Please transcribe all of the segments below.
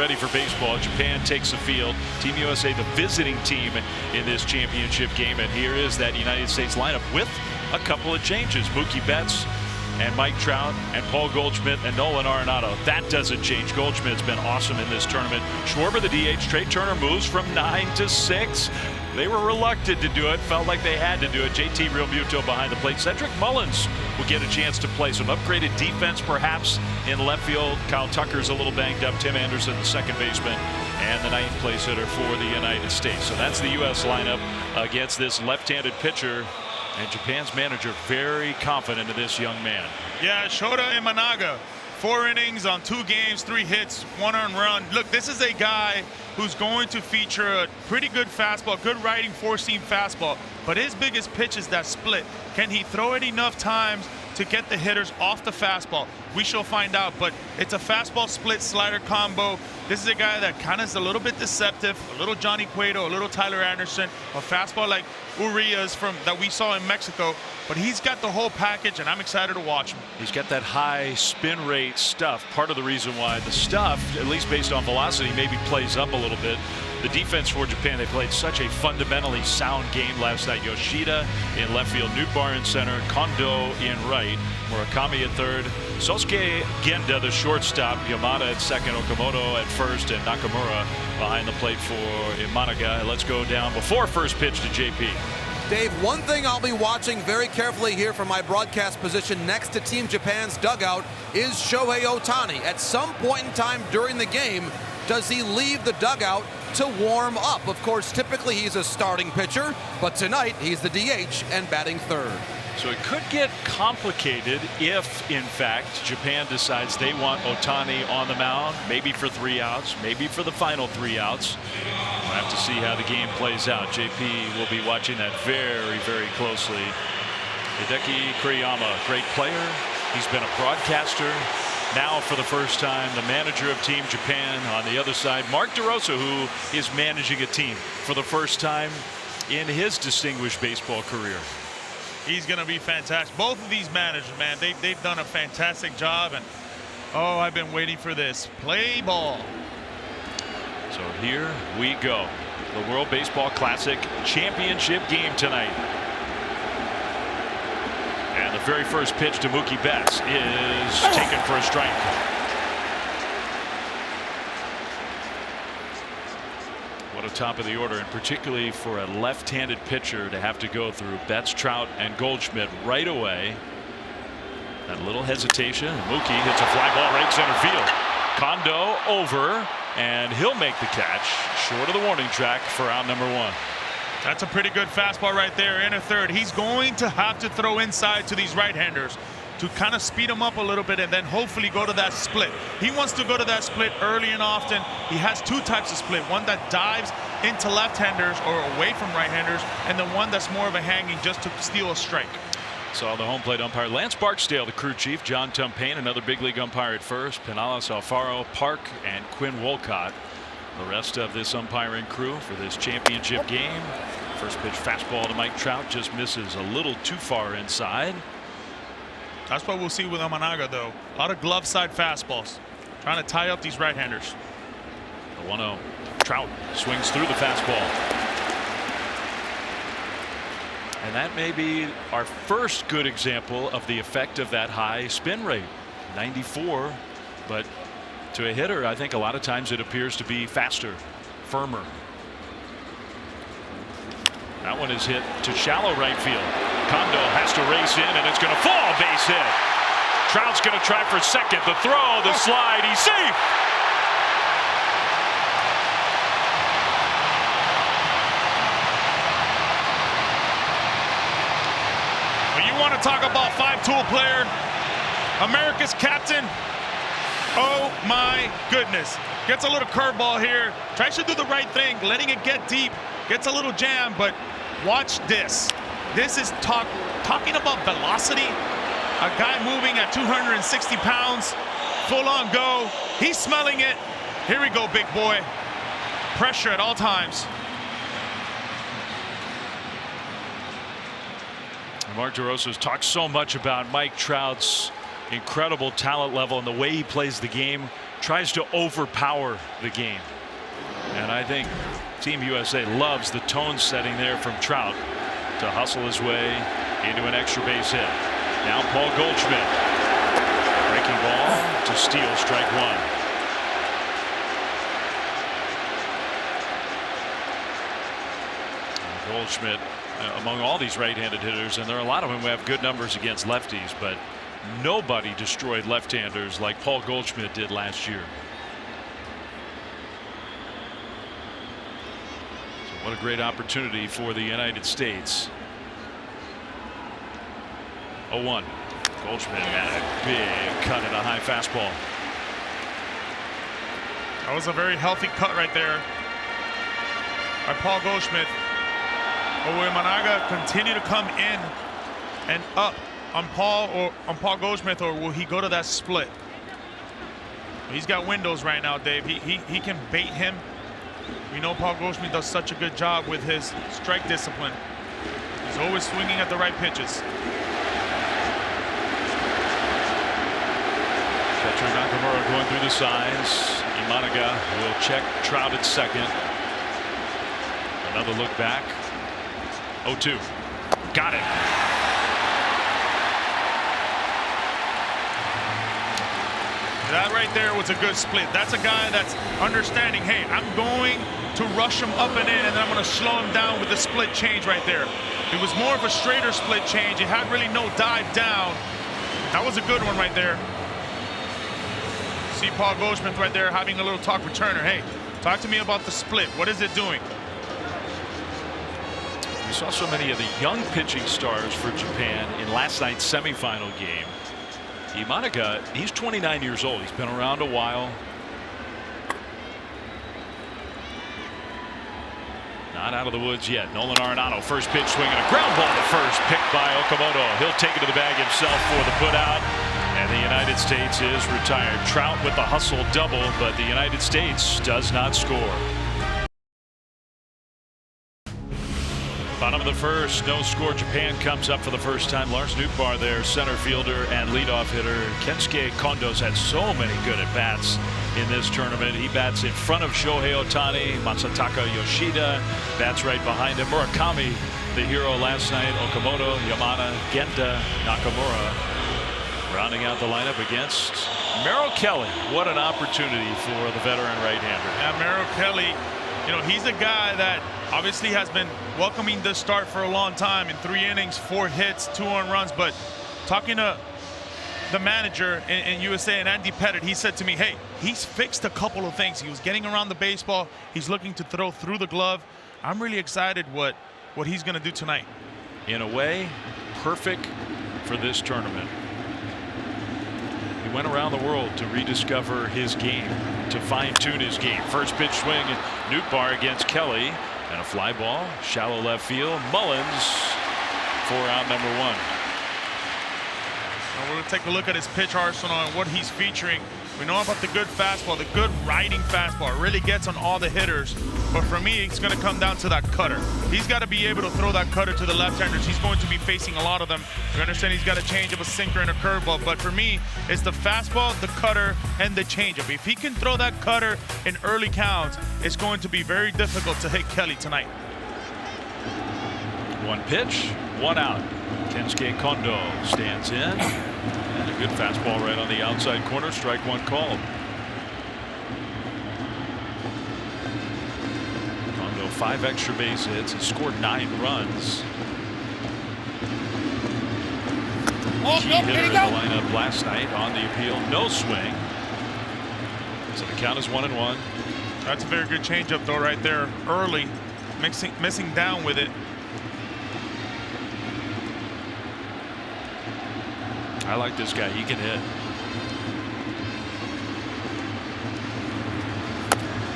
Ready for baseball. Japan takes the field. Team USA, the visiting team in this championship game. And here is that United States lineup with a couple of changes. Mookie Betts and Mike Trout and Paul Goldschmidt and Nolan Arenado. That doesn't change. Goldschmidt's been awesome in this tournament. Schwarber, the DH. Trey Turner moves from 9 to 6. They were reluctant to do it. Felt like they had to do it. JT Realmuto behind the plate. Cedric Mullins will get a chance to play some upgraded defense perhaps in left field. Kyle Tucker's a little banged up. Tim Anderson, the second baseman, and the ninth place hitter for the United States. So that's the U.S. lineup against this left-handed pitcher. And Japan's manager very confident in this young man. Yeah, Yoshida Imanaga. 4 innings on 2 games, 3 hits, 1 earned run. Look, this is a guy who's going to feature a pretty good fastball, good riding 4-seam fastball. But his biggest pitch is that split. Can he throw it enough times to get the hitters off the fastball? We shall find out, but it's a fastball split slider combo. This is a guy that kind of is a little bit deceptive, a little Johnny Cueto, a little Tyler Anderson, a fastball like Urias that we saw in Mexico, but he's got the whole package, and I'm excited to watch him. He's got that high spin rate stuff. Part of the reason why the stuff, at least based on velocity, maybe plays up a little bit. The defense for Japan, they played such a fundamentally sound game last night. Yoshida in left field, Nootbaar in center, Kondoh in right, Murakami at third, Sosuke Genda, the shortstop, Yamada at second, Okamoto at first, and Nakamura behind the plate for Imanaga. Let's go down before first pitch to JP. Dave, one thing I'll be watching very carefully here from my broadcast position next to Team Japan's dugout is Shohei Ohtani. At some point in time during the game, does he leave the dugout to warm up? Of course, typically he's a starting pitcher, but tonight he's the DH and batting third. So it could get complicated if, in fact, Japan decides they want Ohtani on the mound, maybe for 3 outs, maybe for the final 3 outs. We'll have to see how the game plays out. JP will be watching that very, very closely. Hideki Kuriyama, great player. He's been a broadcaster. Now, for the first time, the manager of Team Japan. On the other side, Mark DeRosa, who is managing a team for the first time in his distinguished baseball career. He's going to be fantastic. Both of these managers, man, they've done a fantastic job. And, oh, I've been waiting for this. Play ball. So here we go. The World Baseball Classic championship game tonight. And the very first pitch to Mookie Betts is taken for a strike. What a top of the order, and particularly for a left-handed pitcher to have to go through Betts, Trout, and Goldschmidt right away. That little hesitation. Mookie hits a fly ball right center field. Kondoh over, and he'll make the catch short of the warning track for out number 1. That's a pretty good fastball right there in a third. He's going to have to throw inside to these right-handers to kind of speed them up a little bit and then hopefully go to that split. He wants to go to that split early and often. He has 2 types of split, one that dives into left-handers or away from right-handers, and the one that's more of a hanging just to steal a strike. Saw the home plate umpire Lance Barksdale, the crew chief, John Tumpain, another big league umpire at first, Pinales Alfaro, Park, and Quinn Wolcott. The rest of this umpiring crew for this championship game. First pitch fastball to Mike Trout, just misses a little too far inside. That's what we'll see with Imanaga, though. A lot of glove side fastballs, trying to tie up these right-handers. The 1-0. Trout swings through the fastball. And that may be our first good example of the effect of that high spin rate. 94, but to a hitter, I think a lot of times it appears to be faster, firmer. That one is hit to shallow right field. Kondoh has to race in, and it's going to fall. Base hit. Trout's going to try for second. The throw, the slide. He's safe. Well, you want to talk about 5-tool player, America's captain. Oh my goodness. Gets a little curveball here. Tries to do the right thing, letting it get deep. Gets a little jam, but watch this. This is talking about velocity. A guy moving at 260 pounds, full on go. He's smelling it. Here we go, big boy. Pressure at all times. Mark DeRosa's talked so much about Mike Trout's incredible talent level and the way he plays the game. tries to overpower the game. And I think Team USA loves the tone setting there from Trout to hustle his way into an extra base hit. Now Paul Goldschmidt. Breaking ball to steal, strike one. Goldschmidt among all these right-handed hitters, and there are a lot of them who have good numbers against lefties, but nobody destroyed left-handers like Paul Goldschmidt did last year. So what a great opportunity for the United States. 0-1. Goldschmidt had a big cut at a high fastball. That was a very healthy cut right there by Paul Goldschmidt. But will Imanaga continue to come in and up on Paul Goldschmidt, or will he go to that split? He's got windows right now, Dave. He can bait him. We know Paul Goldschmidt does such a good job with his strike discipline. He's always swinging at the right pitches. Catcher Nakamura going through the signs. Imanaga will check Trout at second. Another look back. 0-2. Got it. That right there was a good split. That's a guy that's understanding, hey, I'm going to rush him up and in, and then I'm going to slow him down with the split change right there. It was more of a straighter split change. It had really no dive down. That was a good one right there. See Paul Goldschmidt right there having a little talk with Turner. Hey, talk to me about the split. What is it doing? We saw so many of the young pitching stars for Japan in last night's semifinal game. Imanaga, he's 29 years old. He's been around a while. Not out of the woods yet. Nolan Arenado, first pitch swinging a ground ball to first, picked by Okamoto. He'll take it to the bag himself for the putout. And the United States is retired. Trout with the hustle double, but the United States does not score. Bottom of the first, no score. Japan comes up for the first time. Lars Nootbaar there, center fielder and leadoff hitter. Kensuke Kondoh's had so many good at-bats in this tournament. He bats in front of Shohei Ohtani. Masataka Yoshida bats right behind him. Murakami, the hero last night. Okamoto, Yamada, Genda, Nakamura. Rounding out the lineup against Merrill Kelly. What an opportunity for the veteran right-hander. Yeah, Merrill Kelly, you know, he's a guy that obviously has been welcoming this start for a long time. In 3 innings, 4 hits, 2 earned runs. But talking to the manager in USA and Andy Pettit, he said to me, hey, he's fixed a couple of things. He was getting around the baseball. He's looking to throw through the glove. I'm really excited what he's going to do tonight. In a way, perfect for this tournament. He went around the world to rediscover his game, to fine-tune his game. First pitch swing, Nootbaar against Kelly. And a fly ball, shallow left field. Mullins for out number 1. Now we're going to take a look at his pitch arsenal and what he's featuring. We know about the good fastball, the good riding fastball. It really gets on all the hitters. But for me, it's going to come down to that cutter. He's got to be able to throw that cutter to the left-handers. He's going to be facing a lot of them. You understand he's got a change of a sinker and a curveball. But for me, it's the fastball, the cutter, and the changeup. If he can throw that cutter in early counts, it's going to be very difficult to hit Kelly tonight. 1 pitch, 1 out. Kensuke Kondoh stands in. And a good fastball right on the outside corner. Strike 1 called. Kondoh 5 extra base hits. He scored 9 runs. Key hitter in the lineup last night on the appeal. No swing. So the count is 1-1. That's a very good changeup though right there early. Missing down with it. I like this guy. He can hit.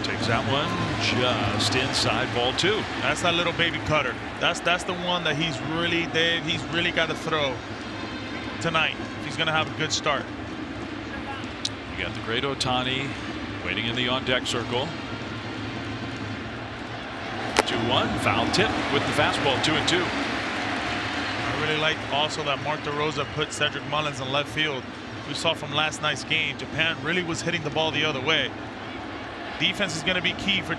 Takes that one just inside, ball 2. That's that little baby cutter. That's the one that he's really got to throw tonight if he's going to have a good start. You got the great Ohtani waiting in the on-deck circle. 2-1, foul tip with the fastball, 2-2. I really like also that Mark DeRosa put Cedric Mullins in left field. we saw from last night's game, Japan really was hitting the ball the other way. Defense is going to be key for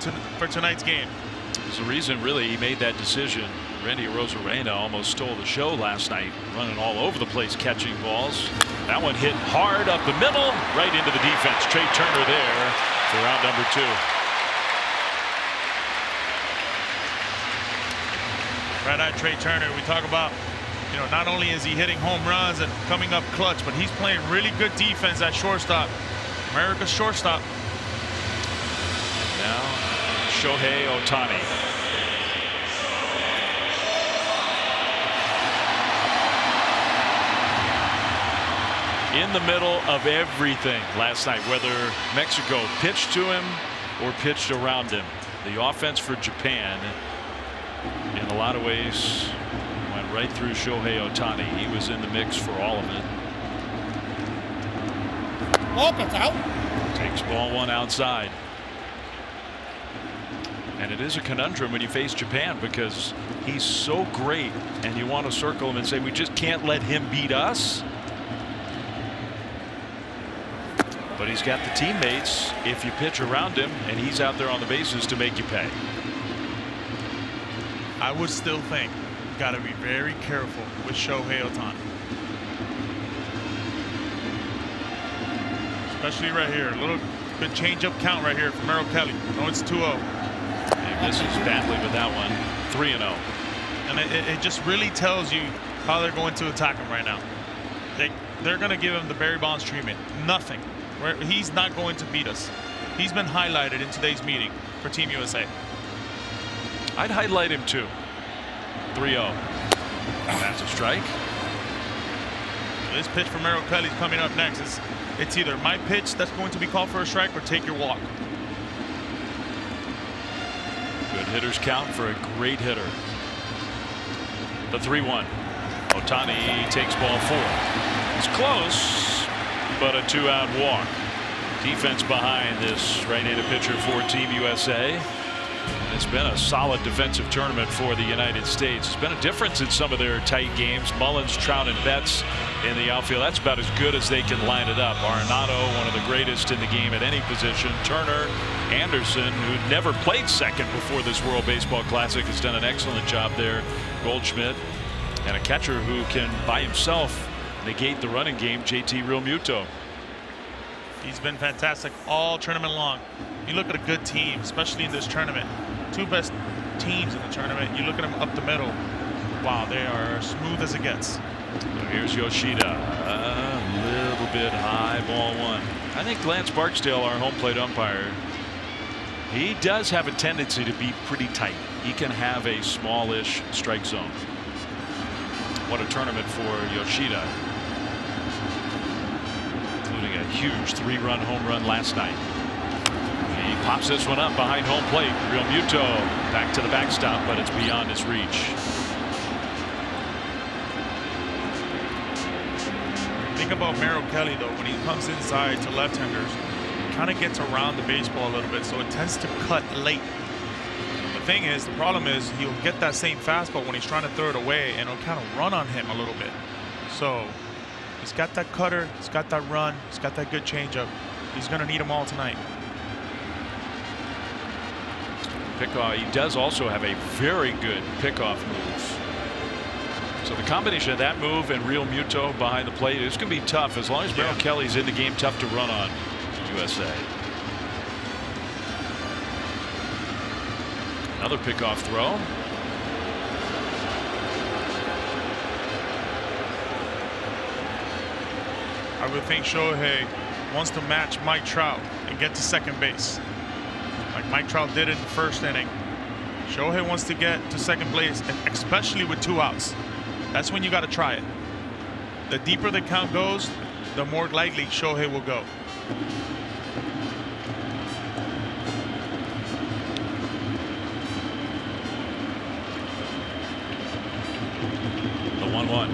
tonight's game. There's a reason, really, he made that decision. Randy Arozarena almost stole the show last night, running all over the place, catching balls. That one hit hard up the middle, right into the defense. Trey Turner there for round number 2. Red-eyed Trey Turner, we talk about, you know, not only is he hitting home runs and coming up clutch, but he's playing really good defense at shortstop. America's shortstop. Now, Shohei Ohtani. In the middle of everything last night, whether Mexico pitched to him or pitched around him. The offense for Japan, in a lot of ways, went right through Shohei Ohtani. He was in the mix for all of it. It's out. Takes ball 1 outside. And it is a conundrum when you face Japan, because he's so great and you want to circle him and say we just can't let him beat us. But he's got the teammates if you pitch around him, and he's out there on the bases to make you pay. I would still think you got to be very careful with Shohei Ohtani. Especially right here. A little good change-up count right here from Merrill Kelly. No, it's 2-0. He misses badly with that one. 3-0. And it just really tells you how they're going to attack him right now. They're going to give him the Barry Bonds treatment. Nothing. He's not going to beat us. He's been highlighted in today's meeting for Team USA. I'd highlight him too. 3-0. That's a strike. This pitch from Merrill Kelly is coming up next. It's either my pitch that's going to be called for a strike or take your walk. Good hitters count for a great hitter. The 3-1. Ohtani takes ball 4. It's close, but a 2-out walk. Defense behind this right-handed pitcher for Team USA. It's been a solid defensive tournament for the United States. It's been a difference in some of their tight games. Mullins, Trout, and Betts in the outfield. That's about as good as they can line it up. Arenado, one of the greatest in the game at any position. Turner, Anderson, who never played second before this World Baseball Classic, has done an excellent job there. Goldschmidt, and a catcher who can by himself negate the running game, JT Realmuto. He's been fantastic all tournament long. You look at a good team, especially in this tournament. 2 best teams in the tournament. You look at them up the middle. Wow, they are smooth as it gets. So here's Yoshida. A little bit high, ball 1. I think Lance Barksdale, our home plate umpire, he does have a tendency to be pretty tight. He can have a smallish strike zone. What a tournament for Yoshida. Including a huge 3-run home run last night. He pops this one up behind home plate. Realmuto back to the backstop, but it's beyond his reach. Think about Merrill Kelly, though. When he comes inside to left-handers, he kind of gets around the baseball a little bit, so it tends to cut late. The problem is he'll get that same fastball when he's trying to throw it away, and it'll kind of run on him a little bit. So he's got that cutter, he's got that run, he's got that good changeup. He's going to need them all tonight. Pickoff. He does also have a very good pickoff move. So the combination of that move and Realmuto behind the plate is going to be tough. As long as Merrill Kelly's in the game, tough to run on USA. Another pickoff throw. I would think Shohei wants to match Mike Trout and get to second base, like Mike Trout did in the first inning. Shohei wants to get to second base, especially with 2 outs. That's when you got to try it. The deeper the count goes, the more likely Shohei will go. The 1-1.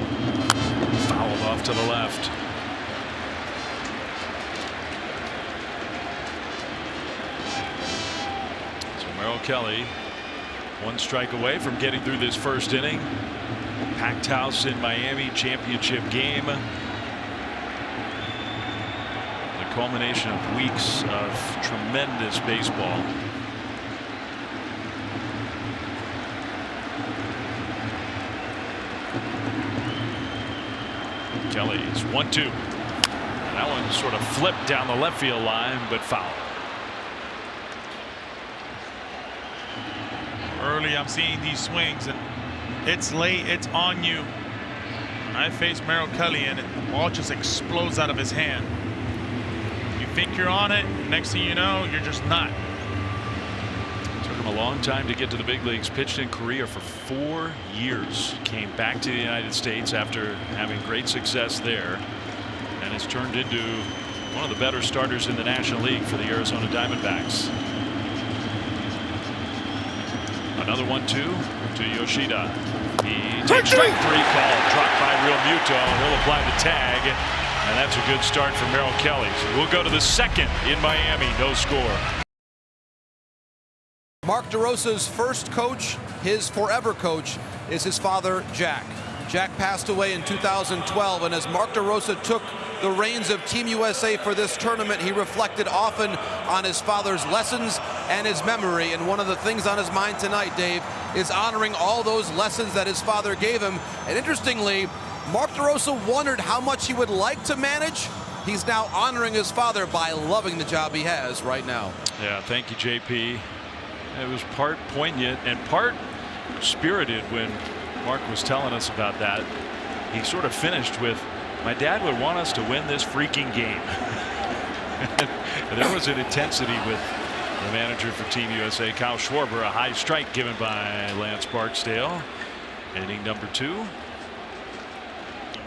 Fouled off to the left. Merrill Kelly 1 strike away from getting through this first inning. Packed house in Miami, championship game. culmination of weeks of tremendous baseball. Kelly's 1-2. That one sort of flipped down the left field line, but foul. Early, I'm seeing these swings, and it's late. It's on you. I face Merrill Kelly, and the ball just explodes out of his hand. You think you're on it. Next thing you know, you're just not. Took him a long time to get to the big leagues. Pitched in Korea for 4 years. Came back to the United States after having great success there, and has turned into one of the better starters in the National League for the Arizona Diamondbacks. Another 1-2 to Yoshida. He takes strike 3 call, dropped by Realmuto. He'll apply the tag, and that's a good start for Merrill Kelly. So we'll go to the second in Miami. No score. Mark DeRosa's first coach, his forever coach, is his father, Jack. Jack passed away in 2012, and as Mark DeRosa took the reins of Team USA for this tournament, he reflected often on his father's lessons and his memory. And one of the things on his mind tonight, Dave, is honoring all those lessons that his father gave him. And interestingly, Mark DeRosa wondered how much he would like to manage. He's now honoring his father by loving the job he has right now. Yeah, thank you, JP. It was part poignant and part spirited when Mark was telling us about that. He sort of finished with, "My dad would want us to win this freaking game." There was an intensity with the manager for Team USA, Kyle Schwarber. A high strike given by Lance Barksdale. Inning number 2.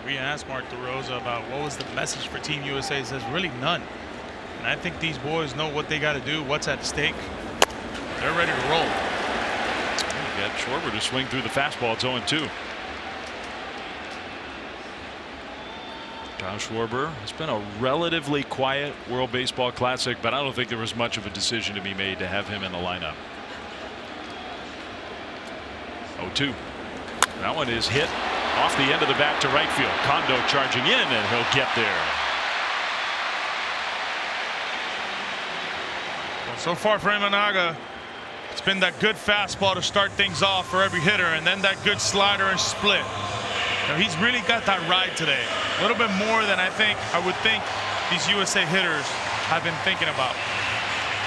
We asked Mark DeRosa about what was the message for Team USA. He says really none. And I think these boys know what they got to do, what's at stake. They're ready to roll. Got Schwarber to swing through the fastball. It's 0-2. Kyle Schwarber. It's been a relatively quiet World Baseball Classic, but I don't think there was much of a decision to be made to have him in the lineup. 0-2. That one is hit off the end of the bat to right field. Kondoh charging in, and he'll get there. Well, so far for Imanaga, it's been that good fastball to start things off for every hitter, and then that good slider and split. You know, he's really got that ride today. A little bit more than I would think these USA hitters have been thinking about.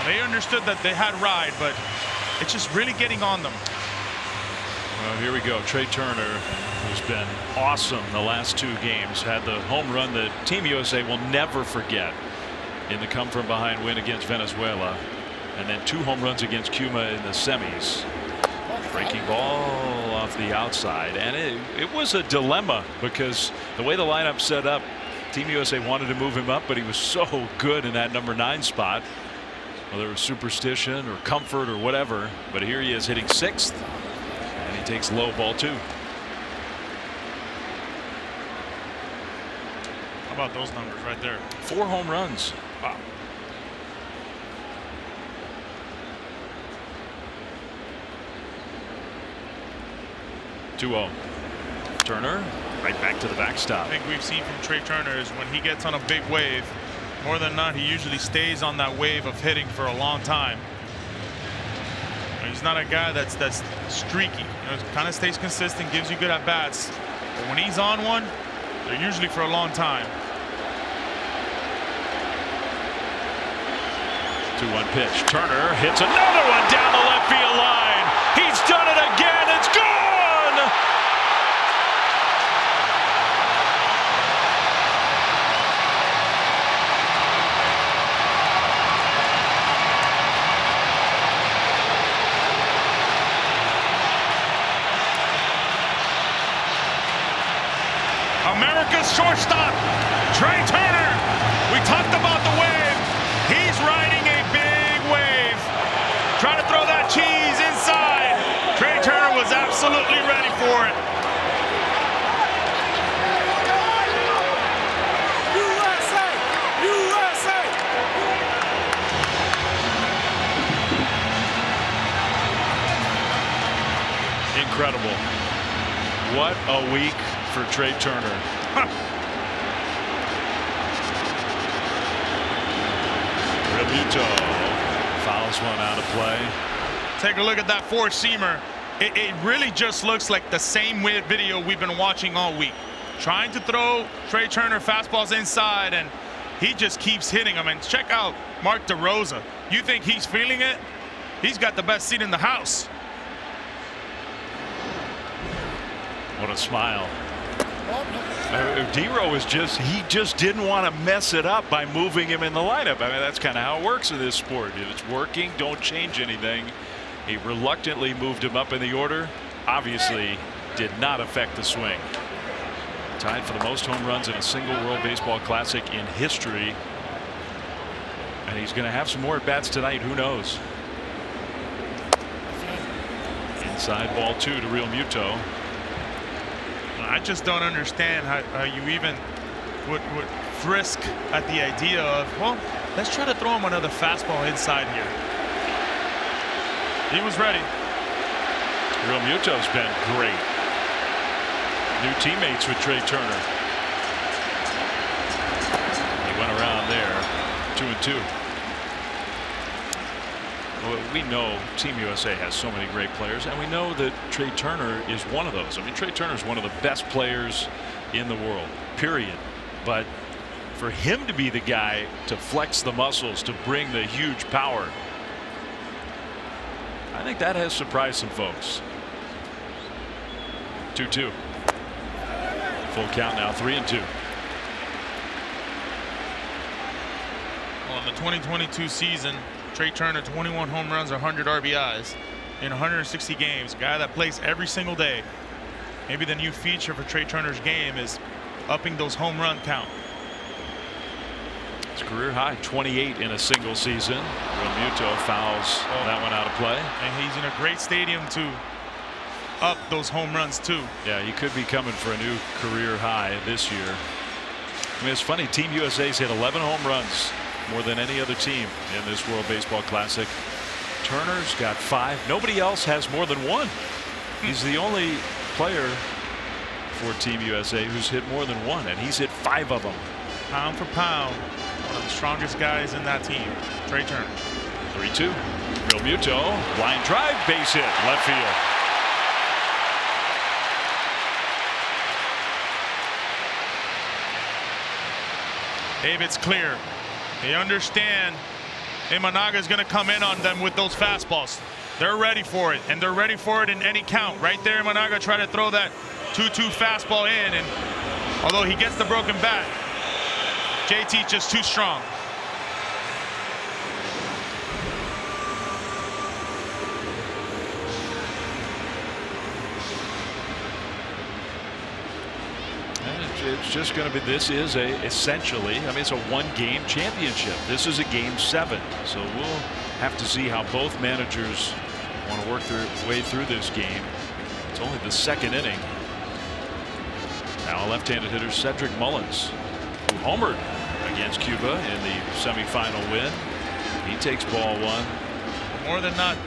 They understood that they had ride, but it's just really getting on them. Well, here we go. Trey Turner, who's been awesome the last 2 games, had the home run that Team USA will never forget in the come-from-behind win against Venezuela, and then 2 home runs against Cuba in the semis. Breaking ball off the outside, and it was a dilemma because the way the lineup set up, Team USA wanted to move him up, but he was so good in that number 9 spot. Whether it was superstition or comfort or whatever, but here he is hitting 6th, and he takes low ball 2. How about those numbers right there? 4 home runs. Wow. Turner right back to the backstop. I think we've seen from Trey Turner is when he gets on a big wave, more than not, he usually stays on that wave of hitting for a long time. He's not a guy that's streaky. You know, kind of stays consistent, gives you good at bats. But when he's on one, they're usually for a long time. 2-1 pitch. Turner hits another one down the left field line. He's done it again. It's gone. America's shortstop, Trey Turner. We talked about the wave. He's riding a big wave. Trying to throw that cheese inside. Trey Turner was absolutely ready for it. USA! USA! Incredible. What a week for Trey Turner. Realmuto fouls one out of play. Take a look at that four-seamer. It really just looks like the same video we've been watching all week. Trying to throw Trey Turner fastballs inside, and he just keeps hitting them. And check out Mark DeRosa. You think he's feeling it? He's got the best seat in the house. What a smile. D-Row is he just didn't want to mess it up by moving him in the lineup. I mean, that's kind of how it works in this sport. If it's working, don't change anything. He reluctantly moved him up in the order. Obviously did not affect the swing. Tied for the most home runs in a single World Baseball Classic in history. And he's going to have some more at-bats tonight. Who knows? Inside ball 2 to Realmuto. I just don't understand how you even would frisk at the idea of, well, let's try to throw him another fastball inside here. He was ready. Realmuto's been great. New teammates with Trey Turner. He went around there. 2-2. Well, we know Team USA has so many great players, and we know that Trey Turner is one of those. I mean, Trey Turner is one of the best players in the world, period. But for him to be the guy to flex the muscles, to bring the huge power, I think that has surprised some folks. 2-2. Full count now, 3-2. Well, in the 2022 season, Trey Turner, 21 home runs, 100 RBIs in 160 games. A guy that plays every single day. Maybe the new feature for Trey Turner's game is upping those home run count. His career high, 28 in a single season. Realmuto fouls that one out of play. And he's in a great stadium to up those home runs too. Yeah, he could be coming for a new career high this year. I mean, it's funny, Team USA's hit 11 home runs, more than any other team in this World Baseball Classic. Turner's got 5. Nobody else has more than 1. He's the only player for Team USA who's hit more than 1, and he's hit 5 of them. Pound for pound, one of the strongest guys in that team, Trey Turner. 3-2. Realmuto, line drive, base hit, left field. Dave, it's clear. They understand Imanaga is going to come in on them with those fastballs. They're ready for it, and they're ready for it in any count. Right there, Imanaga tried to throw that 2-2 fastball in, and although he gets the broken bat, JT just too strong. It's just going to be, this is essentially, I mean, it's a 1-game championship. This is a game 7. So we'll have to see how both managers want to work their way through this game. It's only the 2nd inning. Now a left-handed hitter, Cedric Mullins, who homered against Cuba in the semifinal win. He takes ball 1. More than not,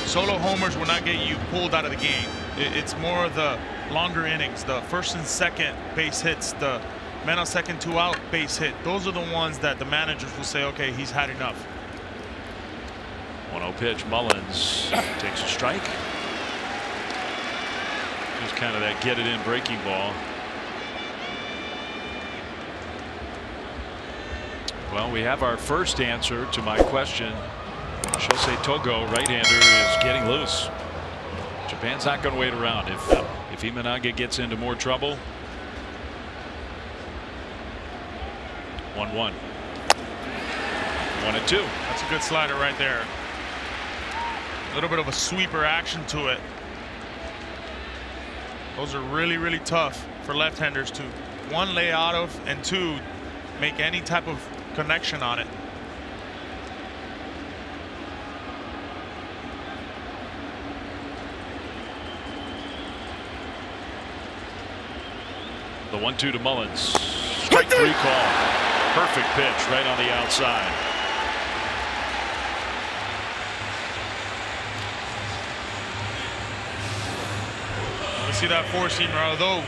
solo homers will not get you pulled out of the game. It's more the longer innings, the first and second base hits, the man on second 2 out base hit. Those are the ones that the managers will say, okay, he's had enough. 1-0 pitch. Mullins takes a strike. Just kind of that get it in breaking ball. Well, we have our first answer to my question. Shosei Togo, right-hander, is getting loose. Japan's not going to wait around. If Imanaga gets into more trouble. 1-1. 1-2. That's a good slider right there. A little bit of a sweeper action to it. Those are really, really tough for left-handers to, 1, lay out of, and 2, make any type of connection on it. The 1-2 to Mullins. Strike 3 call. Perfect pitch right on the outside. You see that four-seamer, although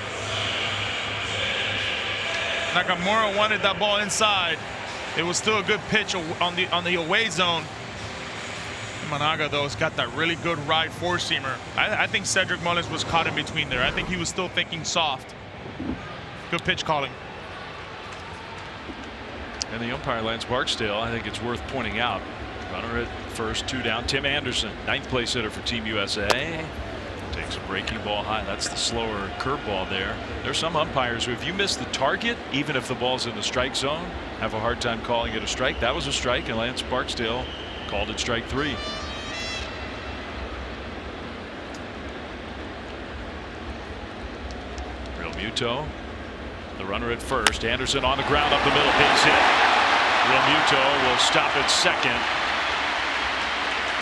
Nakamura wanted that ball inside, It was still a good pitch on the away zone. Imanaga, though, has got that really good ride four-seamer. I think Cedric Mullins was caught in between there. I think he was still thinking soft. Good pitch calling. And the umpire, Lance Barksdale, I think it's worth pointing out. Runner at first, 2 down. Tim Anderson, 9th place hitter for Team USA. Takes a breaking ball high. That's the slower curveball there. There's some umpires who, if you miss the target, even if the ball's in the strike zone, have a hard time calling it a strike. That was a strike, and Lance Barksdale called it strike 3. Realmuto, the runner at first. Anderson on the ground, up the middle, base hit. Realmuto will stop at second.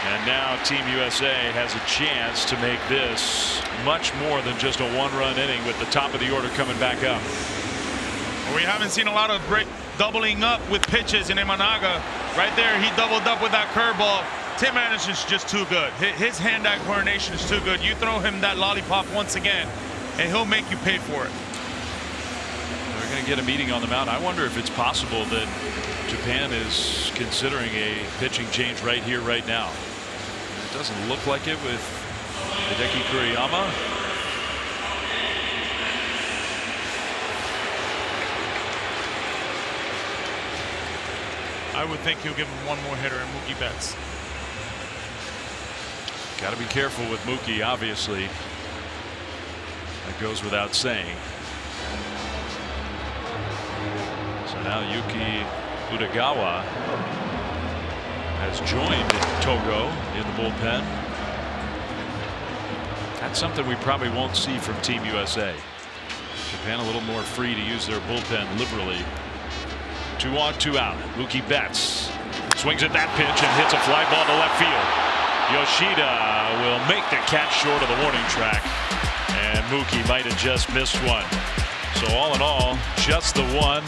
And now Team USA has a chance to make this much more than just a 1-run inning with the top of the order coming back up. We haven't seen a lot of doubling up with pitches in Imanaga. Right there, he doubled up with that curveball. Tim Anderson's just too good. His hand-eye coordination is too good. You throw him that lollipop once again, and he'll make you pay for it. They're going to get a meeting on the mound. I wonder if it's possible that Japan is considering a pitching change right here, right now. It doesn't look like it with Hideki Kuriyama. I would think he'll give him one more hitter in Mookie Betts. Got to be careful with Mookie, obviously. That goes without saying. So now Yuki Utagawa has joined Togo in the bullpen. That's something we probably won't see from Team USA. Japan a little more free to use their bullpen liberally. 2 on, 2 out. Mookie Betts swings at that pitch and hits a fly ball to left field. Yoshida will make the catch short of the warning track, and Mookie might have just missed one. So all in all, just the one.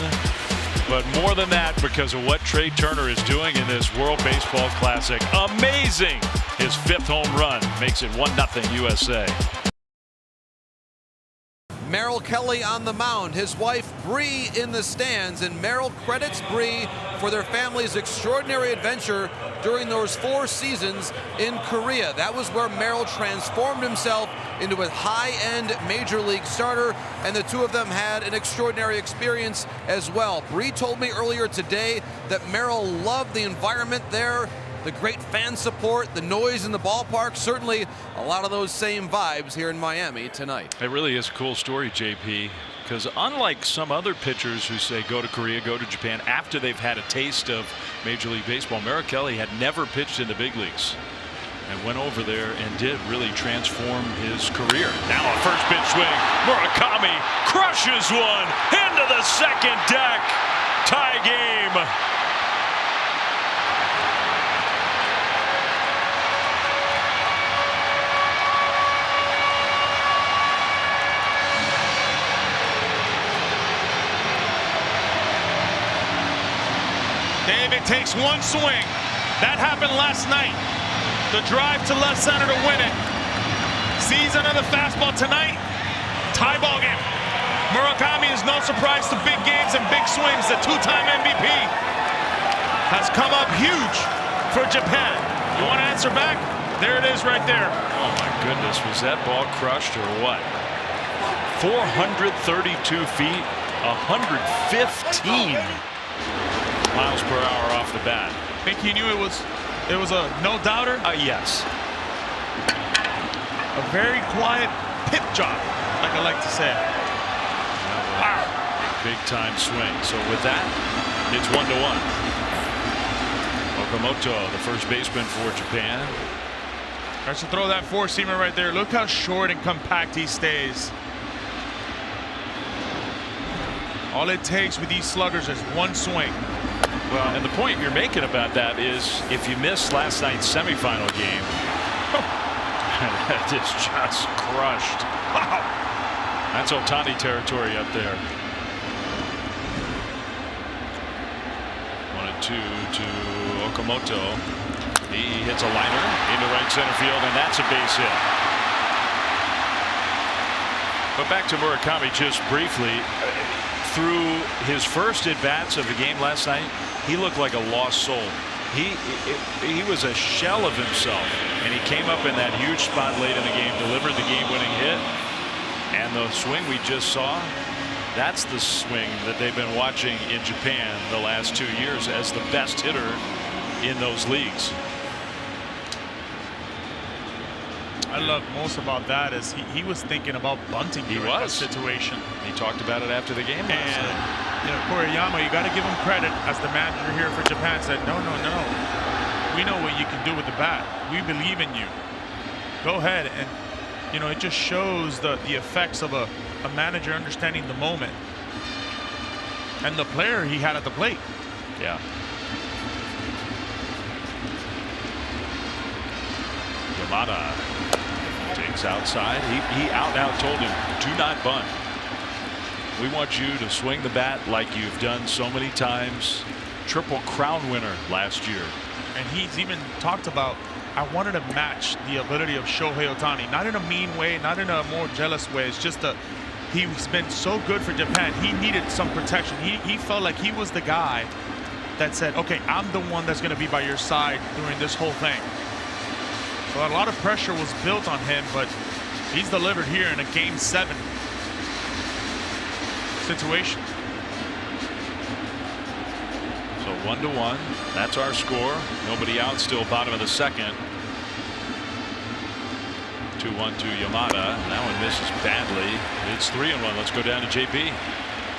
But more than that, because of what Trey Turner is doing in this World Baseball Classic. Amazing! His 5th home run makes it 1-0 USA. Merrill Kelly on the mound, his wife Bree in the stands, and Merrill credits Bree for their family's extraordinary adventure during those 4 seasons in Korea. That was where Merrill transformed himself into a high-end major league starter, and the two of them had an extraordinary experience as well. Bree told me earlier today that Merrill loved the environment there, the great fan support, the noise in the ballpark. Certainly a lot of those same vibes here in Miami tonight. It really is a cool story, JP, because unlike some other pitchers who say go to Korea, go to Japan after they've had a taste of Major League Baseball, Merrill Kelly had never pitched in the big leagues and went over there and did really transform his career. Now a first pitch swing. Murakami crushes one into the second deck. Tie game. David takes one swing. That happened last night. The drive to left center to win it. Sees another fastball tonight. Tie ball game. Murakami is no surprise to big games and big swings. The 2-time MVP has come up huge for Japan. You want to answer back? There it is right there. Oh my goodness, was that ball crushed or what? 432 feet, 115 miles per hour off the bat. Think he knew it was a no-doubter? Yes. A very quiet pip job, like I like to say. Wow. Big time swing. So with that, it's 1-1. Okamoto, the first baseman for Japan. Tries to throw that four-seamer right there. Look how short and compact he stays. All it takes with these sluggers is one swing. Well, and the point you're making about that is if you missed last night's semifinal game, that is just crushed. Wow. That's Ohtani territory up there. 1-2 to Okamoto. He hits a liner into right center field, and that's a base hit. But back to Murakami just briefly. through his first at-bats of the game last night, he looked like a lost soul. He was a shell of himself, and he came up in that huge spot late in the game, delivered the game-winning hit, and the swing we just saw, that's the swing that they've been watching in Japan the last 2 years as the best hitter in those leagues. I love most about that is he was thinking about bunting during that situation. He talked about it after the game last night. You know, Koriyama, you got to give him credit as the manager here for Japan said, no. We know what you can do with the bat. We believe in you. Go ahead. And, you know, it just shows the effects of a manager understanding the moment. And the player he had at the plate. Yeah. Yamada takes outside. He out told him, do not bunt. We want you to swing the bat like you've done so many times. Triple Crown winner last year. And he's even talked about, I wanted to match the ability of Shohei Ohtani, not in a mean way, not in a more jealous way. It's just he's been so good for Japan. He needed some protection. He felt like he was the guy that said, okay, I'm the one that's going to be by your side during this whole thing. So a lot of pressure was built on him, but he's delivered here in a Game 7 situation. So 1-1. That's our score. Nobody out. Still bottom of the second. 2-1 to Yamada. That one misses badly. It's 3-1. Let's go down to JP.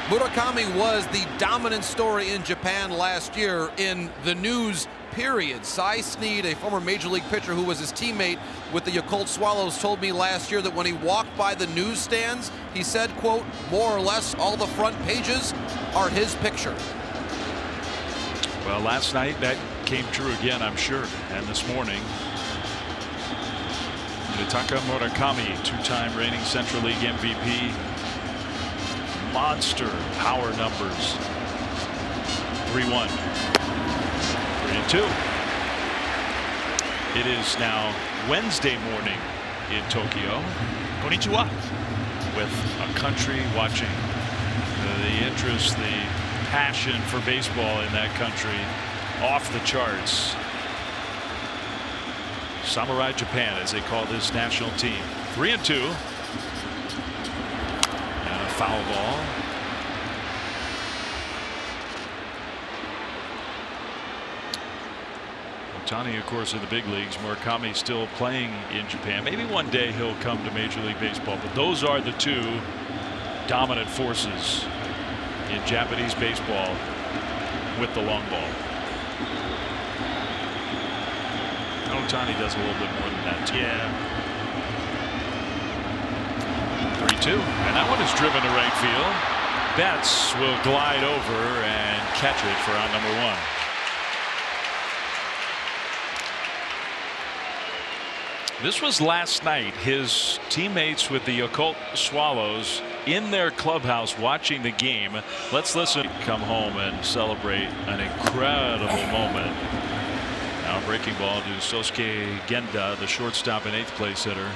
Murakami was the dominant story in Japan last year in the news period. Cy Snead, a former major league pitcher who was his teammate with the Yakult Swallows, told me last year that when he walked by the newsstands, he said, quote, more or less all the front pages are his picture. Well, last night that came true again, I'm sure. And this morning, Yutaka Murakami, two-time reigning Central League MVP. Monster power numbers. 3-1. 3-2. It is now Wednesday morning in Tokyo. Konnichiwa. With a country watching. The interest, the passion for baseball in that country off the charts. Samurai Japan, as they call this national team. 3-2. And a foul ball. Ohtani, of course, in the big leagues. Murakami still playing in Japan. Maybe one day he'll come to Major League Baseball, but those are the two dominant forces in Japanese baseball with the long ball. Ohtani does a little bit more than that too. Yeah. 3-2, and that one is driven to right field. Betts will glide over and catch it for out number 1. This was last night. His teammates with the Yakult Swallows in their clubhouse watching the game. Let's listen. Come home and celebrate an incredible moment. Now breaking ball to Sosuke Genda, the shortstop and 8th place hitter.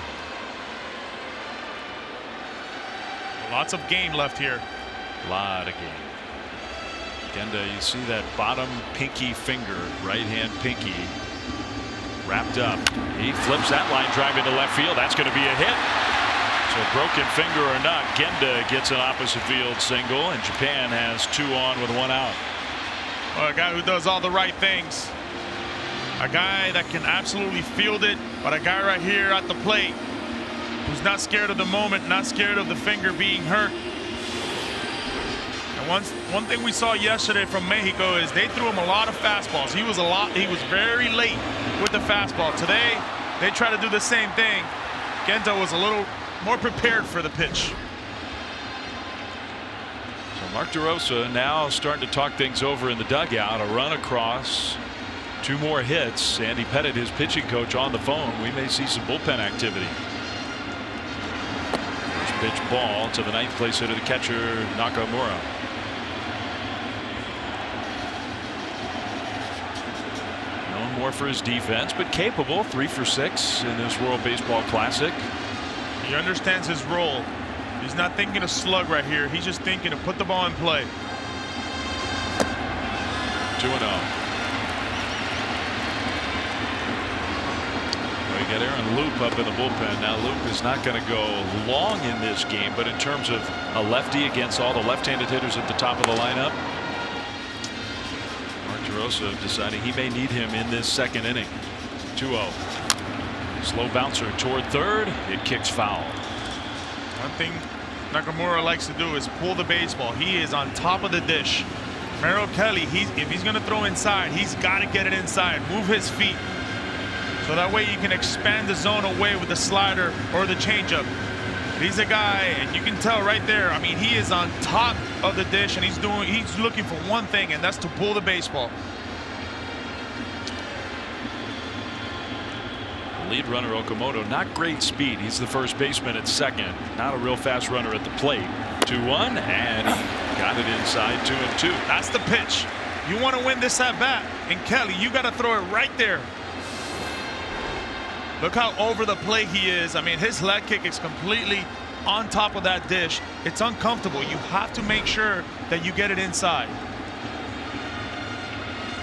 Lots of game left here. Lot of game. Genda, you see that bottom pinky finger, right hand pinky, wrapped up. He flips that line drive into left field. That's going to be a hit. So broken finger or not, Genda gets an opposite field single, and Japan has 2 on with 1 out. Well, a guy who does all the right things. A guy that can absolutely field it, but a guy right here at the plate who's not scared of the moment, not scared of the finger being hurt. And one thing we saw yesterday from Mexico is they threw him a lot of fastballs. He was very late with the fastball. Today, they try to do the same thing. Genda was a little more prepared for the pitch. So Mark DeRosa now starting to talk things over in the dugout. A run across, 2 more hits. Andy Pettit, his pitching coach, on the phone. We may see some bullpen activity. First pitch ball to the 9th place hitter, the catcher Nakamura. Known more for his defense, but capable. 3 for 6 in this World Baseball Classic. He understands his role. He's not thinking a slug right here. He's just thinking to put the ball in play. 2-0. We got Aaron Loup up in the bullpen. Now Loup is not going to go long in this game, but in terms of a lefty against all the left-handed hitters at the top of the lineup, Mark DeRosa deciding he may need him in this second inning. 2-0. Slow bouncer toward third. It kicks foul. One thing Nakamura likes to do is pull the baseball. He is on top of the dish. Merrill Kelly, if he's going to throw inside, he's got to get it inside, move his feet. So that way you can expand the zone away with the slider or the changeup. He's a guy, and you can tell right there, I mean, he is on top of the dish, and he's looking for one thing, and that's to pull the baseball. Lead runner Okamoto, not great speed. He's the first baseman at second. Not a real fast runner at the plate. 2-1, and he got it inside. 2-2. That's the pitch. You want to win this at bat, and Kelly, you got to throw it right there. Look how over the plate he is. I mean, his leg kick is completely on top of that dish. It's uncomfortable. You have to make sure that you get it inside.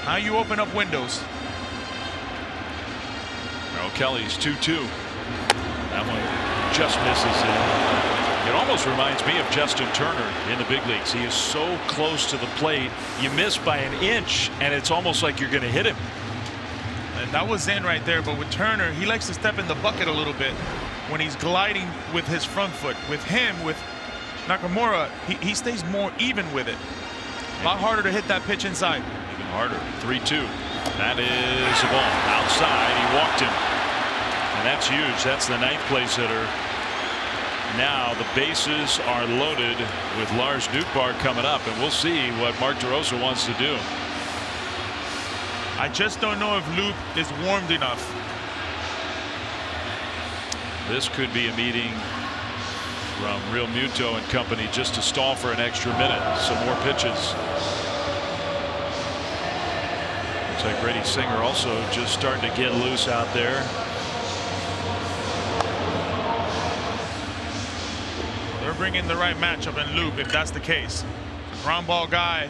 Now you open up windows. Merrill Kelly's 2-2. That one just misses it. It almost reminds me of Justin Turner in the big leagues. He is so close to the plate. You miss by an inch, and it's almost like you're going to hit him. And that was in right there, but with Turner, he likes to step in the bucket a little bit when he's gliding with his front foot. With him, with Nakamura, he stays more even with it. A lot harder to hit that pitch inside. Even harder. 3-2. That is a ball outside. He walked him, and that's huge. That's the 9th place hitter. Now the bases are loaded with Lars Nootbaar coming up, and we'll see what Mark DeRosa wants to do. I just don't know if Loup is warmed enough. This could be a meeting from Realmuto and company just to stall for an extra minute. Some more pitches. Looks like Brady Singer also just starting to get loose out there. They're bringing the right matchup in Loup if that's the case. Ground ball guy.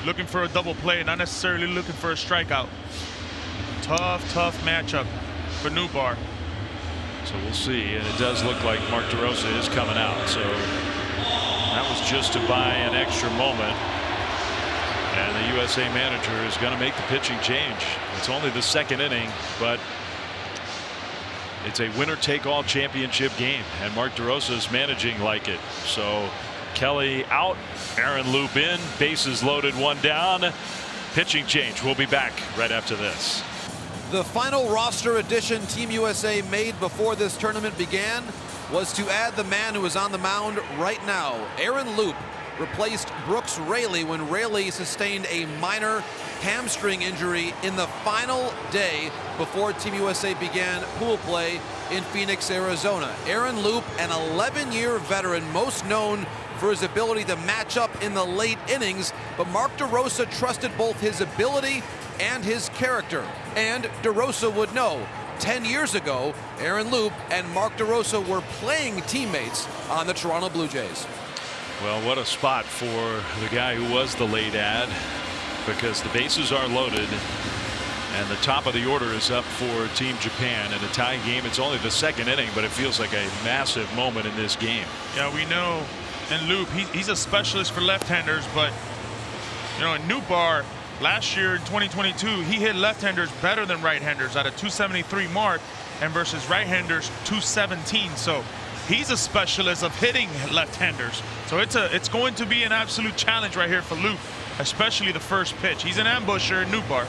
Looking for a double play, not necessarily looking for a strikeout. Tough matchup for Nootbaar. So we'll see, and it does look like Mark DeRosa is coming out. So that was just to buy an extra moment, and the USA manager is going to make the pitching change. It's only the second inning, but it's a winner-take-all championship game, and Mark DeRosa is managing like it. So Kelly out, Aaron Loup in, bases loaded, one down. Pitching change. We'll be back right after this. The final roster addition Team USA made before this tournament began was to add the man who is on the mound right now. Aaron Loup replaced Brooks Raley when Raley sustained a minor hamstring injury in the final day before Team USA began pool play in Phoenix, Arizona. Aaron Loup, an 11-year veteran, most known for his ability to match up in the late innings, but Mark DeRosa trusted both his ability and his character. And DeRosa would know, 10 years ago, Aaron Loup and Mark DeRosa were playing teammates on the Toronto Blue Jays. Well, what a spot for the guy who was the late ad, because the bases are loaded and the top of the order is up for Team Japan in a tie game. It's only the second inning, but it feels like a massive moment in this game. Yeah, we know. And Loup, he's a specialist for left-handers, but you know, in Nootbaar last year in 2022, he hit left-handers better than right-handers at a 273 mark, and versus right-handers 217. So he's a specialist of hitting left-handers. So it's going to be an absolute challenge right here for Loup, especially the first pitch. He's an ambusher in Nootbaar.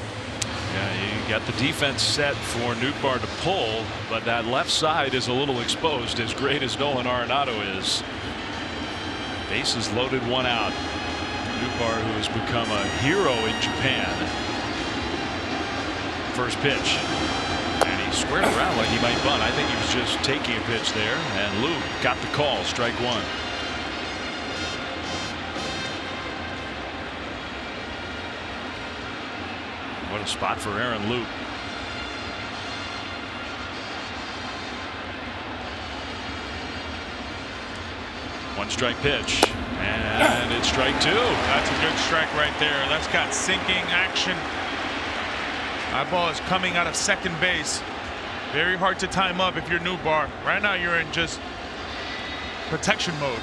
Yeah, you got the defense set for Nootbaar to pull, but that left side is a little exposed, as great as Nolan Arenado is. Bases loaded, one out. Nootbaar, who has become a hero in Japan. First pitch, and he squared around like he might bunt. I think he was just taking a pitch there, and Loup got the call, strike one. What a spot for Aaron Loup. One strike pitch, and it's strike two. That's a good strike right there. That's got sinking action. That ball is coming out of second base. Very hard to time up if you're Nootbaar. Right now you're in just protection mode.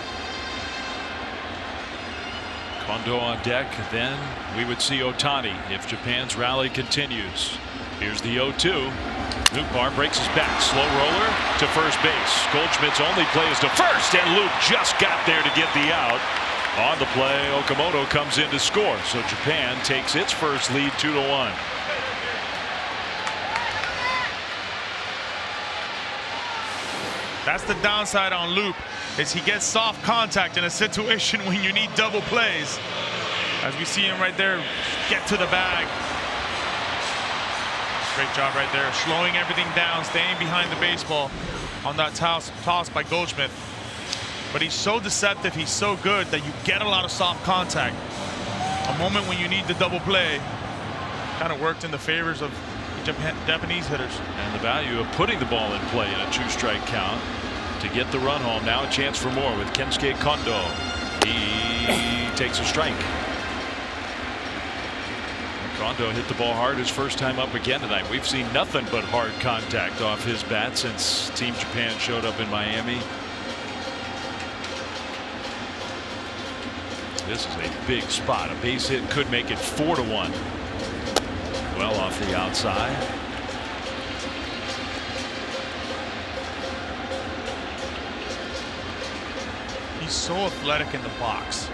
Kondoh on deck, then we would see Ohtani if Japan's rally continues. Here's the 0-2. Nootbaar breaks his back. Slow roller to first base. Goldschmidt's only play is to first, and Loup just got there to get the out. On the play, Okamoto comes in to score. So Japan takes its first lead 2-1. That's the downside on Loup, is he gets soft contact in a situation when you need double plays. As we see him right there, get to the bag. Great job right there, slowing everything down, staying behind the baseball on that toss by Goldschmidt. But he's so deceptive, he's so good that you get a lot of soft contact. A moment when you need the double play kind of worked in the favors of Japanese hitters. And the value of putting the ball in play in a 2-strike count to get the run home. Now a chance for more with Kensuke Kondoh. He takes a strike. Kondoh hit the ball hard his first time up again tonight. We've seen nothing but hard contact off his bat since Team Japan showed up in Miami. This is a big spot. A base hit could make it 4-1. Well off the outside. He's so athletic in the box.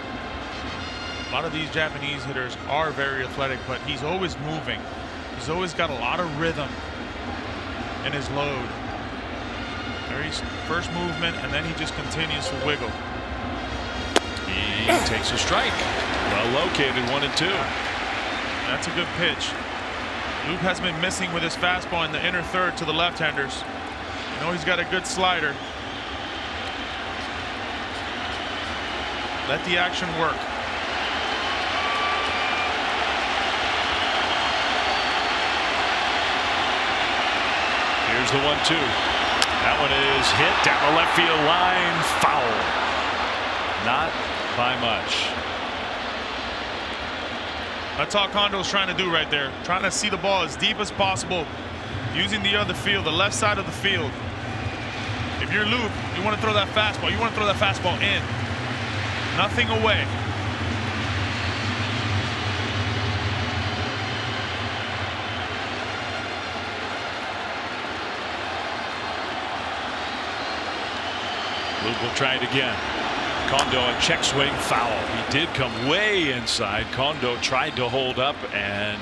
A lot of these Japanese hitters are very athletic, but he's always moving. He's always got a lot of rhythm in his load. Very first movement, and then he just continues to wiggle. He takes a strike. Well located, 1-2. That's a good pitch. Loup has been missing with his fastball in the inner third to the left-handers. You know he's got a good slider. Let the action work. Here's the 1-2. That one is hit down the left field line. Foul. Not by much. That's all Kondoh's trying to do right there. Trying to see the ball as deep as possible. Using the other field, the left side of the field. If you're Loup, you want to throw that fastball. You want to throw that fastball in. Nothing away. Loup will try it again. Kondoh, a check swing, foul. He did come way inside. Kondoh tried to hold up and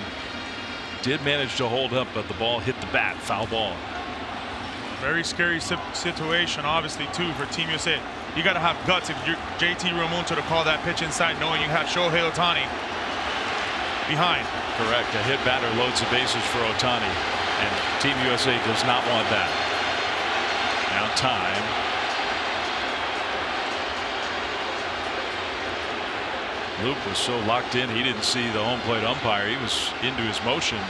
did manage to hold up, but the ball hit the bat. Foul ball. Very scary situation, obviously, too, for Team USA. You got to have guts if you're JT Realmuto to call that pitch inside, knowing you have Shohei Ohtani behind. Correct. A hit batter loads the bases for Ohtani, and Team USA does not want that. Now time. Loup was so locked in, he didn't see the home plate umpire. He was into his motion.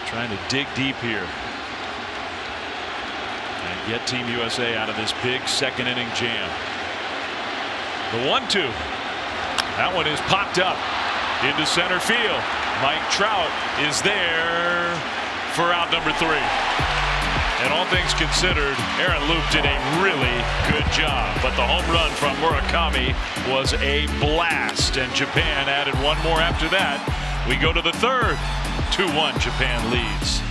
Trying to dig deep here and get Team USA out of this big second inning jam. The 1-2. That one is popped up into center field. Mike Trout is there for out number 3. And all things considered, Aaron Loup did a really good job. But the home run from Murakami was a blast. And Japan added one more after that. We go to the third. 2-1, Japan leads.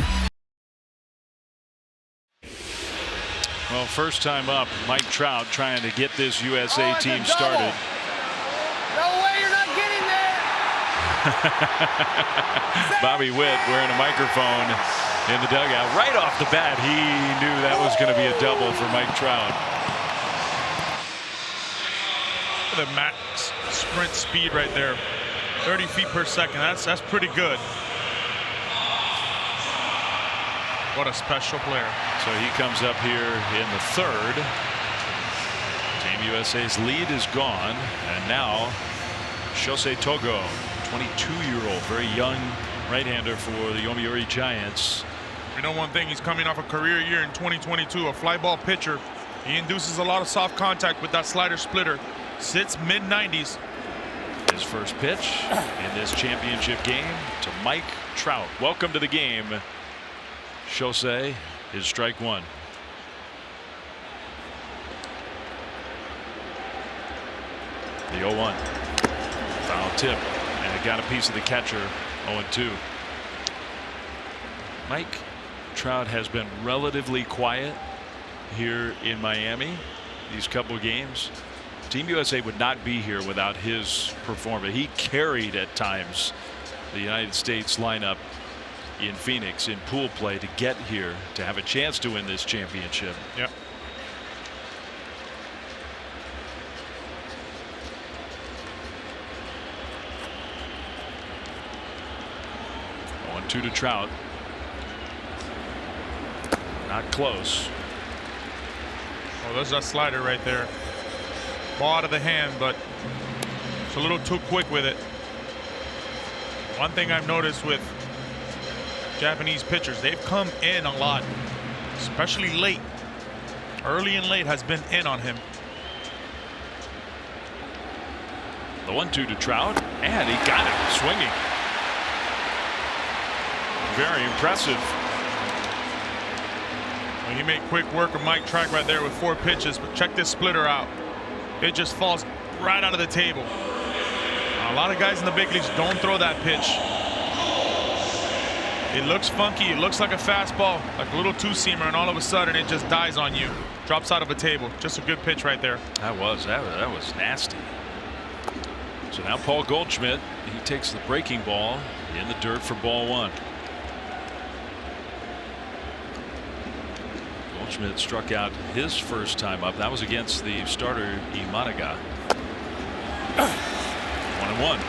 Well, first time up, Mike Trout trying to get this USA team started. No way, you're not getting there. Bobby Witt wearing a microphone in the dugout. Right off the bat, he knew that was going to be a double for Mike Trout. The max sprint speed right there, 30 feet per second. That's pretty good. What a special player. So he comes up here in the third. Team USA's lead is gone, and now Shosei Togo, 22-year-old, very young right-hander for the Yomiuri Giants. You know one thing, he's coming off a career year in 2022, a fly ball pitcher, He induces a lot of soft contact with that slider splitter. Sits mid-90s. His first pitch in this championship game to Mike Trout. Welcome to the game. Shosei is strike one. The 0-1. Foul tip. And it got a piece of the catcher. 0-2. Mike Trout has been relatively quiet here in Miami these couple games. Team USA would not be here without his performance. He carried at times the United States lineup in Phoenix in pool play to get here to have a chance to win this championship. Yep. To Trout. Not close. Oh, there's that slider right there. Ball out of the hand, but it's a little too quick with it. One thing I've noticed with Japanese pitchers, they've come in a lot, especially late. Early and late has been in on him. The 1-2 to Trout, and he got it swinging. Very impressive. Well, he made quick work of Mike Trout right there with 4 pitches, but check this splitter out. It just falls right out of the table. A lot of guys in the big leagues don't throw that pitch. It looks funky. It looks like a fastball, like a little two-seamer, and all of a sudden it just dies on you. Drops out of a table. Just a good pitch right there. That was nasty. So now Paul Goldschmidt, he takes the breaking ball in the dirt for ball 1. Goldschmidt struck out his first time up. That was against the starter Imanaga. 1-1.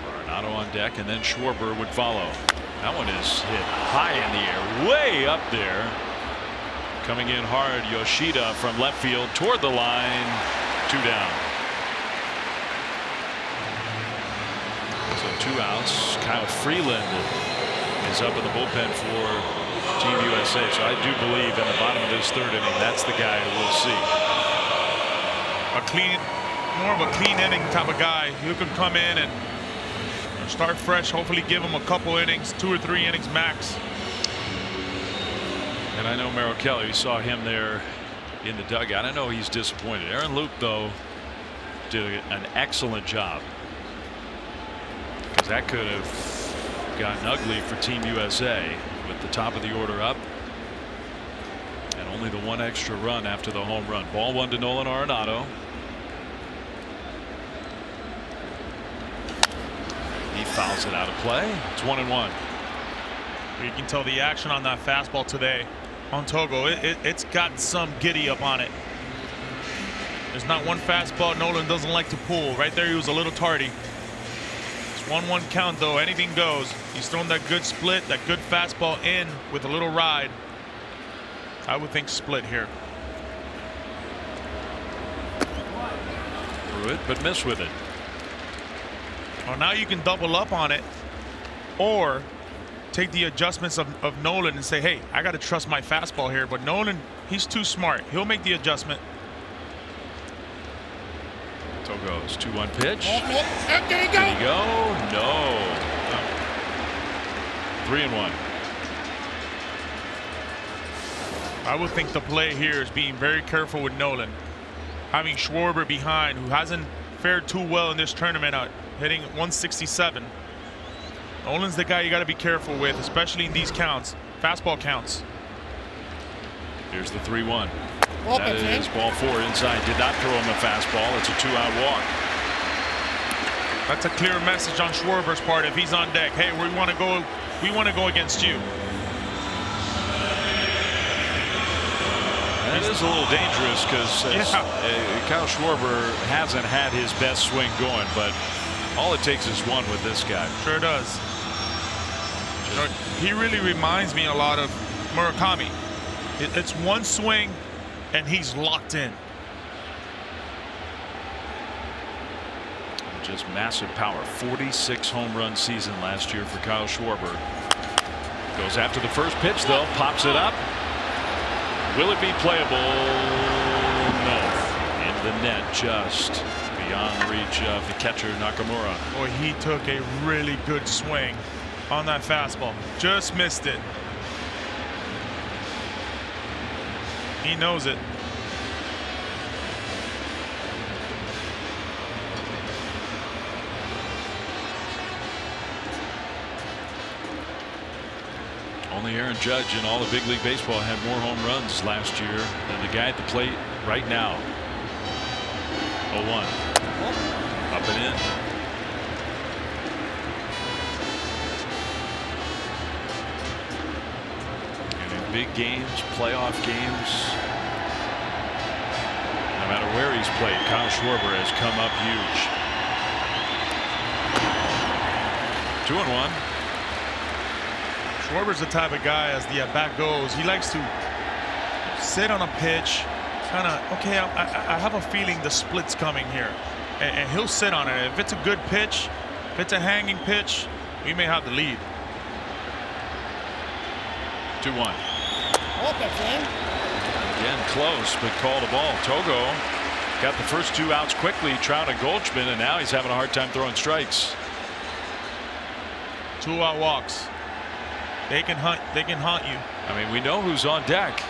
Arenado on deck, and then Schwarber would follow. That one is hit high in the air, way up there. Coming in hard, Yoshida from left field toward the line. 2 down. So 2 outs. Kyle Freeland is up in the bullpen for Team USA. So I do believe in the bottom of this 3rd inning, that's the guy we'll see. More of a clean inning type of guy who can come in and start fresh. Hopefully give him a couple innings, 2 or 3 innings max. And I know Merrill Kelly, saw him there in the dugout. I know he's disappointed. Aaron Loup, though, did an excellent job, because that could have gotten ugly for Team USA with the top of the order up and only the 1 extra run after the home run. Ball 1 to Nolan Arenado. He fouls it out of play. It's 1-1. You can tell the action on that fastball today on Togo. It's got some giddy up on it. There's not one fastball Nolan doesn't like to pull. Right there, he was a little tardy. It's 1-1 count, though. Anything goes. He's thrown that good split, that good fastball in with a little ride. I would think split here. Threw it, but missed with it. Well, now you can double up on it, or take the adjustments of Nolan and say, hey, I got to trust my fastball here. But Nolan, he's too smart. He'll make the adjustment. Togo's 2-1 pitch. Did he go? Did he go? No. 3-1. I would think the play here is being very careful with Nolan. Having Schwarber behind, who hasn't fared too well in this tournament, out hitting 167. Nolan's the guy you got to be careful with, especially in these counts, fastball counts. Here's the 3-1. That is ball 4 inside. Did not throw him a fastball. It's a 2-out walk. That's a clear message on Schwarber's part. If he's on deck, hey, we want to go against you. That is a little dangerous, because Kyle Schwarber hasn't had his best swing going, but all it takes is 1 with this guy. Sure does. He really reminds me a lot of Murakami. It's 1 swing and he's locked in. Just massive power. 46 home run season last year for Kyle Schwarber. Goes after the first pitch though. Pops it up. Will it be playable? No. In the net, just beyond the reach of the catcher Nakamura. Boy, he took a really good swing on that fastball. Just missed it. He knows it. Only Aaron Judge in all of Big League Baseball had more home runs last year than the guy at the plate right now. 0-1. Up and in. And in big games, playoff games, no matter where he's played, Kyle Schwarber has come up huge. 2-1. Schwarber's the type of guy, as the at-bat goes, he likes to sit on a pitch, kind of, okay, I have a feeling the split's coming here, and he'll sit on it. If it's a good pitch, if it's a hanging pitch, we may have the lead. 2-1. Again, close, but called a ball. Togo got the first 2 outs quickly, Trout and Goldschmidt, and now he's having a hard time throwing strikes. 2 out walks. They can haunt you. I mean, we know who's on deck.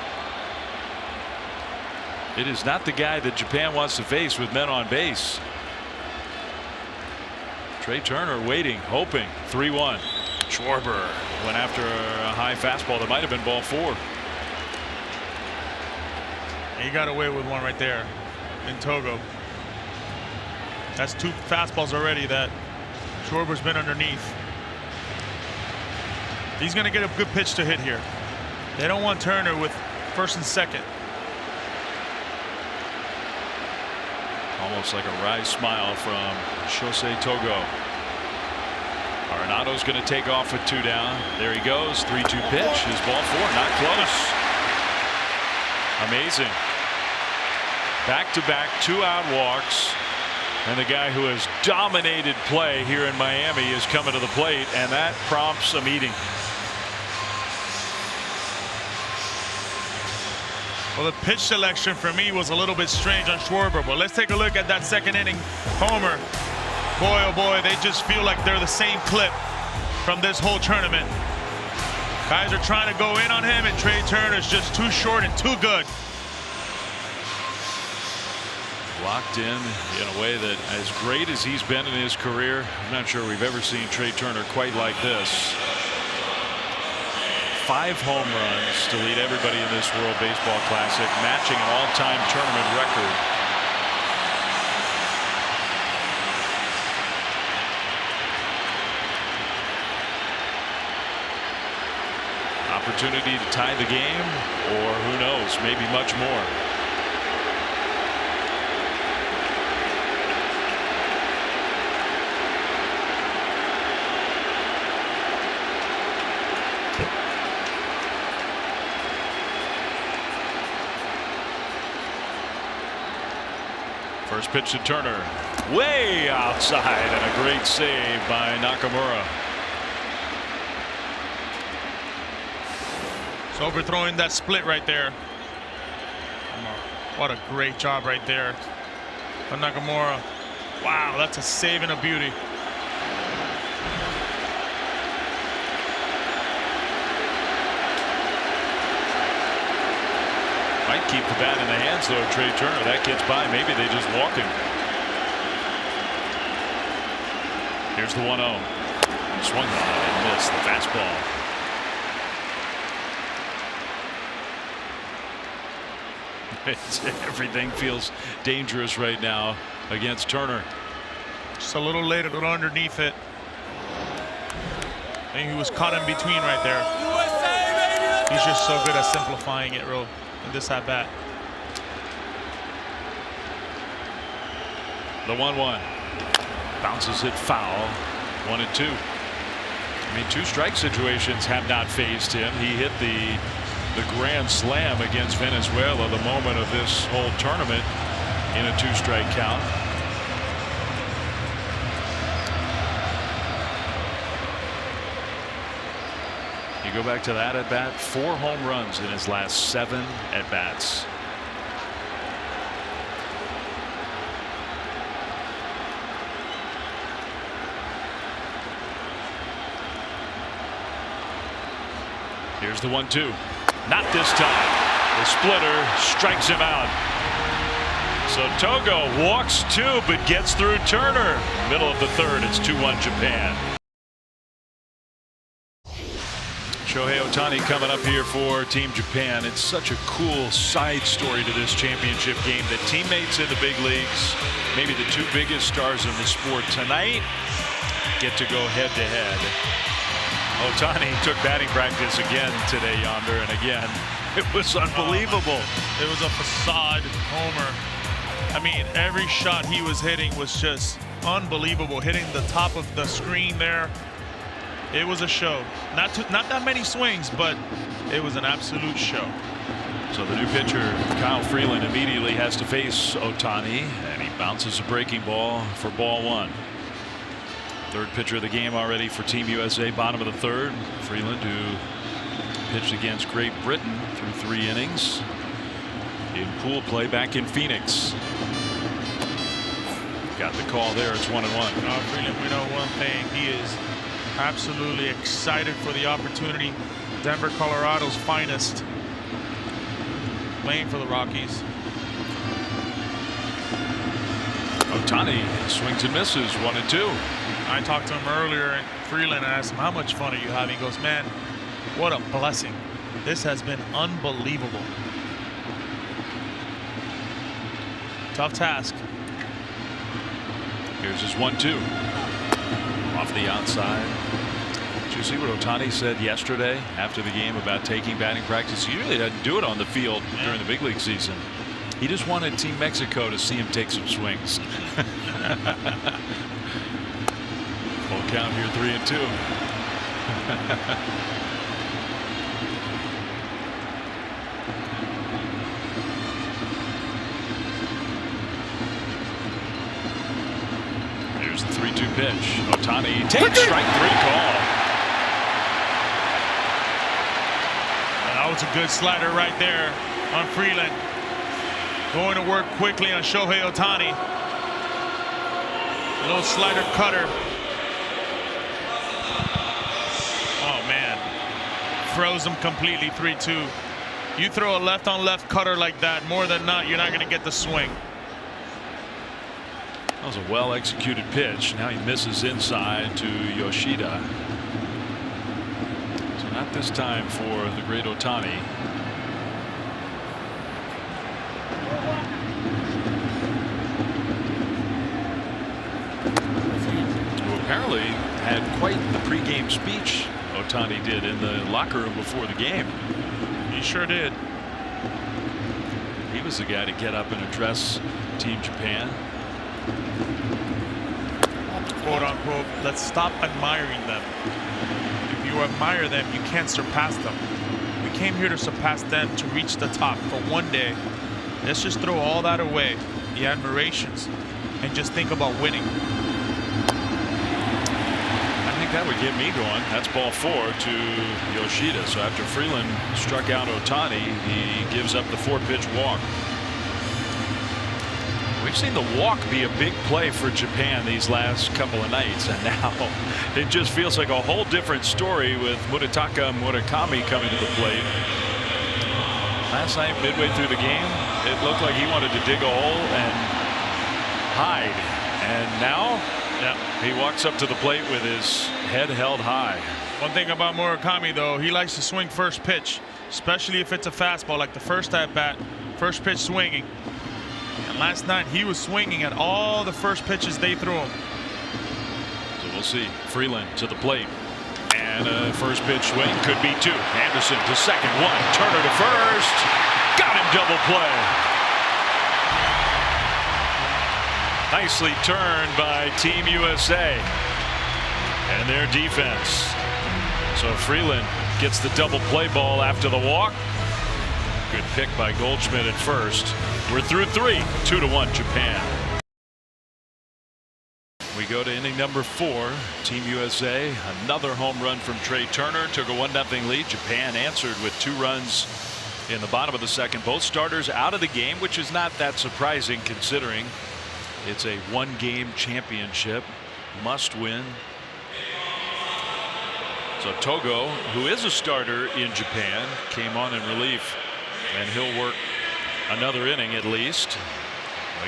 It is not the guy that Japan wants to face with men on base. Trey Turner waiting, hoping. 3-1. Schwarber went after a high fastball that might have been ball 4. He got away with one right there in Togo. That's 2 fastballs already that Schwarber's been underneath. He's going to get a good pitch to hit here. They don't want Turner with first and second. Almost like a wry smile from Shosei Togo. Arenado's going to take off with 2 down. There he goes. 3-2 pitch is ball 4. Not close. Amazing. Back-to-back 2-out walks. And the guy who has dominated play here in Miami is coming to the plate, and that prompts a meeting. Well, the pitch selection for me was a little bit strange on Schwarber, but let's take a look at that second inning homer. Boy, oh boy, they just feel like they're the same clip from this whole tournament. Guys are trying to go in on him, and Trey Turner's just too short and too good. Locked in a way that, as great as he's been in his career, I'm not sure we've ever seen Trey Turner quite like this. 5 home runs to lead everybody in this World Baseball Classic, matching an all-time tournament record. Opportunity to tie the game, or who knows, maybe much more. First pitch to Turner, way outside, and a great save by Nakamura. So overthrowing that split right there. What a great job right there by Nakamura. Wow, that's a save and a beauty. Might keep the bat in the hands though of Trey Turner. That gets by. Maybe they just walk him. Here's the 1-0. Swung on and missed the fastball. Everything feels dangerous right now against Turner. Just a little late, a little underneath it. I think he was caught in between right there. He's just so good at simplifying it real in this at bat. The 1-1 bounces it foul. 1-2. I mean, 2 strike situations have not phased him. He hit the grand slam against Venezuela, the moment of this whole tournament, in a 2-strike count. You go back to that at bat, 4 home runs in his last 7 at bats. Here's the 1-2. Not this time. The splitter strikes him out. So Togo walks 2 but gets through Turner. Middle of the 3rd. It's 2-1 Japan. Shohei Ohtani coming up here for Team Japan. It's such a cool side story to this championship game that teammates in the big leagues, maybe the 2 biggest stars in the sport tonight, get to go head to head. Ohtani took batting practice again today yonder, and again it was unbelievable. It was a facade homer. I mean, every shot he was hitting was just unbelievable, hitting the top of the screen there. It was a show. Not that many swings, but it was an absolute show. So the new pitcher, Kyle Freeland, immediately has to face Ohtani, and he bounces a breaking ball for ball 1. 3rd pitcher of the game already for Team USA, bottom of the 3rd. Freeland, who pitched against Great Britain through 3 innings in pool play back in Phoenix. Got the call there. It's 1-1. Freeland, we know one thing. He is absolutely excited for the opportunity. Denver, Colorado's finest, playing for the Rockies. Ohtani swings and misses, 1-2. I talked to him earlier in Freeland and asked him, how much fun are you having? He goes, man, what a blessing. This has been unbelievable. Tough task. Here's his 1-2. Off the outside. Did you see what Ohtani said yesterday after the game about taking batting practice? He usually doesn't do it on the field during the big league season. He just wanted Team Mexico to see him take some swings. Full count here, 3-2. Here's the 3-2 pitch. Ohtani takes strike 3 call. That was a good slider right there on Freeland. Going to work quickly on Shohei Ohtani. A little slider cutter. Oh man, froze him completely. 3-2. You throw a left on left cutter like that, more than not you're not going to get the swing. That was a well executed pitch. Now he misses inside to Yoshida. So not this time for the great Ohtani. Who apparently had quite the pregame speech Ohtani did in the locker room before the game. He sure did. He was the guy to get up and address Team Japan. Quote unquote, let's stop admiring them. If you admire them, you can't surpass them. We came here to surpass them, to reach the top for one day. Let's just throw all that away, the admirations, and just think about winning. I think that would get me going. That's ball 4 to Yoshida. So after Freeland struck out Ohtani, he gives up the 4-pitch walk. We've seen the walk be a big play for Japan these last couple of nights, and now it just feels like a whole different story with Murakami coming to the plate. Last night, midway through the game, it looked like he wanted to dig a hole and hide, and now he walks up to the plate with his head held high. One thing about Murakami, though, he likes to swing first pitch, especially if it's a fastball, like the first at bat, first pitch swinging. And last night he was swinging at all the first pitches they threw him. So we'll see. Freeland to the plate, and a first pitch swing could be 2. Anderson to second, 1. Turner to first. Got him, double play. Nicely turned by Team USA and their defense. So Freeland gets the double play ball after the walk. Good pick by Goldschmidt at first. We're through 3. 2-1 Japan. We go to inning number 4. Team USA, another home run from Trey Turner, took a 1-0 lead. Japan answered with 2 runs in the bottom of the second. Both starters out of the game, which is not that surprising considering it's a 1-game championship. Must win. So Togo, who is a starter in Japan, came on in relief, and he'll work another inning at least.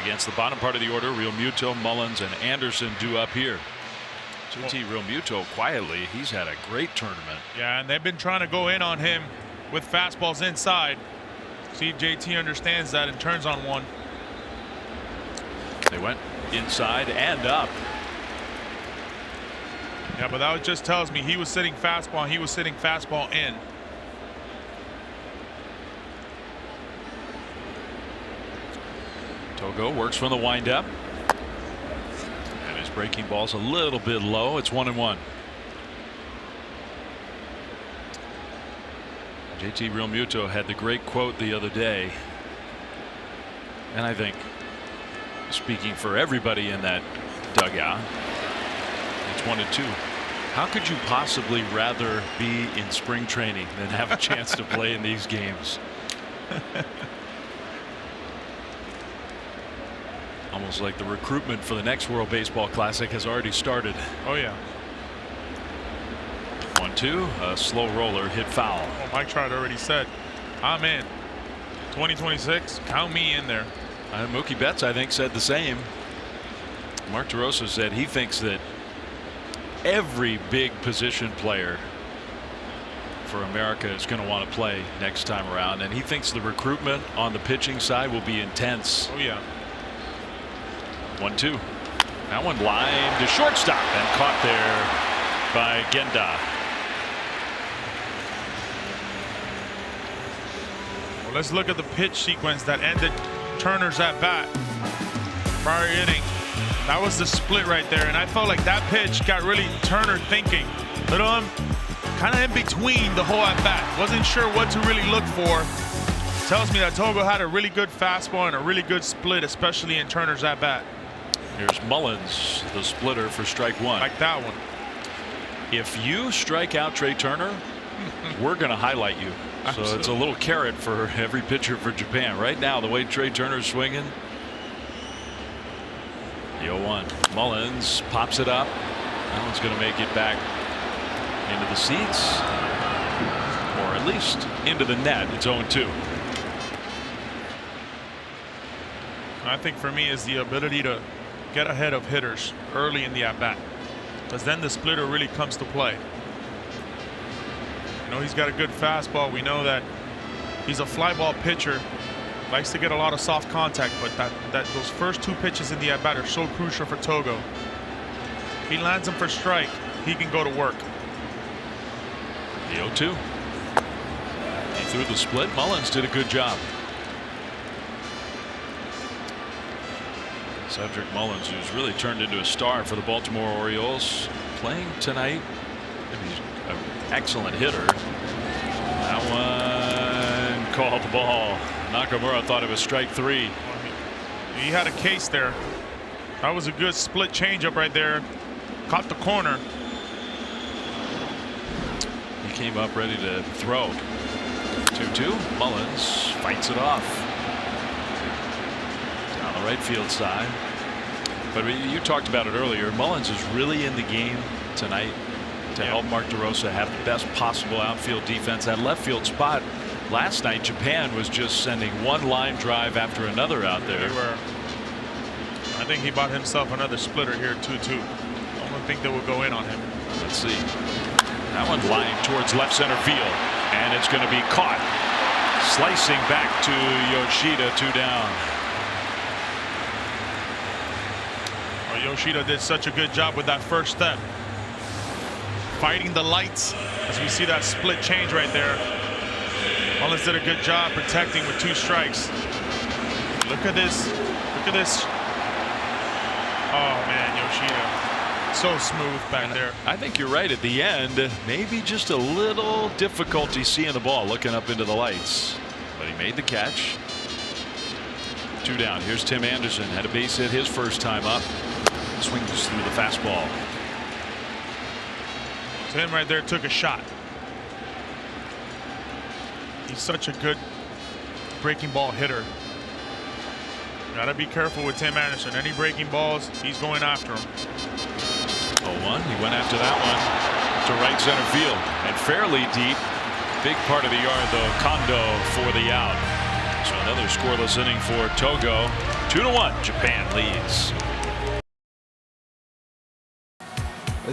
Against the bottom part of the order, Realmuto, Mullins, and Anderson due up here. JT Realmuto quietly, he's had a great tournament. Yeah, and they've been trying to go in on him with fastballs inside. See if JT understands that and turns on one. They went inside and up. Yeah, but that just tells me he was sitting fastball and he was sitting fastball in. Togo works from the windup. And his breaking ball's a little bit low. It's 1-1. JT Realmuto had the great quote the other day. And I think speaking for everybody in that dugout, it's 1-2. How could you possibly rather be in spring training than have a chance to play in these games? Almost like the recruitment for the next World Baseball Classic has already started. Oh yeah. 1-2, a slow roller hit foul. Oh, Mike Trout already said, I'm in. 2026, count me in there. Mookie Betts, I think, said the same. Mark DeRosa said he thinks that every big position player for America is going to want to play next time around, and he thinks the recruitment on the pitching side will be intense. Oh yeah. 1-2. That one lined to shortstop and caught there by Genda. Well, let's look at the pitch sequence that ended Turner's at bat. Prior inning. That was the split right there, and I felt like that pitch got really Turner thinking. Little kind of in between the whole at bat. Wasn't sure what to really look for. Tells me that Togo had a really good fastball and a really good split, especially in Turner's at bat. Here's Mullins, the splitter for strike 1. Like that one. If you strike out Trey Turner, we're going to highlight you. Absolutely. So it's a little carrot for every pitcher for Japan. Right now, the way Trey Turner's swinging. The 0-1. Mullins pops it up. That one's going to make it back into the seats, or at least into the net. It's 0-2. I think for me is the ability to get ahead of hitters early in the at-bat, because then the splitter really comes to play. You know, he's got a good fastball. We know that he's a fly ball pitcher, likes to get a lot of soft contact, but those first 2 pitches in the at-bat are so crucial for Togo. If he lands them for strike, he can go to work. The 0-2. He threw the split. Mullins did a good job. Cedric Mullins, who's really turned into a star for the Baltimore Orioles, playing tonight. He's an excellent hitter. That one called the ball. Nakamura thought it was strike 3. He had a case there. That was a good split changeup right there. Caught the corner. He came up ready to throw. 2-2. Mullins fights it off. Down the right field side. But you talked about it earlier. Mullins is really in the game tonight to help Mark DeRosa have the best possible outfield defense. That left field spot last night, Japan was just sending one line drive after another out there. They were. I think he bought himself another splitter here, 2-2. I don't think they will go in on him. Let's see. That one lined towards left center field, and it's going to be caught. Slicing back to Yoshida, 2 down. Well, Yoshida did such a good job with that first step. Fighting the lights as we see that split change right there. Mullins did a good job protecting with 2 strikes. Look at this. Look at this. Oh, man, Yoshida. So smooth back there. I think you're right. At the end, maybe just a little difficulty seeing the ball looking up into the lights. But he made the catch. 2 down. Here's Tim Anderson. Had a base hit his first time up. Swings through the fastball. So him right there took a shot. He's such a good breaking ball hitter. Gotta be careful with Tim Anderson. Any breaking balls, he's going after him. 0-1. He went after that one to right center field and fairly deep. Big part of the yard though. Kondoh for the out. So another scoreless inning for Togo. 2-1. Japan leads.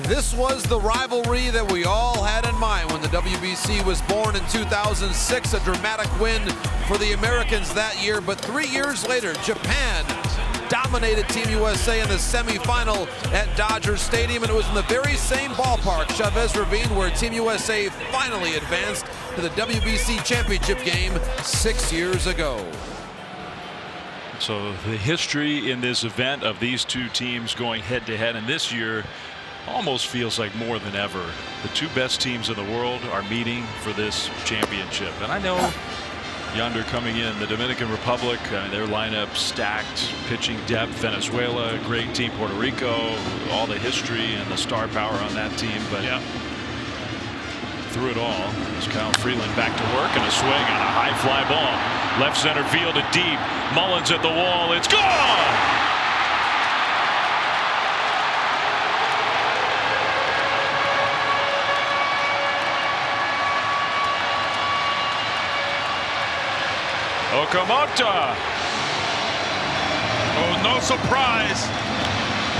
This was the rivalry that we all had in mind when the WBC was born in 2006. A dramatic win for the Americans that year. But 3 years later, Japan dominated Team USA in the semifinal at Dodger Stadium, and it was in the very same ballpark, Chavez Ravine, where Team USA finally advanced to the WBC championship game 6 years ago. So the history in this event of these two teams going head to head, and this year almost feels like more than ever. The two best teams in the world are meeting for this championship. And I know yonder coming in, the Dominican Republic, their lineup stacked, pitching depth. Venezuela, great team. Puerto Rico, all the history and the star power on that team. But yeah, through it all, is Kyle Freeland back to work and a swing on a high fly ball. Left center field and deep. Mullins at the wall. It's gone! Okamoto. Oh, no surprise.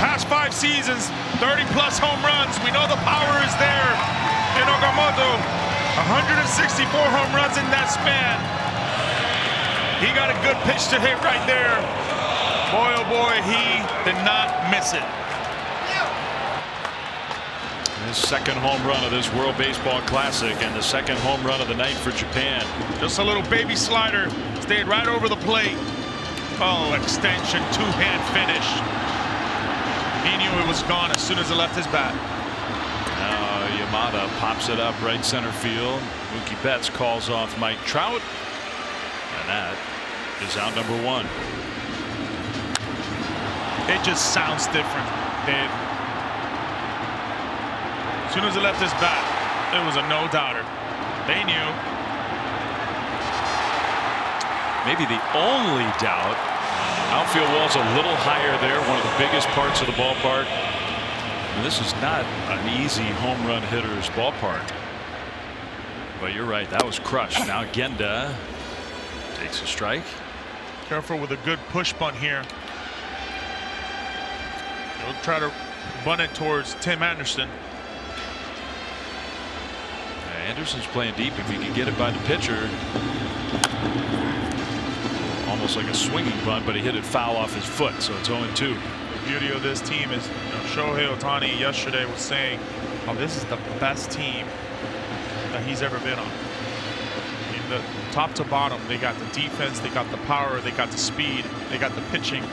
Past 5 seasons, 30-plus home runs. We know the power is there in Okamoto. 164 home runs in that span. He got a good pitch to hit right there. Boy, oh boy, he did not miss it. His second home run of this World Baseball Classic and the second home run of the night for Japan. Just a little baby slider. Stayed right over the plate. Oh, extension, two-hand finish. He knew it was gone as soon as it left his bat. Now Yamada pops it up right center field. Mookie Betts calls off Mike Trout. And that is out number 1. It just sounds different, Dave. As soon as it left his bat, it was a no-doubter. They knew. Maybe the only doubt, outfield wall's a little higher there, one of the biggest parts of the ballpark. And this is not an easy home run hitter's ballpark. But you're right, that was crushed. Now Genda takes a strike. Careful with a good push bunt here. He'll try to bunt it towards Tim Anderson. Anderson's playing deep. If he can get it by the pitcher, almost like a swinging bunt, but he hit it foul off his foot, so it's 0-2. The beauty of this team is, Shohei Ohtani yesterday was saying, oh, this is the best team that he's ever been on. I mean, the top to bottom, they got the defense, they got the power, they got the speed, they got the pitching.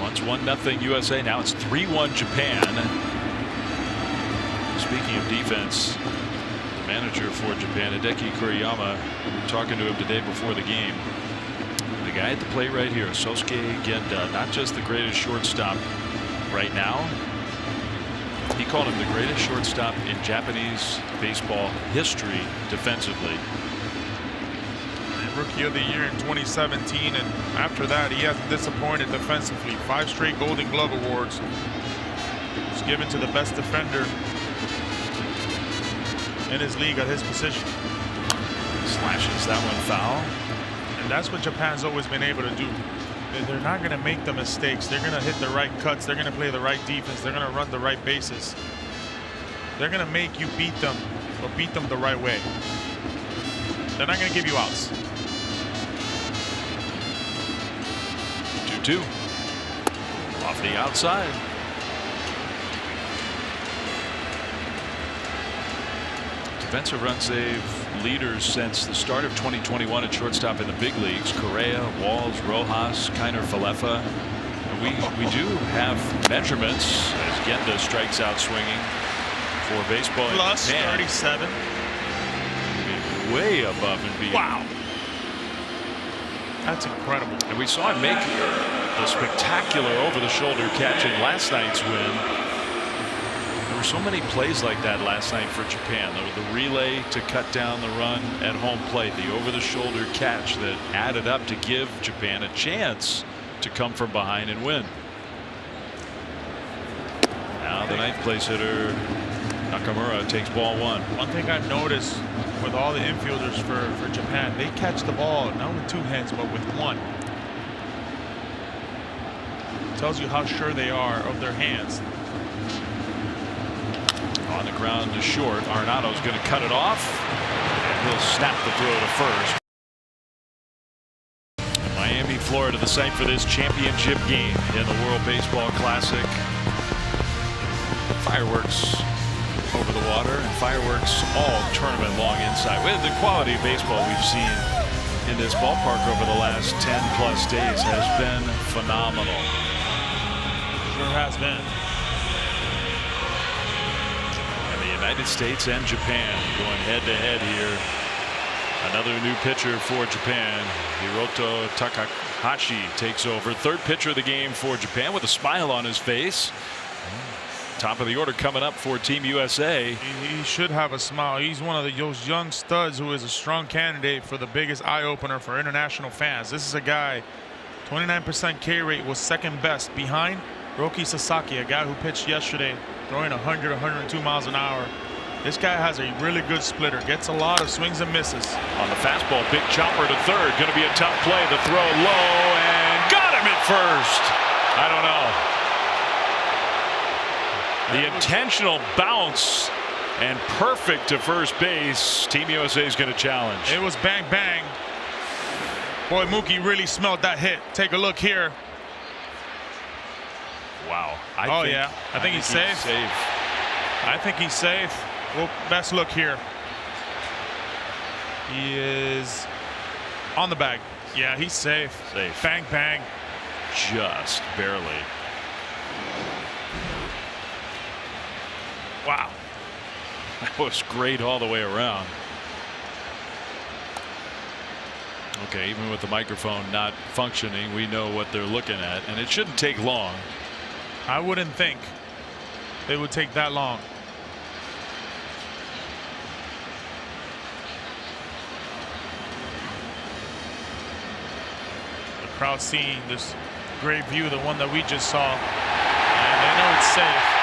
Once 1-0 USA, now it's 3-1 Japan. Speaking of defense, the manager for Japan, Hideki Kuriyama, we were talking to him today before the game. The guy at the plate right here, Sosuke Genda, not just the greatest shortstop right now, he called him the greatest shortstop in Japanese baseball history defensively. Rookie of the Year in 2017, and after that he hasn't disappointed defensively. 5 straight Golden Glove awards. It's given to the best defender in his league at his position. Slashes that one foul. And that's what Japan's always been able to do. They're not going to make the mistakes. They're going to hit the right cuts. They're going to play the right defense. They're going to run the right bases. They're going to make you beat them, or beat them the right way. They're not going to give you outs. 2-2 off the outside. Defensive run save leaders since the start of 2021 at shortstop in the big leagues. Correa, Walls, Rojas, Kiner Falefa. We do have measurements as Genda strikes out swinging for baseball. Plus 37. Way above and beyond. Wow. That's incredible. And we saw him make the spectacular over-the-shoulder catch in last night's win. There were so many plays like that last night for Japan. The relay to cut down the run at home plate, the over-the-shoulder catch that added up to give Japan a chance to come from behind and win. Now the ninth place hitter Nakamura takes ball one. One thing I've noticed with all the infielders for Japan, they catch the ball not with two hands but with one. Tells you how sure they are of their hands. On the ground to short. Arenado's going to cut it off, and he'll snap the throw to first. Miami, Florida, the site for this championship game in the World Baseball Classic. Fireworks over the water and fireworks all tournament long inside. With the quality of baseball we've seen in this ballpark over the last 10+ days has been phenomenal. Sure has been. And the United States and Japan going head to head here. Another new pitcher for Japan. Hiroto Takahashi takes over. Third pitcher of the game for Japan with a smile on his face. Top of the order coming up for Team USA. He should have a smile. He's one of those young studs who is a strong candidate for the biggest eye-opener for international fans. This is a guy, 29% K rate, was second best behind Roki Sasaki, a guy who pitched yesterday, throwing 100, 102 miles an hour. This guy has a really good splitter, gets a lot of swings and misses. On the fastball, big chopper to third. Going to be a tough play. The throw low and got him at first. I don't know. The intentional bounce and perfect to first base. Team USA is going to challenge. It was bang bang. Boy, Mookie really smelled that hit. Take a look here. Wow. I think he's safe. I think he's safe. Well, best look here. He is on the bag. Yeah, he's safe. Safe. Bang bang. Just barely. Wow. That was great all the way around. Okay, even with the microphone not functioning, we know what they're looking at, and it shouldn't take long. I wouldn't think it would take that long. The crowd seeing this great view, the one that we just saw, and they know it's safe.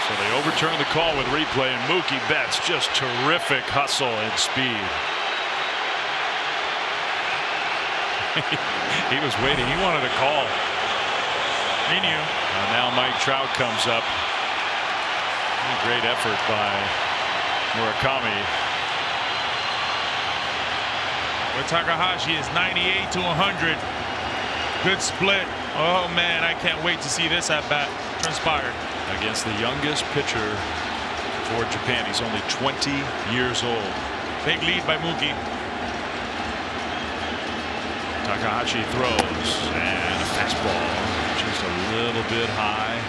So they overturn the call with replay, and Mookie Betts just terrific hustle and speed. He was waiting. He wanted a call. He knew. And now Mike Trout comes up. Great effort by Murakami. With Takahashi is 98 to 100. Good split. Oh man, I can't wait to see this at bat transpire. Against the youngest pitcher for Japan. He's only 20 years old. Big lead by Mookie. Takahashi throws, and a fastball just a little bit high.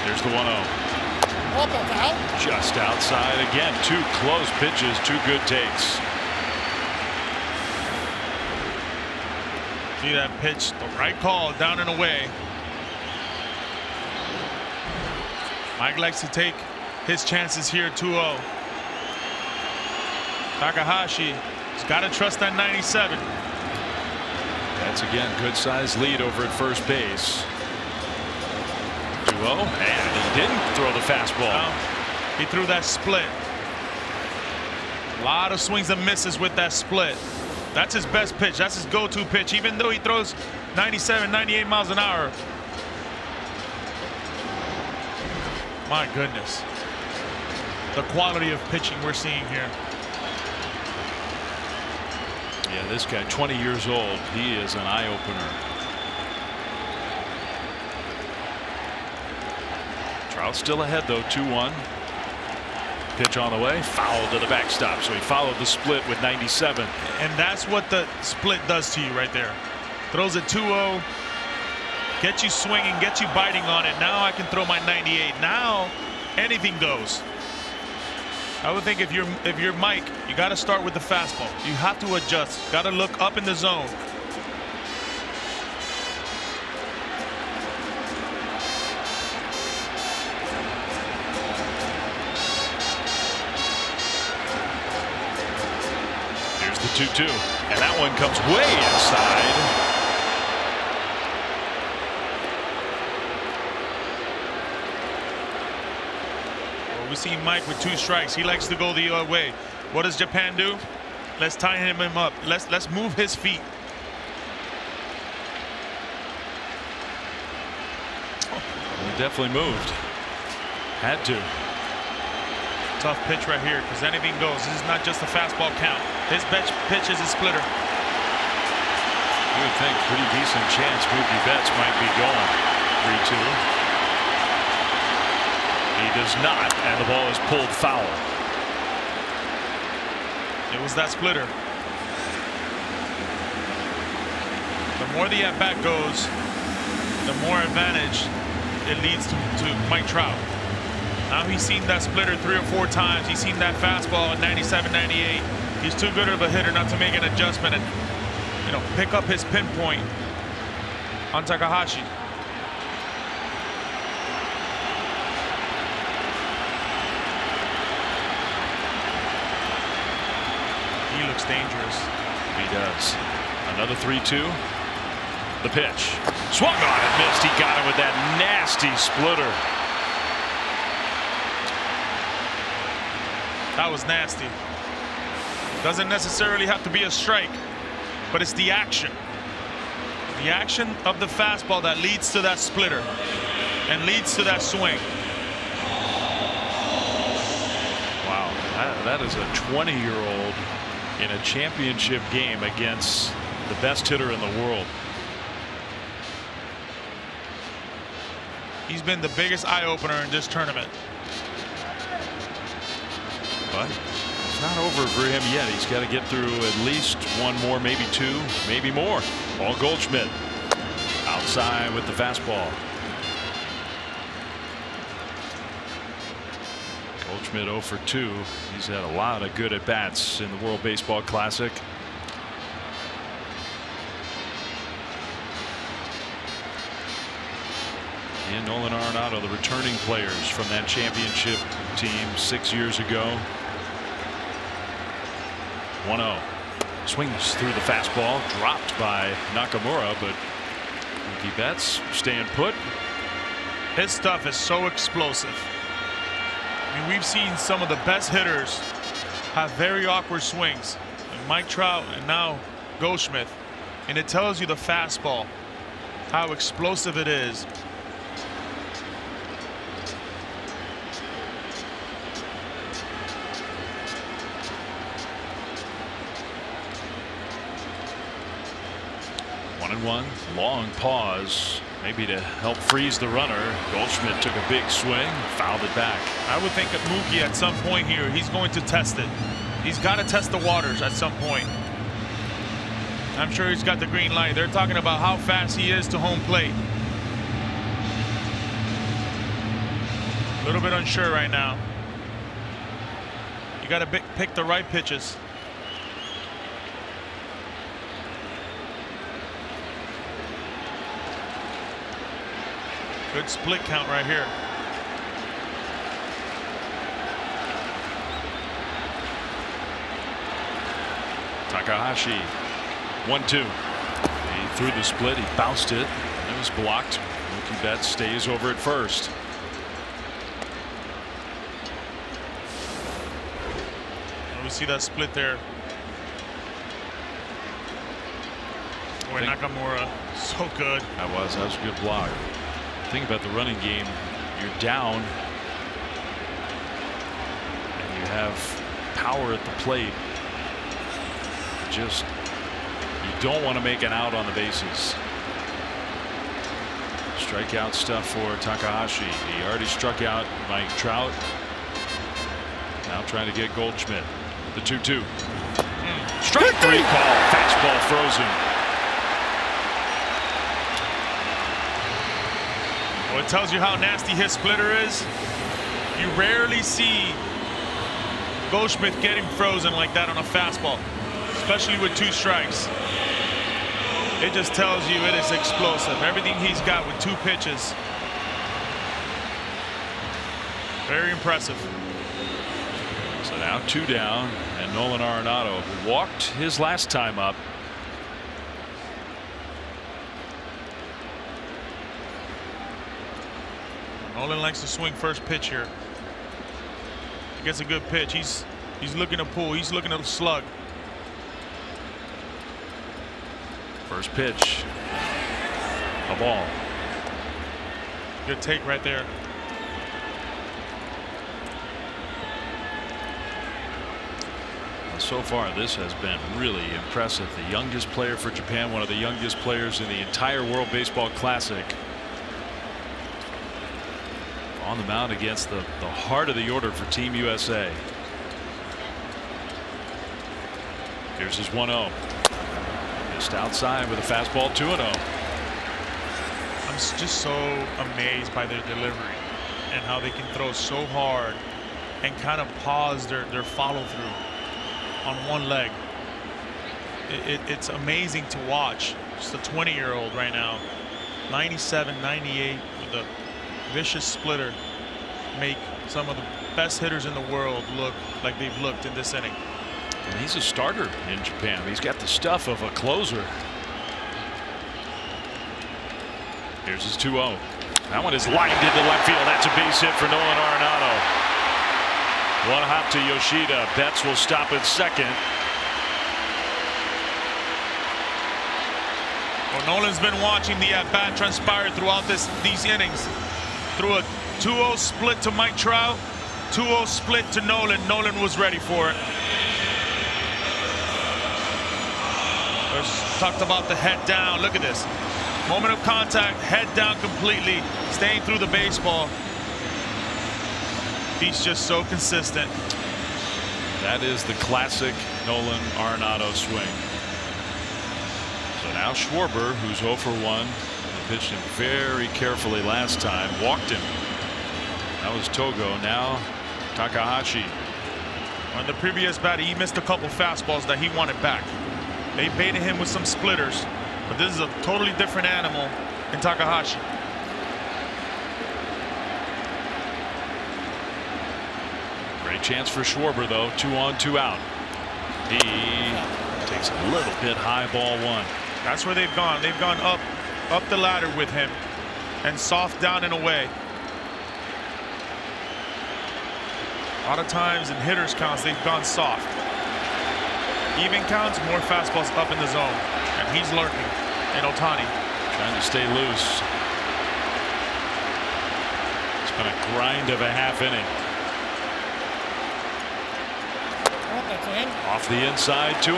There's the 1-0. Just outside again. Two close pitches, two good takes. See that pitch, the right call, down and away. Mike likes to take his chances here, 2-0. Takahashi has got to trust that 97. That's again good sized lead over at first base. 2-0, and he didn't throw the fastball. No, he threw that split. A lot of swings and misses with that split. That's his best pitch. That's his go-to pitch, even though he throws 97, 98 miles an hour. My goodness. the quality of pitching we're seeing here. Yeah, this guy, 20 years old, he is an eye-opener. Trout still ahead though, 2-1. Pitch on the way, foul to the backstop. So he followed the split with 97. And that's what the split does to you right there. Throws a 2-0, get you swinging, get you biting on it. Now I can throw my 98. Now anything goes. I would think if you're Mike, you got to start with the fastball. You have to adjust. Got to look up in the zone. Here's the 2-2, and that one comes way inside. We see Mike with 2 strikes. He likes to go the other way. What does Japan do? Let's tie him up. Let's move his feet. He definitely moved. Had to. Tough pitch right here because anything goes. This is not just a fastball count. His pitch is a splitter. You would think pretty decent chance Mookie Betts might be going 3-2. He does not, and the ball is pulled foul. It was that splitter. The more the at-bat goes, the more advantage it leads to Mike Trout. Now he's seen that splitter 3 or 4 times. He's seen that fastball at 97, 98. He's too good of a hitter not to make an adjustment and, you know, pick up his pinpoint on Takahashi. He looks dangerous. He does. Another 3-2. The pitch. Swung on and missed. He got him with that nasty splitter. That was nasty. Doesn't necessarily have to be a strike, but it's the action. The action of the fastball that leads to that splitter and leads to that swing. Wow, that is a 20-year-old in a championship game against the best hitter in the world. He's been the biggest eye-opener in this tournament. But it's not over for him yet. He's got to get through at least 1 more, maybe 2, maybe more. Paul Goldschmidt outside with the fastball. Goldschmidt 0 for 2. He's had a lot of good at-bats in the World Baseball Classic. And Nolan Arenado, the returning players from that championship team 6 years ago. 1-0. Swings through the fastball, dropped by Nakamura, but Mookie Betts staying put. His stuff is so explosive. I mean, we've seen some of the best hitters have very awkward swings. And Mike Trout and now Goldschmidt. And it tells you the fastball, how explosive it is. One, long pause, maybe to help freeze the runner. Goldschmidt took a big swing, fouled it back. I would think of Mookie at some point here, he's going to test it. He's got to test the waters at some point. I'm sure he's got the green light. They're talking about how fast he is to home plate. A little bit unsure right now. You got to pick the right pitches. Good split count right here. Takahashi 1-2. He threw the split, he bounced it, and it was blocked. Mookie Betts stays over at first. And we see that split there. Boy, Nakamura, so good. That was a good block. Think about the running game. You're down have power at the plate. Just, you don't want to make an out on the bases. Strikeout stuff for Takahashi. He already struck out Mike Trout. Now trying to get Goldschmidt. The 2-2. Strike 3 call. Fastball frozen. Well, it tells you how nasty his splitter is. You rarely see Goldschmidt getting frozen like that on a fastball, especially with 2 strikes. It just tells you it is explosive. Everything he's got with 2 pitches. Very impressive. So now 2 down, and Nolan Arenado walked his last time up. Nolan likes to swing first pitch here. He gets a good pitch. He's looking to pull. He's looking to slug. First pitch. A ball. Good take right there. So far, this has been really impressive. The youngest player for Japan, one of the youngest players in the entire World Baseball Classic. On the mound against the heart of the order for Team USA. Here's his 1-0. Just outside with a fastball, 2-0. I'm just so amazed by their delivery and how they can throw so hard and kind of pause their follow through on one leg. It's amazing to watch. Just a 20-year-old right now, 97, 98 with a vicious splitter, make some of the best hitters in the world look like they've looked in this inning. And he's a starter in Japan. He's got the stuff of a closer. Here's his 2-0. That one is lined into left field. That's a base hit for Nolan Arenado. One hop to Yoshida. Betts will stop at second. Well, Nolan's been watching the at-bat transpire throughout these innings. Through a 2-0 split to Mike Trout, 2-0 split to Nolan. Nolan was ready for it. Talked about the head down. Look at this. Moment of contact, head down completely, staying through the baseball. He's just so consistent. That is the classic Nolan Arenado swing. So now Schwarber, who's 0 for 1, pitched him very carefully last time, walked him. That was Togo. Now Takahashi. On the previous bat, he missed a couple fastballs that he wanted back. They baited him with some splitters, but this is a totally different animal in Takahashi. Great chance for Schwarber, though. 2 on, 2 out. He takes a little bit high, ball 1. That's where they've gone. They've gone up the ladder with him and soft down and away. A lot of times in hitters counts, they've gone soft. Even counts, more fastballs up in the zone, and he's lurking. And Ohtani trying to stay loose. It's been a grind of a half inning. Off the inside, 2-0.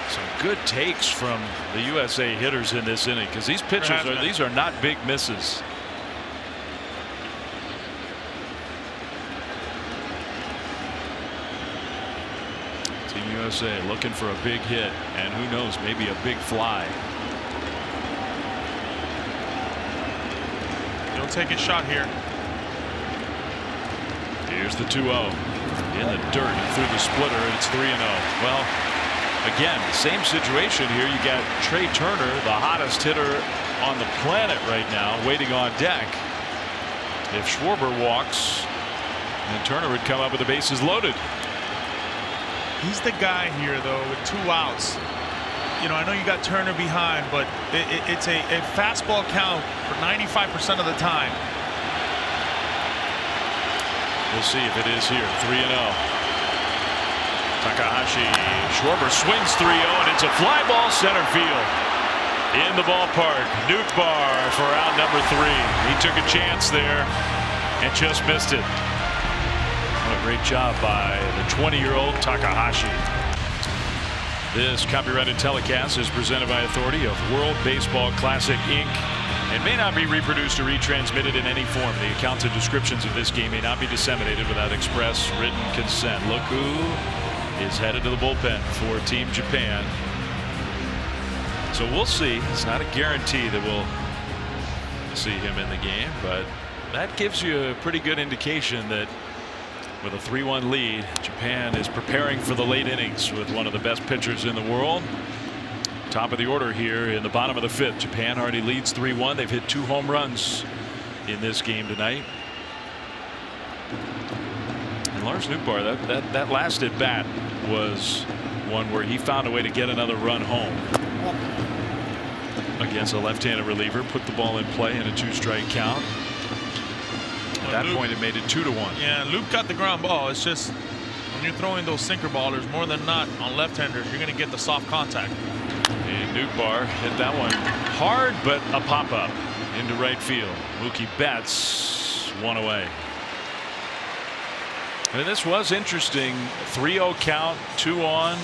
Some good takes from the USA hitters in this inning, because these pitchers these are not big misses. Team USA looking for a big hit, and who knows, maybe a big fly. He'll take a shot here. Here's the 2-0 in the dirt and through the splitter, and it's 3-0. Well, again, same situation here. You got Trey Turner, the hottest hitter on the planet right now, waiting on deck. If Schwarber walks, then Turner would come up with the bases loaded. He's the guy here, though, with 2 outs. You know, I know you got Turner behind, but it's a fastball count for 95% of the time. We'll see if it is here. 3-0. Takahashi. Schwarber swings 3-0, and it's a fly ball center field. In the ballpark. Nootbaar for out number 3. He took a chance there. and just missed it. What a great job by the 20-year-old Takahashi. This copyrighted telecast is presented by authority of World Baseball Classic Inc. and may not be reproduced or retransmitted in any form. The accounts and descriptions of this game may not be disseminated without express written consent. Look who is headed to the bullpen for Team Japan. So we'll see. It's not a guarantee that we'll see him in the game, but that gives you a pretty good indication that with a 3-1 lead, Japan is preparing for the late innings with one of the best pitchers in the world. Top of the order here in the bottom of the 5th. Japan already leads 3-1. They've hit 2 home runs in this game tonight. And Lars Nootbaar, that last at bat was one where he found a way to get another run home against a left-handed reliever. Put the ball in play in a 2-strike count. At that point, it made it 2-1. Yeah, Loup got the ground ball. It's just when you're throwing those sinker ballers, more than not on left-handers, you're going to get the soft contact. And Nootbaar hit that one hard, but a pop-up into right field. Mookie Betts one away. And this was interesting. 3-0 count, 2 on.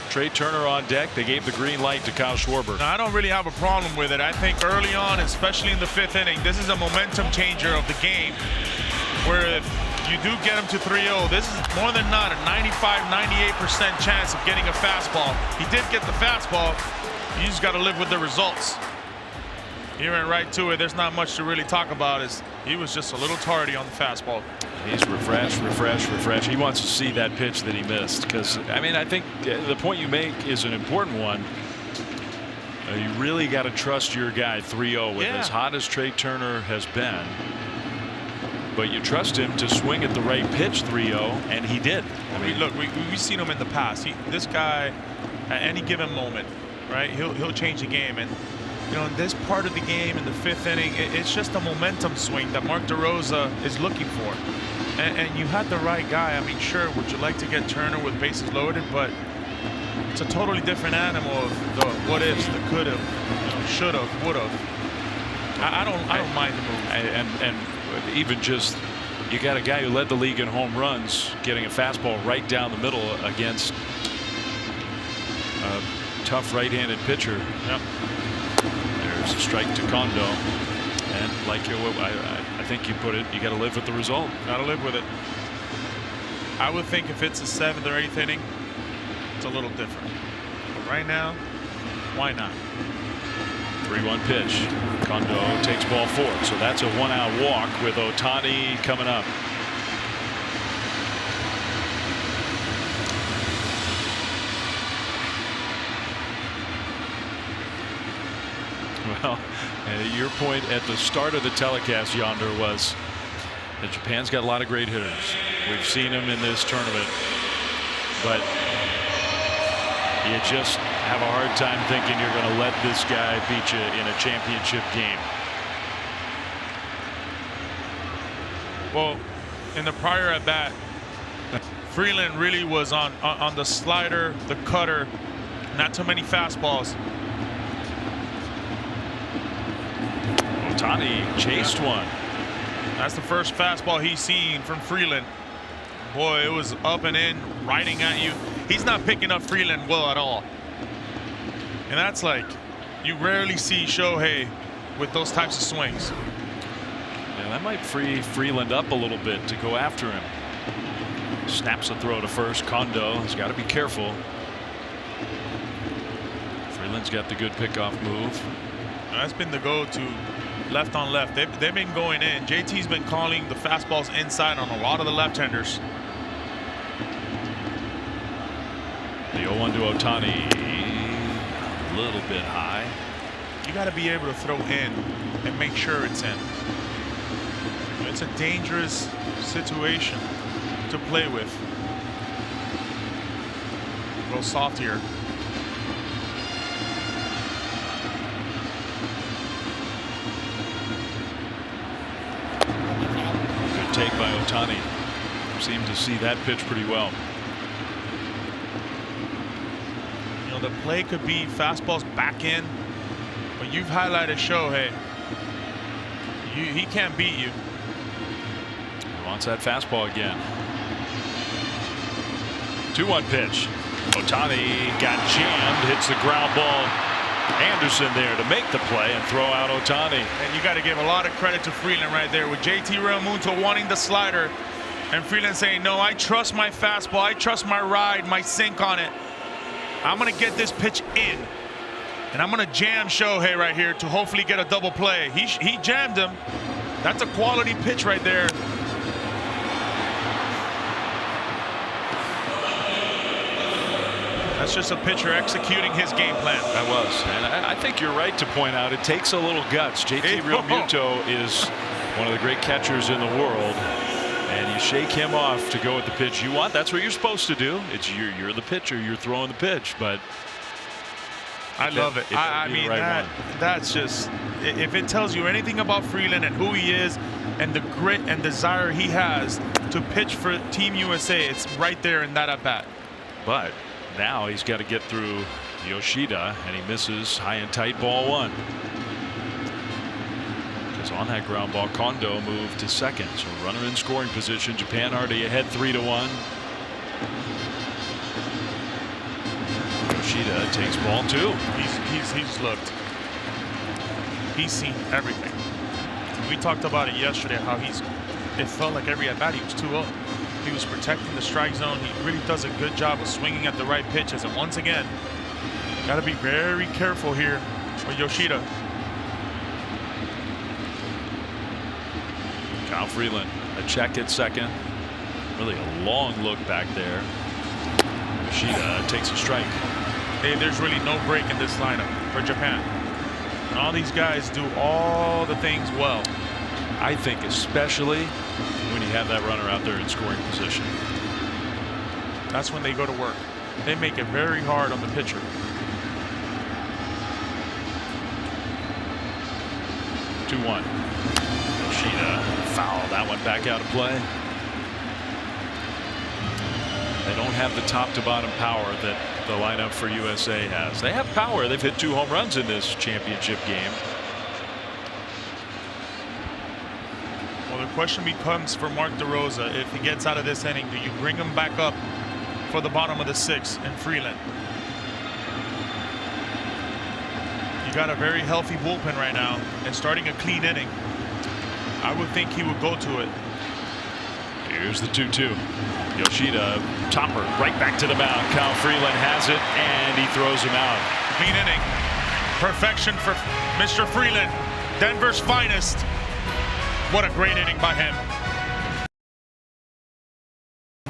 Trey Turner on deck. They gave the green light to Kyle Schwarber. Now, I don't really have a problem with it. I think early on, especially in the 5th inning, this is a momentum changer of the game, where if you do get him to 3-0, this is more than not a 95–98% chance of getting a fastball. He did get the fastball. You just got to live with the results. He went right to it. There's not much to really talk about. He was just a little tardy on the fastball. He's refresh. He wants to see that pitch that he missed, because I mean, I think the point you make is an important one. You really got to trust your guy 3-0 with as hot as Trey Turner has been. But you trust him to swing at the right pitch 3-0, and he did. I mean, look, we've seen him in the past. This guy, at any given moment, right? He'll change the game. And you know, in this part of the game, in the 5th inning, it's just a momentum swing that Mark DeRosa is looking for. And you had the right guy. I mean, sure, would you like to get Turner with bases loaded? But it's a totally different animal of the what ifs, the could have, should have, would have. I don't mind the move. And even just, you got a guy who led the league in home runs getting a fastball right down the middle against a tough right-handed pitcher. Yep. There's a strike to Kondoh. And like I think you put it, you got to live with the result. Got to live with it. I would think if it's a 7th or 8th inning, it's a little different. But right now, why not? 3-1 pitch. Kondoh takes ball 4. So that's a 1-out walk with Ohtani coming up. Well, your point at the start of the telecast yonder was that Japan's got a lot of great hitters. We've seen them in this tournament, but you just have a hard time thinking you're going to let this guy beat you in a championship game. Well, in the prior at bat, Freeland really was on the slider, the cutter, not too many fastballs. Ohtani chased one. That's the first fastball he's seen from Freeland. Boy, it was up and in, riding at you. He's not picking up Freeland well at all. And that's like, you rarely see Shohei with those types of swings. Yeah, that might free Freeland up a little bit to go after him. Snaps a throw to first. Kondoh has got to be careful. Freeland's got the good pickoff move. That's been the go-to. Left on left. They've been going in. JT's been calling the fastballs inside on a lot of the left-handers. The 0-1 to Ohtani. A little bit high. You got to be able to throw in and make sure it's in. It's a dangerous situation to play with. Go soft here. Take by Ohtani. Seemed to see that pitch pretty well. You know, the play could be fastballs back in, but you've highlighted Shohei. He can't beat you. Wants that fastball again. 2-1 pitch. Ohtani got jammed, hits the ground ball. Anderson there to make the play and throw out Ohtani. And you got to give a lot of credit to Freeland right there with JT Realmuto wanting the slider and Freeland saying, no, I trust my fastball, I trust my ride, my sink on it. I'm going to get this pitch in. And I'm going to jam Shohei right here to hopefully get a double play. He jammed him. That's a quality pitch right there. That's just a pitcher executing his game plan. That was. And I think you're right to point out it takes a little guts. JT Realmuto is one of the great catchers in the world. And you shake him off to go with the pitch you want. That's what you're supposed to do. It's you're the pitcher. You're throwing the pitch. But I love it. I mean, that's just, if it tells you anything about Freeland and who he is and the grit and desire he has to pitch for Team USA, it's right there in that at bat. But now he's got to get through Yoshida, and he misses high and tight, ball 1. Because on that ground ball, Kondoh moved to second. So runner in scoring position. Japan already ahead 3-1. Yoshida takes ball 2. He's looked. He's seen everything. We talked about it yesterday, how it felt like every at bat he was 2-0. He was protecting the strike zone. He really does a good job of swinging at the right pitches. And once again, got to be very careful here with Yoshida. Kyle Freeland, a check at second. Really a long look back there. Yoshida takes a strike. Hey, there's really no break in this lineup for Japan. And all these guys do all the things well. I think especially when you have that runner out there in scoring position. That's when they go to work. They make it very hard on the pitcher. (2-1). Yoshida foul. That one back out of play. They don't have the top to bottom power that the lineup for USA has. They have power. They've hit 2 home runs in this championship game. Well, the question becomes for Mark DeRosa, if he gets out of this inning, do you bring him back up for the bottom of the 6th in Freeland? You got a very healthy bullpen right now and starting a clean inning. I would think he would go to it. Here's the 2-2. Yoshida, topper, right back to the mound. Kyle Freeland has it, and he throws him out. Clean inning. Perfection for Mr. Freeland, Denver's finest. What a great inning by him.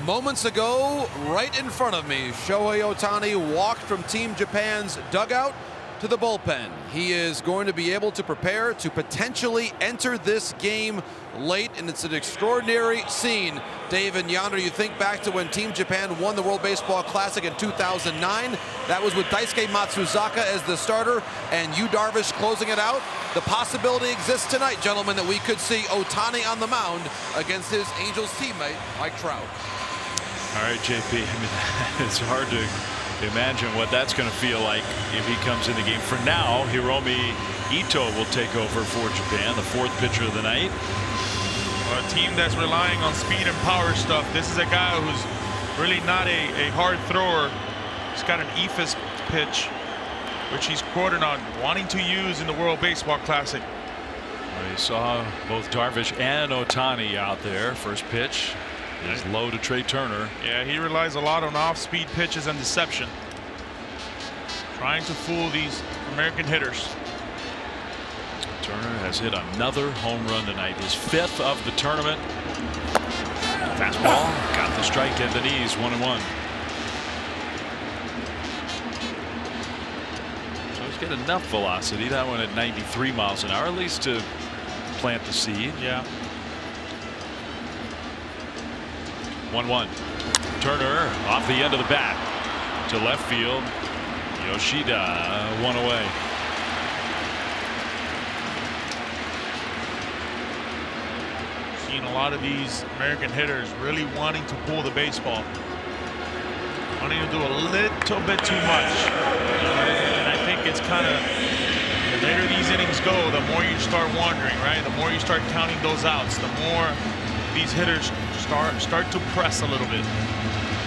Moments ago, right in front of me, Shohei Ohtani walked from Team Japan's dugout to the bullpen. He is going to be able to prepare to potentially enter this game late, and it's an extraordinary scene. Dave and Yonder, you think back to when Team Japan won the World Baseball Classic in 2009. That was with Daisuke Matsuzaka as the starter and Yu Darvish closing it out. The possibility exists tonight, gentlemen, that we could see Ohtani on the mound against his Angels teammate, Mike Trout. All right, JP, I mean, it's hard to imagine what that's going to feel like if he comes in the game. For now, Hiromi Itoh will take over for Japan, the 4th pitcher of the night. A team that's relying on speed and power stuff. This is a guy who's really not a hard thrower. He's got an ephus pitch, which he's quoted on wanting to use in the World Baseball Classic. We saw both Darvish and Ohtani out there. First pitch is low to Trey Turner. Yeah, he relies a lot on off-speed pitches and deception, trying to fool these American hitters. Turner has hit another home run tonight, his 5th of the tournament. Fastball, got the strike at the knees, 1-1. So he's got enough velocity. That one at 93 miles an hour, at least to plant the seed. Yeah. 1-1. Turner off the end of the bat to left field. Yoshida, 1 away. Seen a lot of these American hitters really wanting to pull the baseball, wanting to do a little bit too much. And I think it's kind of, the later these innings go, the more you start wandering, right? The more you start counting those outs, the more these hitters start to press a little bit.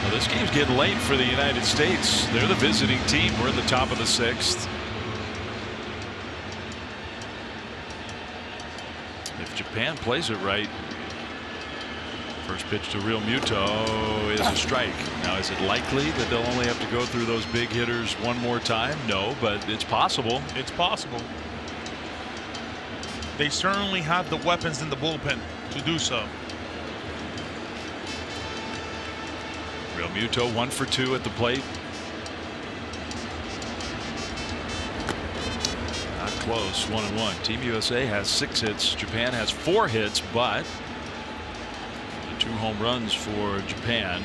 Well, this game's getting late for the United States. They're the visiting team. We're in the top of the 6th. If Japan plays it right, first pitch to Realmuto is a strike. Now, is it likely that they'll only have to go through those big hitters one more time? No, but it's possible. It's possible. They certainly have the weapons in the bullpen to do so. Realmuto 1 for 2 at the plate. Not close. 1-1. Team USA has 6 hits. Japan has 4 hits, but the 2 home runs for Japan.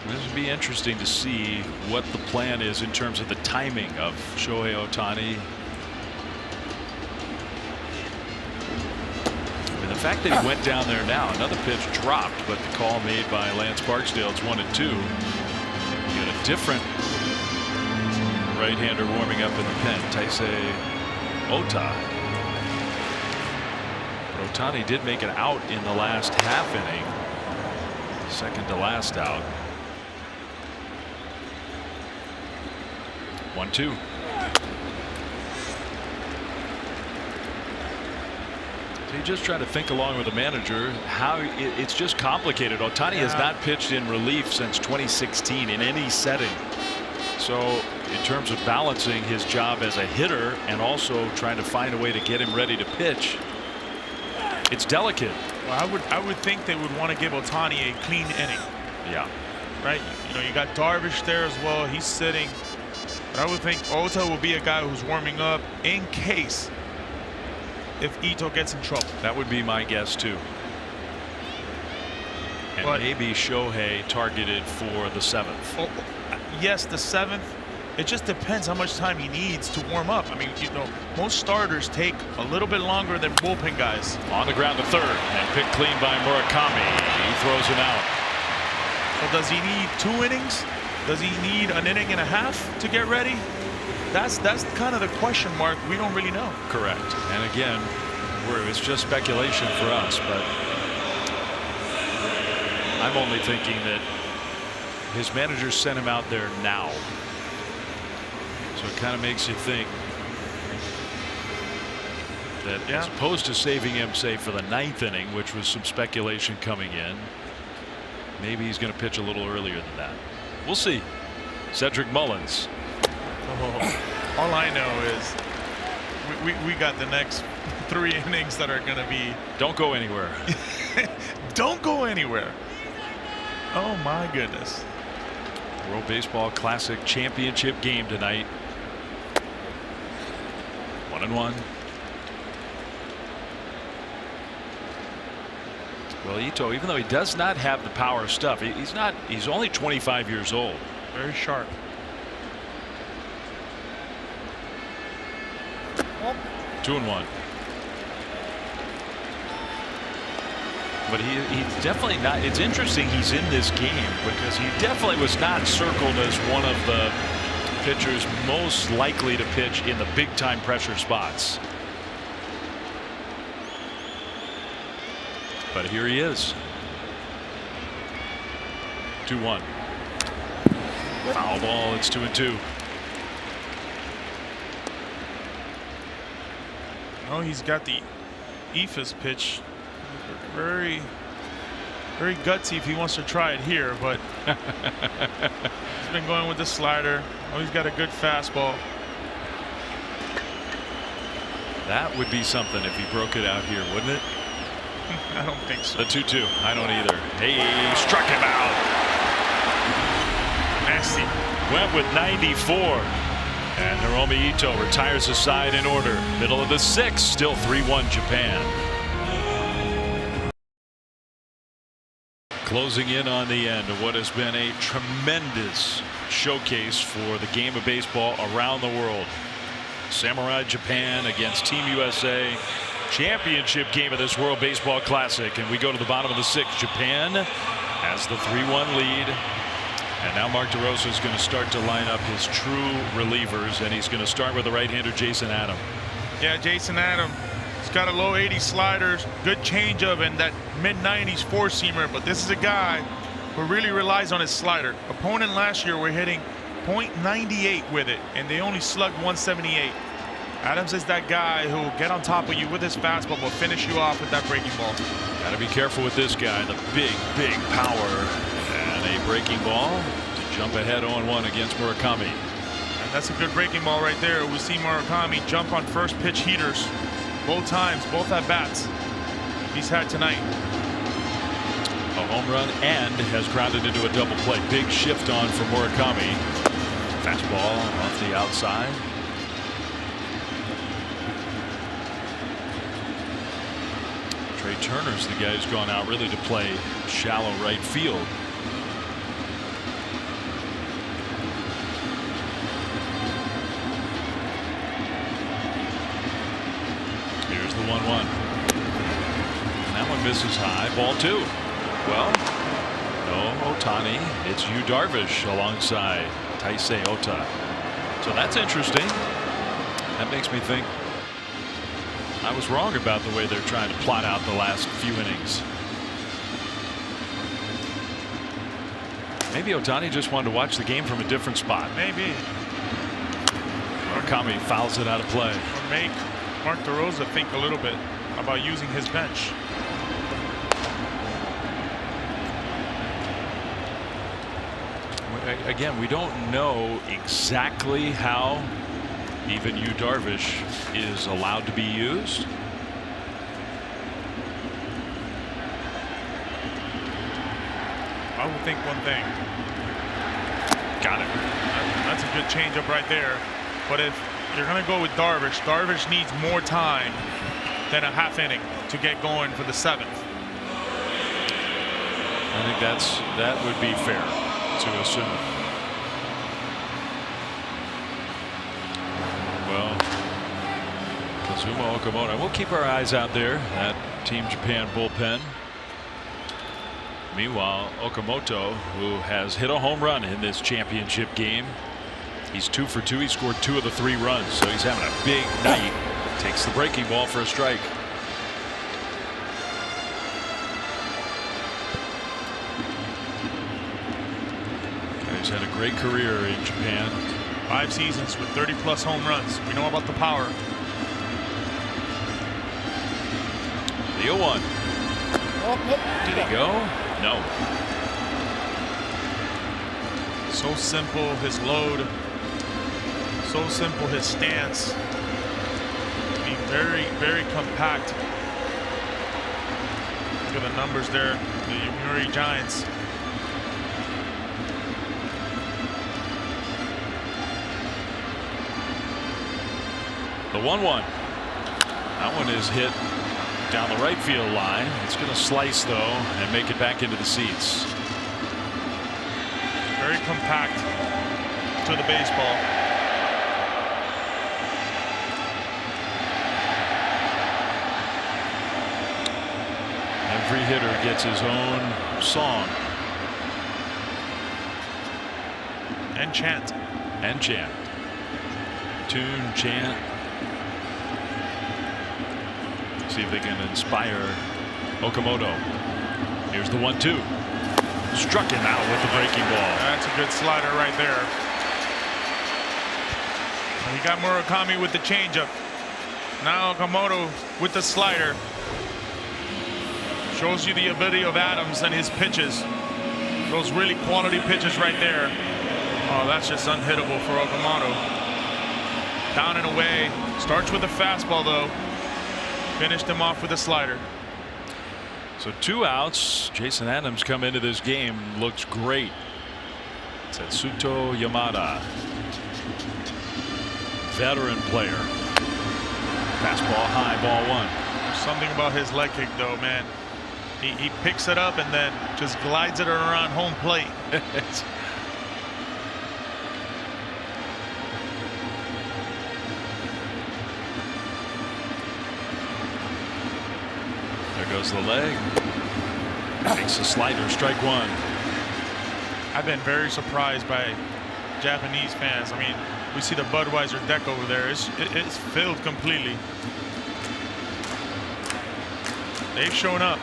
This would be interesting to see what the plan is in terms of the timing of Shohei Ohtani. And the fact that he went down there now, another pitch dropped, but the call made by Lance Barksdale, it's 1-2. You got a different right-hander warming up in the pen, Taisei Ohtani. But Ohtani did make an out in the last half inning. Second to last out. 1-2. So you just try to think along with the manager how it's just complicated. Ohtani has not pitched in relief since 2016 in any setting. So in terms of balancing his job as a hitter and also trying to find a way to get him ready to pitch, it's delicate. Well, I would think they would want to give Ohtani a clean inning. Yeah. Right. You know, you got Darvish there as well. He's sitting. But I would think Itoh will be a guy who's warming up in case if Itoh gets in trouble. That would be my guess too. And but maybe Shohei targeted for the 7th. Oh, yes, the 7th. It just depends how much time he needs to warm up. I mean, you know, most starters take a little bit longer than bullpen guys. On the ground to third and picked clean by Murakami. He throws him out. So does he need 2 innings? Does he need an inning and a half to get ready? That's kind of the question mark. We don't really know. Correct. And again, it's just speculation for us, but I'm only thinking that his manager sent him out there now. So it kind of makes you think that as opposed to saving him, say, for the 9th inning, which was some speculation coming in, maybe he's going to pitch a little earlier than that. We'll see. Cedric Mullins. Oh, all I know is we got the next 3 innings that are going to be. Don't go anywhere. Don't go anywhere. Oh my goodness. World Baseball Classic Championship game tonight. 1-1. Well, Itoh, even though he does not have the power stuff, he's only 25 years old. Very sharp. 2-1. But he's definitely not. It's interesting he's in this game because he definitely was not circled as one of the pitchers most likely to pitch in the big time pressure spots. But here he is. 2-1. Foul ball. It's 2-2. Oh, he's got the eephus pitch. Very, very gutsy if he wants to try it here, but he's been going with the slider. Oh, he's got a good fastball. That would be something if he broke it out here, wouldn't it? I don't think so. The 2-2. I don't either. Hey, struck him out. Nasty. Went with 94. And Hiromi Itoh retires the side in order. Middle of the 6th. Still 3-1 Japan. Closing in on the end of what has been a tremendous showcase for the game of baseball around the world. Samurai Japan against Team USA. Championship game of this World Baseball Classic, and we go to the bottom of the 6th. Japan has the 3-1 lead, and now Mark DeRosa is going to start to line up his true relievers, and he's going to start with the right-hander Jason Adam. Yeah, Jason Adam He's got a low 80 sliders, good changeup, and that mid-90s four-seamer. But this is a guy who really relies on his slider. Opponent last year were hitting .98 with it, and they only slugged 178. Adams is that guy who will get on top of you with his fastball, but finish you off with that breaking ball. Got to be careful with this guy. The big power and a breaking ball to jump ahead 0-1 against Murakami. And that's a good breaking ball right there. We see Murakami jump on first pitch heaters both times, both at bats he's had tonight. A home run and has grounded into a double play. Big shift on for Murakami. Fastball off the outside. Trey Turner's the guy who's gone out really to play shallow right field. Here's the 1-1. And that one misses high. Ball 2. Well, no Ohtani. It's Yu Darvish alongside Taisei Ota. So that's interesting. That makes me think I was wrong about the way they're trying to plot out the last few innings. Maybe Ohtani just wanted to watch the game from a different spot. Maybe. Murakami fouls it out of play. Or make Mark DeRosa think a little bit about using his bench. Again, we don't know exactly how even Yu Darvish is allowed to be used. I would think one thing. Got it. That's a good changeup right there. But if you're going to go with Darvish, Darvish needs more time than a half inning to get going for the 7th. I think that would be fair to assume. Well, Kazuma Okamoto. We'll keep our eyes out there at Team Japan bullpen. Meanwhile, Okamoto, who has hit a home run in this championship game. He's 2 for 2. He scored 2 of the 3 runs, so he's having a big night. Takes the breaking ball for a strike. He's had a great career in Japan. 5 seasons with 30+ home runs. We know about the power. The 0-1. Did he go? No. So simple his load. So simple his stance. Being very compact. Look at the numbers there. The Yomiuri Giants. The 1-1. That one is hit down the right field line. It's going to slice though and make it back into the seats. Very compact to the baseball. Every hitter gets his own song. And chant. And chant. Tune, chant. See if they can inspire Okamoto. Here's the 1-2. Struck him out with the breaking ball. That's a good slider right there. And you got Murakami with the changeup. Now Okamoto with the slider. Shows you the ability of Adams and his pitches. Those really quality pitches right there. Oh, that's just unhittable for Okamoto. Down and away. Starts with a fastball though. Finished him off with a slider. So 2 outs. Jason Adams come into this game, looks great. Tetsuto Yamada, veteran player. Fastball high, ball 1. There's something about his leg kick though, man. He picks it up and then just glides it around home plate. Goes the leg. Makes a slider, strike 1. I've been very surprised by Japanese fans. I mean, we see the Budweiser deck over there. It's filled completely. They've shown up.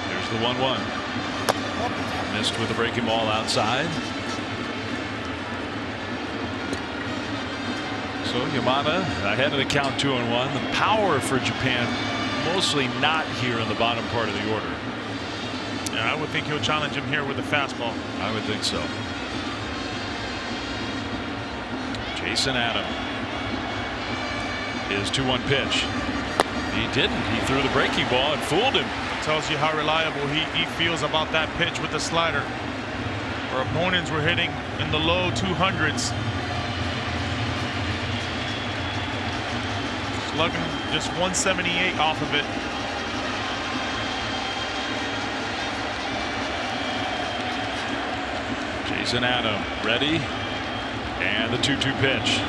There's the 1-1. Missed with a breaking ball outside. So Yamada ahead of the count, 2-1. The power for Japan mostly not here in the bottom part of the order. Yeah, I would think he'll challenge him here with the fastball. I would think so. Jason Adam. His 2-1 pitch. He didn't. He threw the breaking ball and fooled him. Tells you how reliable he feels about that pitch with the slider. Our opponents were hitting in the low 200s. Slugging just 178 off of it. Jason Adam ready. And the 2-2 pitch.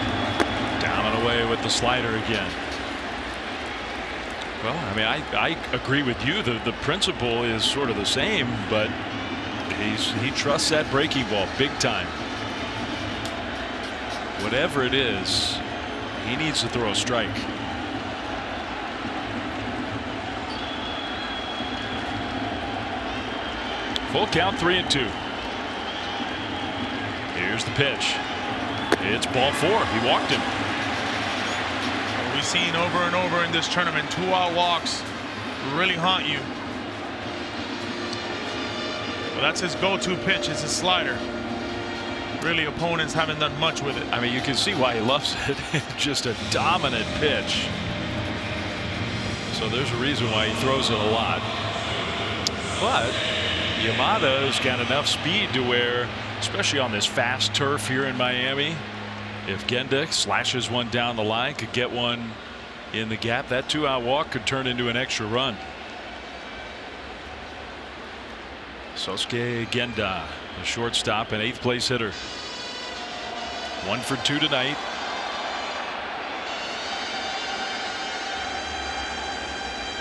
Down and away with the slider again. Well, I mean, I agree with you. The principle is sort of the same, but he trusts that breaking ball big time. Whatever it is, he needs to throw a strike. Full count, 3-2. Here's the pitch. It's ball 4. He walked him. We've seen over and over in this tournament, 2-out walks really haunt you. Well, that's his go-to pitch, is his slider. Really, opponents haven't done much with it. I mean, you can see why he loves it. Just a dominant pitch. So there's a reason why he throws it a lot. But Yamada's got enough speed to where, especially on this fast turf here in Miami, if Genda slashes one down the line, could get one in the gap, that 2-out walk could turn into an extra run. Sosuke Genda, the shortstop and 8th place hitter. 1 for 2 tonight.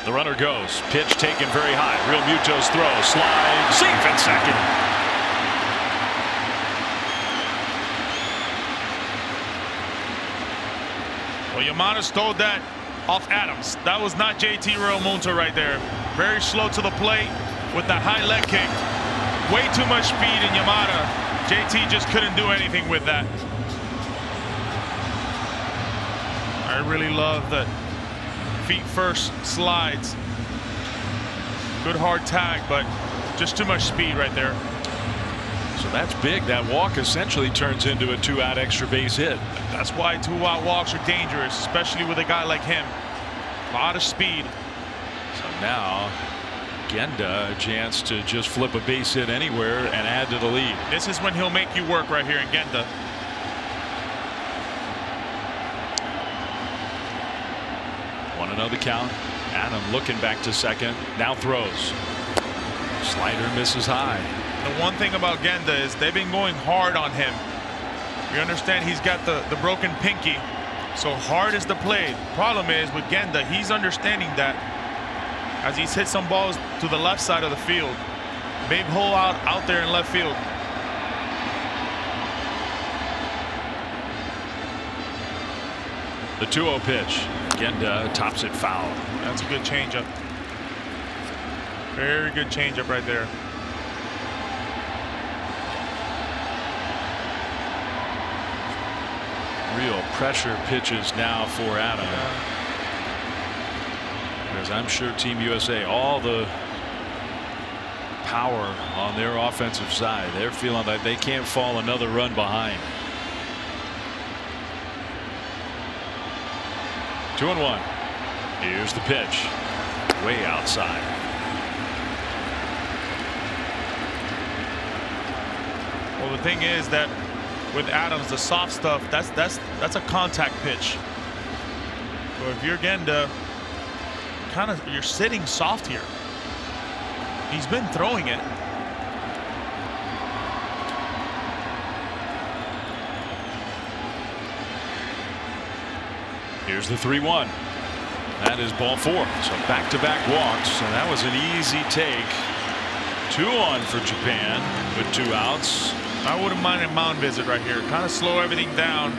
The runner goes. Pitch taken very high. Realmuto's throw. Slide. Safe at second. Well, Yamada stole that off Adams. That was not JT Realmuto right there. Very slow to the plate with that high leg kick. Way too much speed in Yamada. JT just couldn't do anything with that. I really love the feet first slides. Good hard tag, but just too much speed right there. So that's big. That walk essentially turns into a 2-out extra base hit. That's why 2-out walks are dangerous, especially with a guy like him. A lot of speed. So now Genda a chance to just flip a base hit anywhere and add to the lead. This is when he'll make you work right here in Genda. Want to know the count? Adam looking back to second. Now throws. Slider misses high. The one thing about Genda is they've been going hard on him. You understand he's got the broken pinky, so hard is the play. Problem is with Genda, he's understanding that as he's hit some balls to the left side of the field. Big hole out there in left field. The 2-0 pitch. Genda tops it foul. That's a good changeup. Very good changeup right there. Real pressure pitches now for Adam. Because I'm sure Team USA, all the power on their offensive side, they're feeling that they can't fall another run behind. 2-1. Here's the pitch. Way outside. Well, the thing is that with Adams, the soft stuff, that's a contact pitch. So if you're Genda, you're sitting soft here. He's been throwing it. Here's the 3-1. That is ball 4. So back-to-back walks, and that was an easy take. 2-on for Japan with 2 outs. I wouldn't mind a mound visit right here. Kind of slow everything down.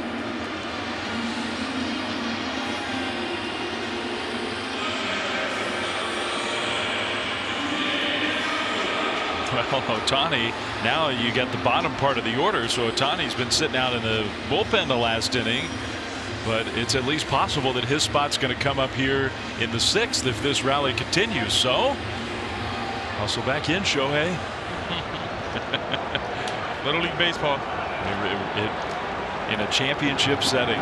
Ohtani, now you get the bottom part of the order, so Ohtani's been sitting out in the bullpen the last inning, but it's at least possible that his spot's going to come up here in the 6th if this rally continues. So hustle back in, Shohei. Little League Baseball. In a championship setting.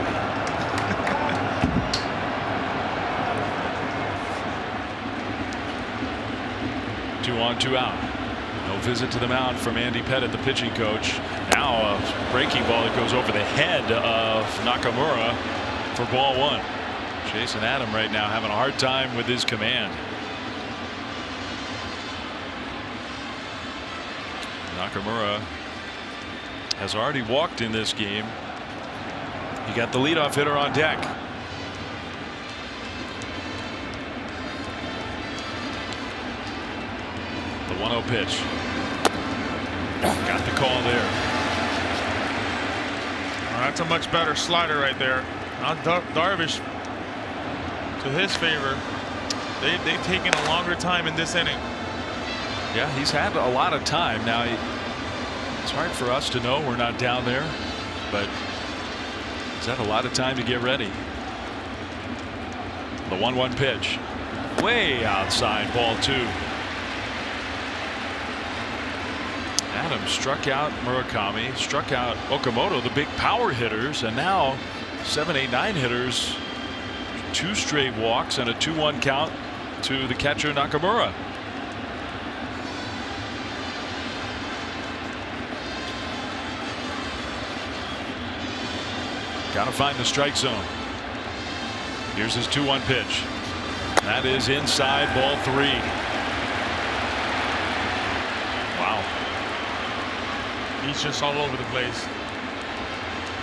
2 on, 2 out. No visit to the mound from Andy Pettit, the pitching coach. Now a breaking ball that goes over the head of Nakamura for ball 1. Jason Adam right now having a hard time with his command. Nakamura has already walked in this game. He got the leadoff hitter on deck. The 1-0 pitch. Got the call there. Well, that's a much better slider right there. Now Darvish, to his favor, they've taken a longer time in this inning. Yeah, he's had a lot of time. Now it's hard for us to know, we're not down there, but he's had a lot of time to get ready. The 1-1 pitch, way outside, ball 2. Adam struck out Murakami, struck out Okamoto, the big power hitters, and now 7, 8, 9 hitters, 2 straight walks and a 2-1 count to the catcher Nakamura. Got to find the strike zone. Here's his 2-1 pitch. That is inside, ball 3. Wow. He's just all over the place.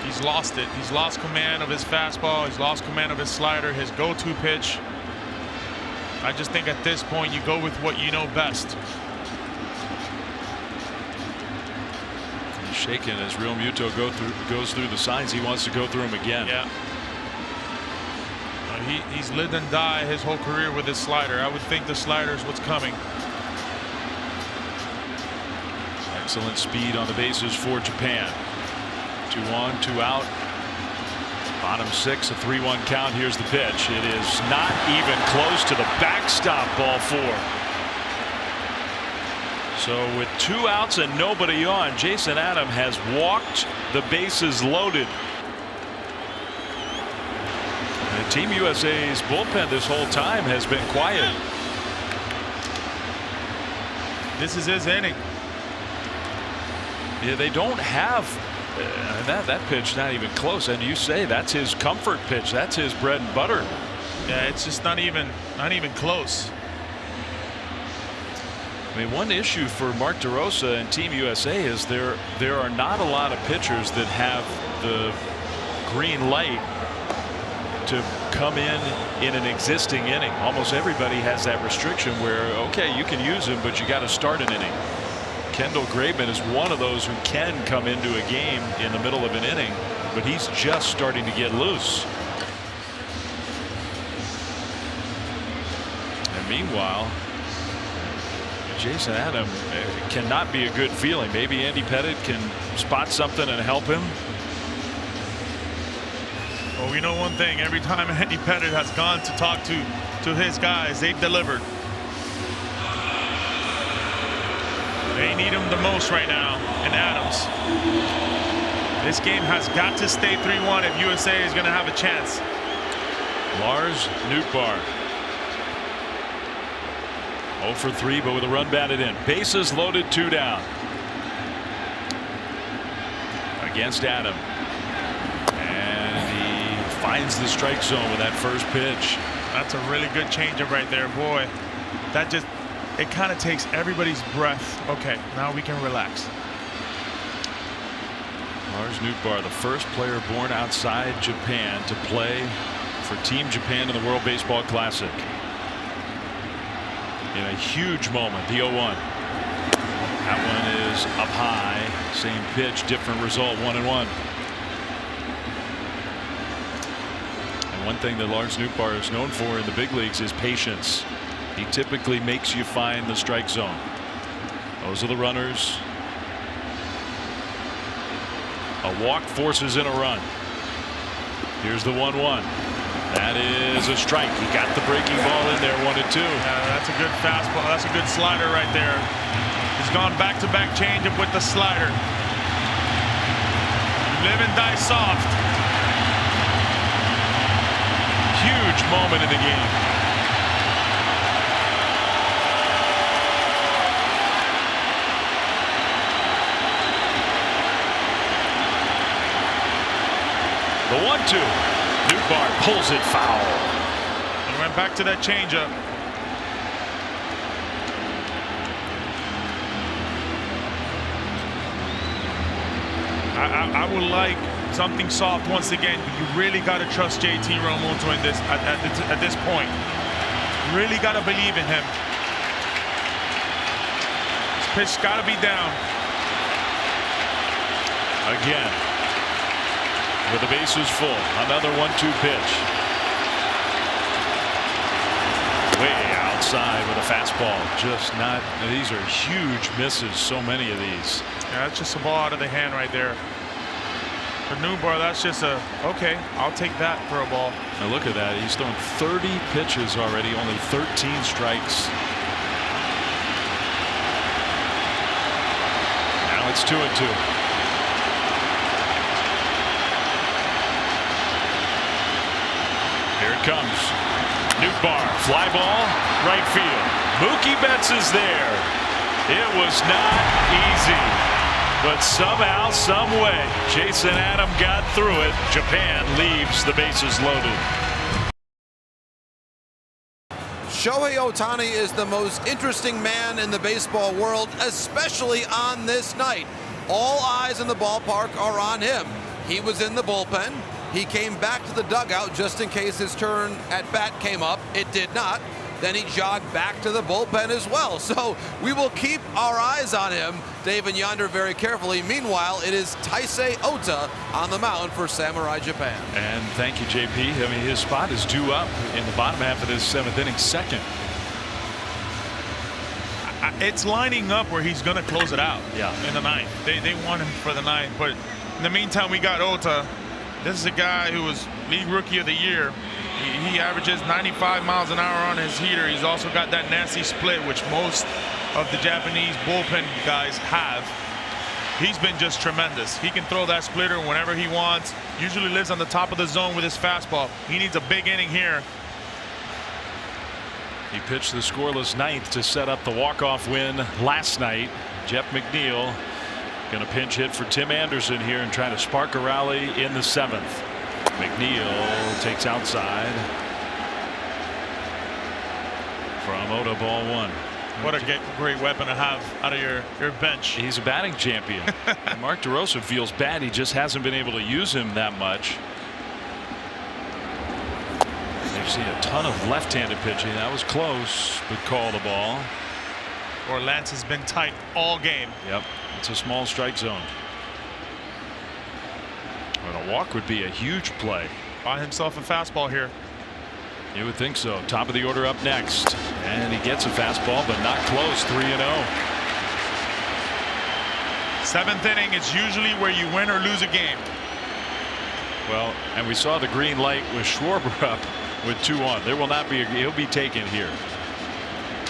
He's lost it. He's lost command of his fastball. He's lost command of his slider, his go-to pitch. I just think at this point you go with what you know best. He's shaking as Realmuto goes through the signs. He wants to go through them again. Yeah. He's lived and died his whole career with his slider. I would think the slider is what's coming. Excellent speed on the bases for Japan. 2 on, 2 out. Bottom 6, a 3-1 count. Here's the pitch. It is not even close to the backstop, ball 4. So with 2 outs and nobody on, Jason Adam has walked the bases loaded. And Team USA's bullpen this whole time has been quiet. This is his inning. Yeah, they don't have that pitch, not even close, and you say that's his comfort pitch, that's his bread and butter. Yeah, it's just not even close. I mean, one issue for Mark DeRosa and Team USA is there are not a lot of pitchers that have the green light to come in an existing inning. Almost everybody has that restriction where, okay, you can use him, but you got to start an inning. Kendall Graveman is one of those who can come into a game in the middle of an inning, but he's just starting to get loose. And meanwhile, Jason Adam cannot be a good feeling. Maybe Andy Pettit can spot something and help him. Well, we know one thing. Every time Andy Pettit has gone to talk to his guys, they've delivered. They need him the most right now in Adams. This game has got to stay 3-1 if USA is going to have a chance. Lars Nootbaar 0 for 3, but with a run batted in. Bases loaded, 2 down. Against Adam. And he finds the strike zone with that first pitch. That's a really good changeup right there, boy. That just, it kind of takes everybody's breath. Okay, now we can relax. Lars Nootbaar, the first player born outside Japan to play for Team Japan in the World Baseball Classic. In a huge moment, the 0-1. That one is up high. Same pitch, different result, 1-1. And one thing that Lars Nootbaar is known for in the big leagues is patience. He typically makes you find the strike zone. Those are the runners. A walk forces in a run. Here's the 1-1. That is a strike. He got the breaking ball in there, 1-2. That's a good fastball. That's a good slider right there. He's gone back-to-back changeup with the slider. Live and die soft. Huge moment in the game. The 1-2. Nootbaar pulls it foul. He went back to that changeup. I would like something soft once again, but you really got to trust JT Realmuto in this at this point. Really got to believe in him. This pitch got to be down. Again, with the bases full, another 1-2 pitch. Way outside with a fastball. Just not. These are huge misses. So many of these. Yeah, that's just a ball out of the hand right there. For Nootbaar, that's just a okay. I'll take that for a ball. Now look at that. He's thrown 30 pitches already. Only 13 strikes. Now it's 2-2. Here it comes. Nootbaar, fly ball, right field. Mookie Betts is there. It was not easy, but somehow, some way, Jason Adam got through it. Japan leaves the bases loaded. Shohei Ohtani is the most interesting man in the baseball world, especially on this night. All eyes in the ballpark are on him. He was in the bullpen. He came back to the dugout just in case his turn at bat came up. It did not. Then he jogged back to the bullpen as well. So we will keep our eyes on him, Dave and Yonder, very carefully. Meanwhile, it is Taisei Ota on the mound for Samurai Japan. And thank you, JP. I mean, his spot is due up in the bottom half of this 7th inning, second. It's lining up where he's going to close it out. Yeah. In the 9th. They want him for the 9th. But in the meantime, we got Ota. This is a guy who was League Rookie of the Year. He averages 95 miles an hour on his heater. He's also got that nasty split, which most of the Japanese bullpen guys have. He's been just tremendous. He can throw that splitter whenever he wants. Usually lives on the top of the zone with his fastball. He needs a big inning here. He pitched the scoreless 9th to set up the walk-off win last night. Jeff McNeil going to pinch hit for Tim Anderson here and try to spark a rally in the 7th. McNeil takes outside from Oda, ball 1. What a great weapon to have out of your bench. He's a batting champion. Mark DeRosa feels bad. He just hasn't been able to use him that much. They've seen a ton of left-handed pitching. That was close, but call the ball. Or Lance has been tight all game. Yep, it's a small strike zone. But a walk would be a huge play. Bought himself a fastball here. You would think so. Top of the order up next. And he gets a fastball, but not close. 3-0. 7th inning is usually where you win or lose a game. Well, and we saw the green light with Schwarber up with 2 on. There will not be he'll be taken here.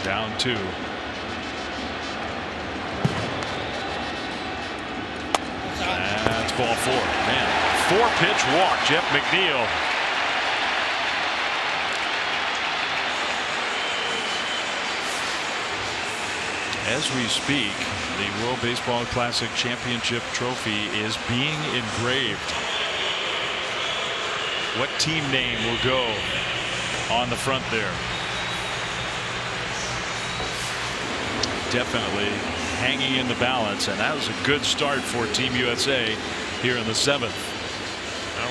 Down 2. That's ball 4. Man, 4-pitch walk. Jeff McNeil. As we speak, the World Baseball Classic Championship trophy is being engraved. What team name will go on the front there? Definitely hanging in the balance, and that was a good start for Team USA here in the 7th.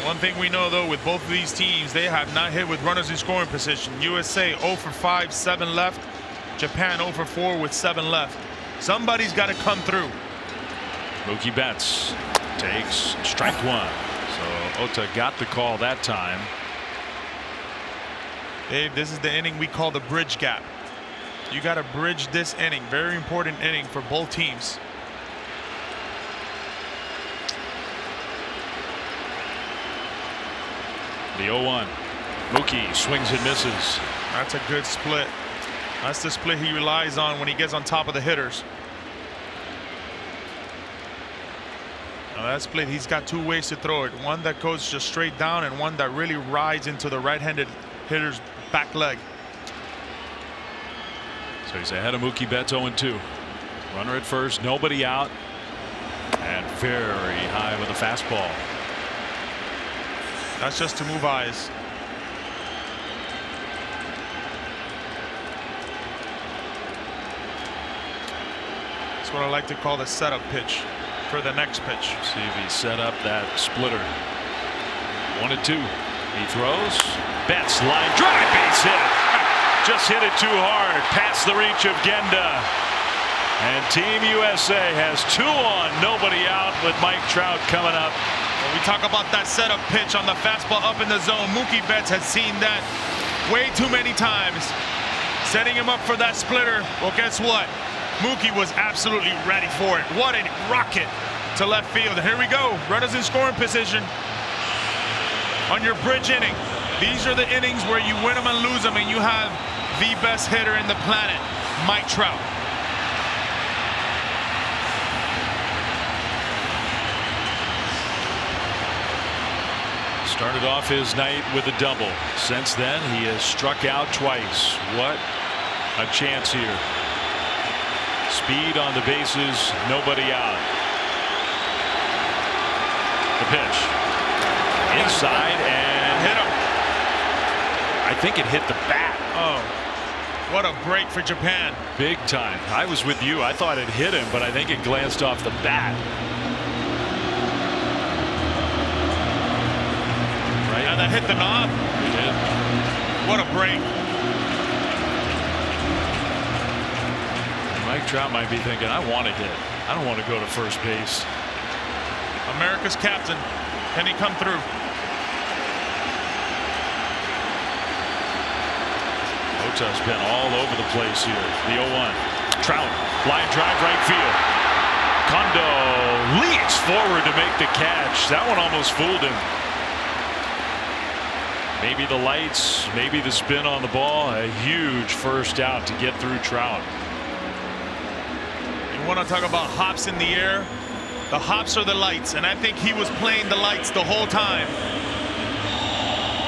One thing we know, though, with both of these teams, they have not hit with runners in scoring position. USA 0 for 5, 7 left. Japan 0 for 4 with 7 left. Somebody's got to come through. Mookie Betts takes strike 1. So Ota got the call that time. Dave, this is the inning we call the bridge gap. You got to bridge this inning. Very important inning for both teams. The 0-1. Mookie swings and misses. That's a good split. That's the split he relies on when he gets on top of the hitters. Now that split, he's got two ways to throw it. One that goes just straight down and one that really rides into the right-handed hitter's back leg. So he's ahead of Mookie Betts 0-2. Runner at first, nobody out. And very high with a fastball. That's just to move eyes. That's what I like to call the setup pitch for the next pitch. See if he set up that splitter. 1-2. He throws. Betts line drive, base hit. Just hit it too hard. Past the reach of Genda. And Team USA has 2 on, nobody out with Mike Trout coming up. When we talk about that setup pitch on the fastball up in the zone, Mookie Betts has seen that way too many times. Setting him up for that splitter. Well, guess what? Mookie was absolutely ready for it. What a rocket to left field. Here we go. Runners in scoring position on your bridge inning. These are the innings where you win them and lose them, and you have the best hitter in the planet, Mike Trout. Started off his night with a double. Since then, he has struck out twice. What a chance here. Speed on the bases, nobody out. The pitch. Inside and hit him. I think it hit the bat. Oh, what a break for Japan. Big time. I was with you. I thought it hit him, but I think it glanced off the bat. And that hit the knob. It did. What a break. Mike Trout might be thinking, I want to hit. I don't want to go to first base. America's captain. Can he come through? Ohtani's been all over the place here. The 0-1. Trout, line drive right field. Kondoh leaps forward to make the catch. That one almost fooled him. Maybe the lights, maybe the spin on the ball. A huge first out to get through Trout. You want to talk about hops in the air? The hops are the lights, and I think he was playing the lights the whole time.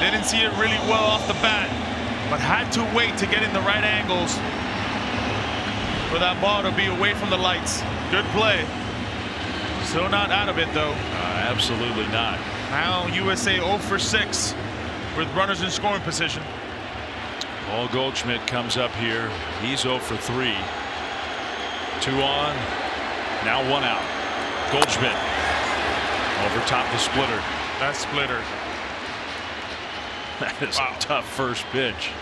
Didn't see it really well off the bat, but had to wait to get in the right angles for that ball to be away from the lights. Good play. Still not out of it, though. Absolutely not. Now USA 0 for 6 with runners in scoring position. Paul Goldschmidt comes up here. He's 0 for 3. 2 on. Now 1 out. Goldschmidt over top the splitter. That splitter. That is a tough first pitch.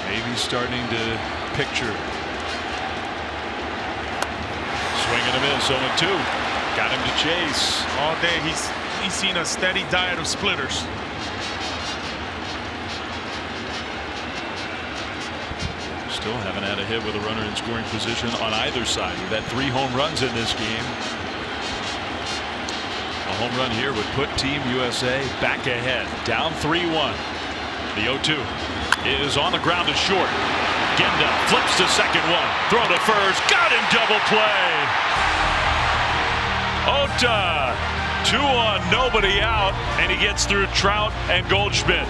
Maybe starting to picture. Swing and a miss. 0-2. Got him to chase. All day he's seen a steady diet of splitters. Still haven't had a hit with a runner in scoring position on either side. We've had 3 home runs in this game. A home run here would put Team USA back ahead. Down 3-1. The 0-2 is on the ground to short. Genda flips to second one. Throw to first. Got him, double play. Itoh, 2 on, nobody out, and he gets through Trout and Goldschmidt.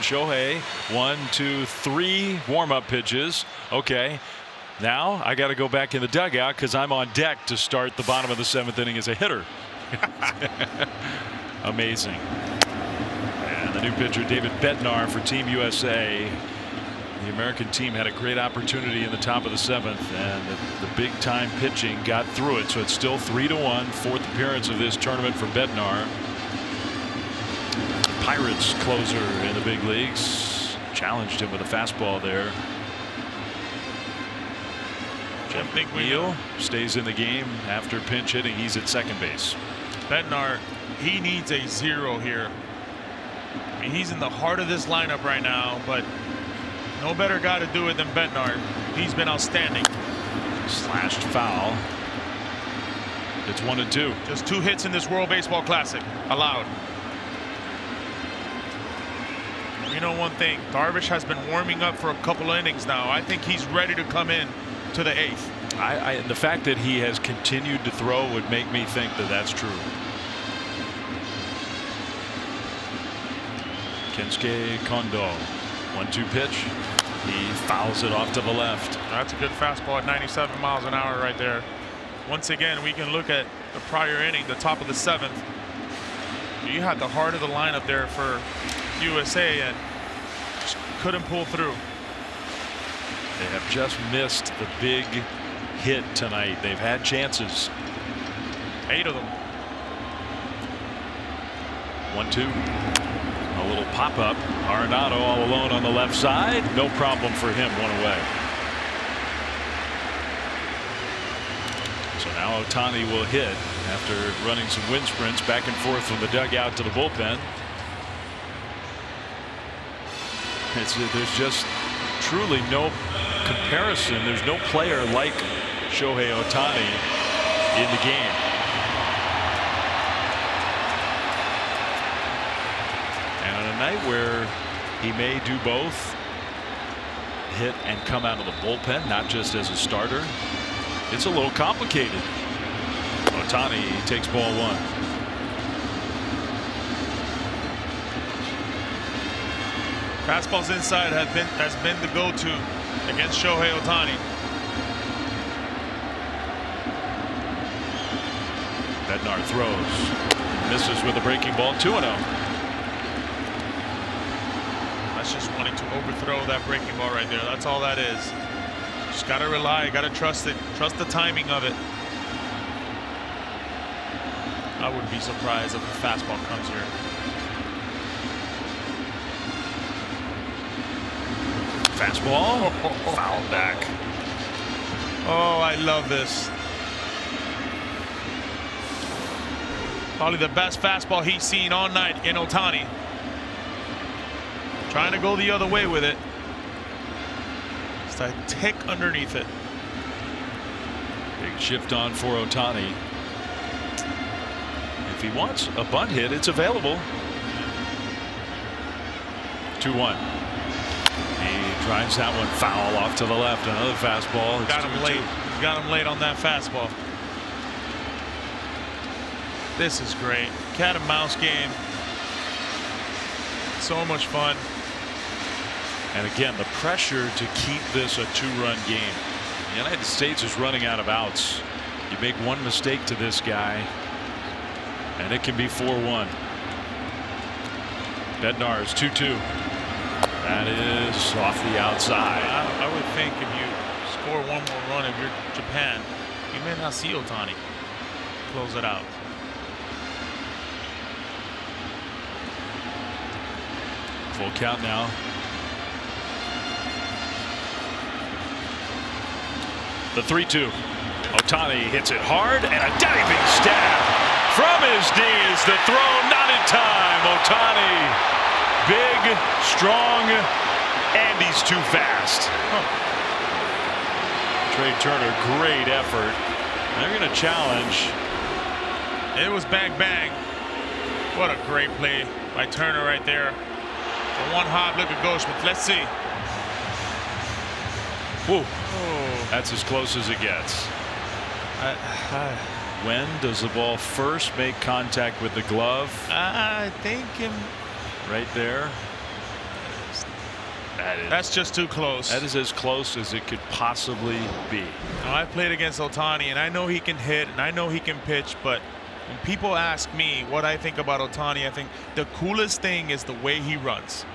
Shohei, 1, 2, 3 warm-up pitches. Okay, now I got to go back in the dugout because I'm on deck to start the bottom of the 7th inning as a hitter. Amazing. And the new pitcher, David Bednar, for Team USA. The American team had a great opportunity in the top of the 7th, and the big-time pitching got through it. So it's still 3-1, 4th appearance of this tournament for Bednar. Pirates closer in the big leagues challenged him with a fastball there. McNeil stays in the game after pinch hitting. He's at second base. Bednar, he needs a 0 here. I mean, he's in the heart of this lineup right now, but no better guy to do it than Bednar. He's been outstanding. Slashed foul. It's 1-2. Just 2 hits in this World Baseball Classic allowed. You know one thing, Darvish has been warming up for a couple of innings now. I think he's ready to come in to the 8th. The fact that he has continued to throw would make me think that that's true. Kensuke Kondoh, 1-2 pitch. He fouls it off to the left. That's a good fastball at 97 miles an hour right there. Once again, we can look at the prior inning, the top of the 7th. You had the heart of the lineup there for USA and just couldn't pull through. They have just missed the big hit tonight. They've had chances. 8 of them. 1-2. A little pop-up. Arenado all alone on the left side. No problem for him. 1 away. So now Ohtani will hit after running some wind sprints back and forth from the dugout to the bullpen. There's just truly no comparison. There's no player like Shohei Ohtani in the game. And on a night where he may do both, hit and come out of the bullpen, not just as a starter, it's a little complicated. Ohtani takes ball 1. Fastballs inside has been the go-to against Shohei Ohtani. Bednar throws, misses with a breaking ball. 2-0. That's just wanting to overthrow that breaking ball right there. That's all that is. Just gotta rely, gotta trust it, trust the timing of it. I wouldn't be surprised if a fastball comes here. Fastball, foul back. Oh, I love this. Probably the best fastball he's seen all night in Ohtani. Trying to go the other way with it. Just a tick underneath it. Big shift on for Ohtani. If he wants a bunt hit, it's available. 2-1. He drives that one foul off to the left. Another fastball. Got him late. Got him late on that fastball. This is great. Cat and mouse game. So much fun. And again, the pressure to keep this a 2-run game. The United States is running out of outs. You make one mistake to this guy, and it can be 4-1. Bednar is 2-2. That is off the outside. I would think if you score one more run, if you're Japan, you may not see Ohtani close it out. Full count now. The 3-2. Ohtani hits it hard and a diving stab from his knees. The throw not in time. Ohtani. Big, strong, and he's too fast. Trey Turner, great effort. They're going to challenge. It was bang, bang. What a great play by Turner right there. For one hop, look at Goldschmidt. Let's see. Whoa. Oh. That's as close as it gets. When does the ball first make contact with the glove? I think right there. That's just too close. That is as close as it could possibly be. Now, I played against Ohtani, and I know he can hit, and I know he can pitch, but when people ask me what I think about Ohtani, I think the coolest thing is the way he runs.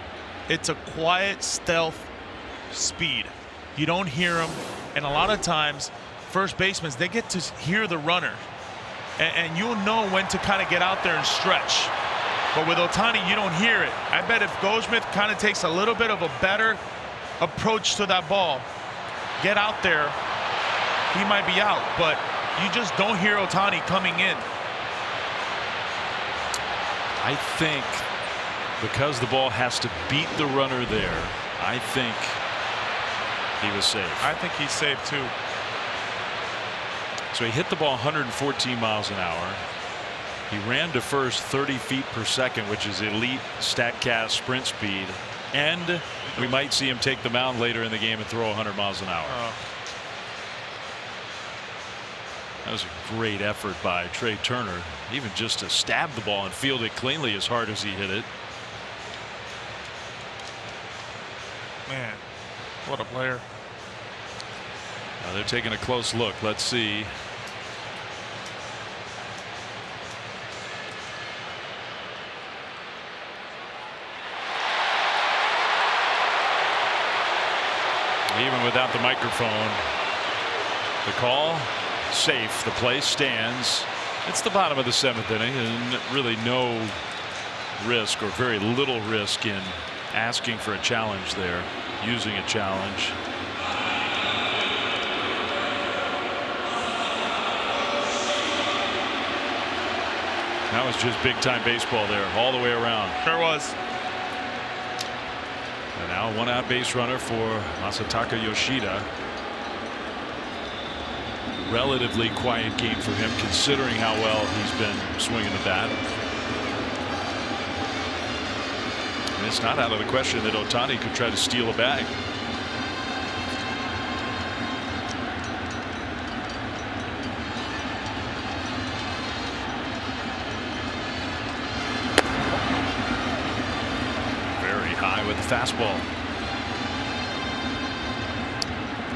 It's a quiet, stealth speed. You don't hear him, and a lot of times, first basemen, they get to hear the runner, and you'll know when to kind of get out there and stretch. But with Ohtani, you don't hear it. I bet if Goldschmidt kind of takes a little bit of a better approach to that ball, get out there he might be out, but you just don't hear Ohtani coming in. I think because the ball has to beat the runner there, I think he was safe. I think he's safe too. So he hit the ball 114 miles an hour. He ran to first 30 feet per second, which is elite StatCast sprint speed. And we might see him take the mound later in the game and throw 100 miles an hour. That was a great effort by Trey Turner, even just to stab the ball and field it cleanly as hard as he hit it. Man, what a player. Now they're taking a close look. Let's see. Even without the microphone, the call safe. The play stands. It's the bottom of the 7th inning, and really no risk, or very little risk, in asking for a challenge there, using a challenge. That was just big time baseball there all the way around. Sure was. And now a 1-out base runner for Masataka Yoshida. Relatively quiet game for him, considering how well he's been swinging the bat. And it's not out of the question that Ohtani could try to steal a bag. Very high with the fastball.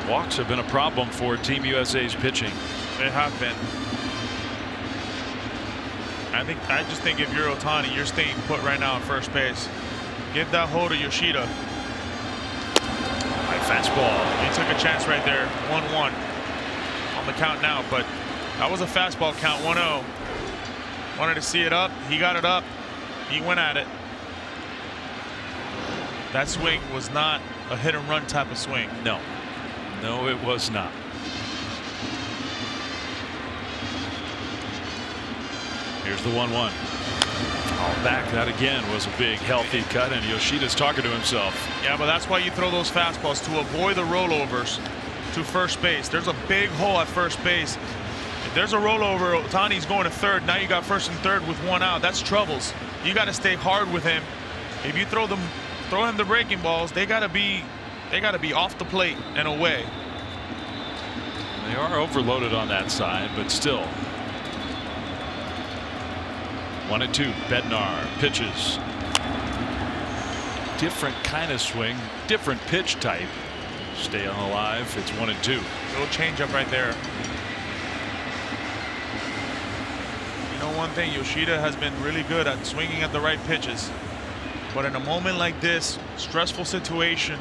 Walks have been a problem for Team USA's pitching. They have been. I just think if you're Ohtani, you're staying put right now at first base. Give that hole to Yoshida. High fastball. He took a chance right there. 1-1 on the count now, but that was a fastball count. 1-0. Wanted to see it up. He got it up. He went at it. That swing was not a hit and run type of swing. No. No, it was not. Here's the 1-1. All back. That again was a big healthy cut, and Yoshida's talking to himself. Yeah, but that's why you throw those fastballs, to avoid the rollovers to first base. There's a big hole at first base. If there's a rollover, Ohtani's going to third. Now you got first and third with 1 out. That's troubles. You got to stay hard with him. If you throw him the breaking balls, they got to be off the plate and away. They are overloaded on that side, but still. 1-2. Bednar pitches. Different kind of swing, different pitch type. Stay on alive. It's 1-2. Little changeup right there. You know one thing, Yoshida has been really good at swinging at the right pitches. But in a moment like this, stressful situation,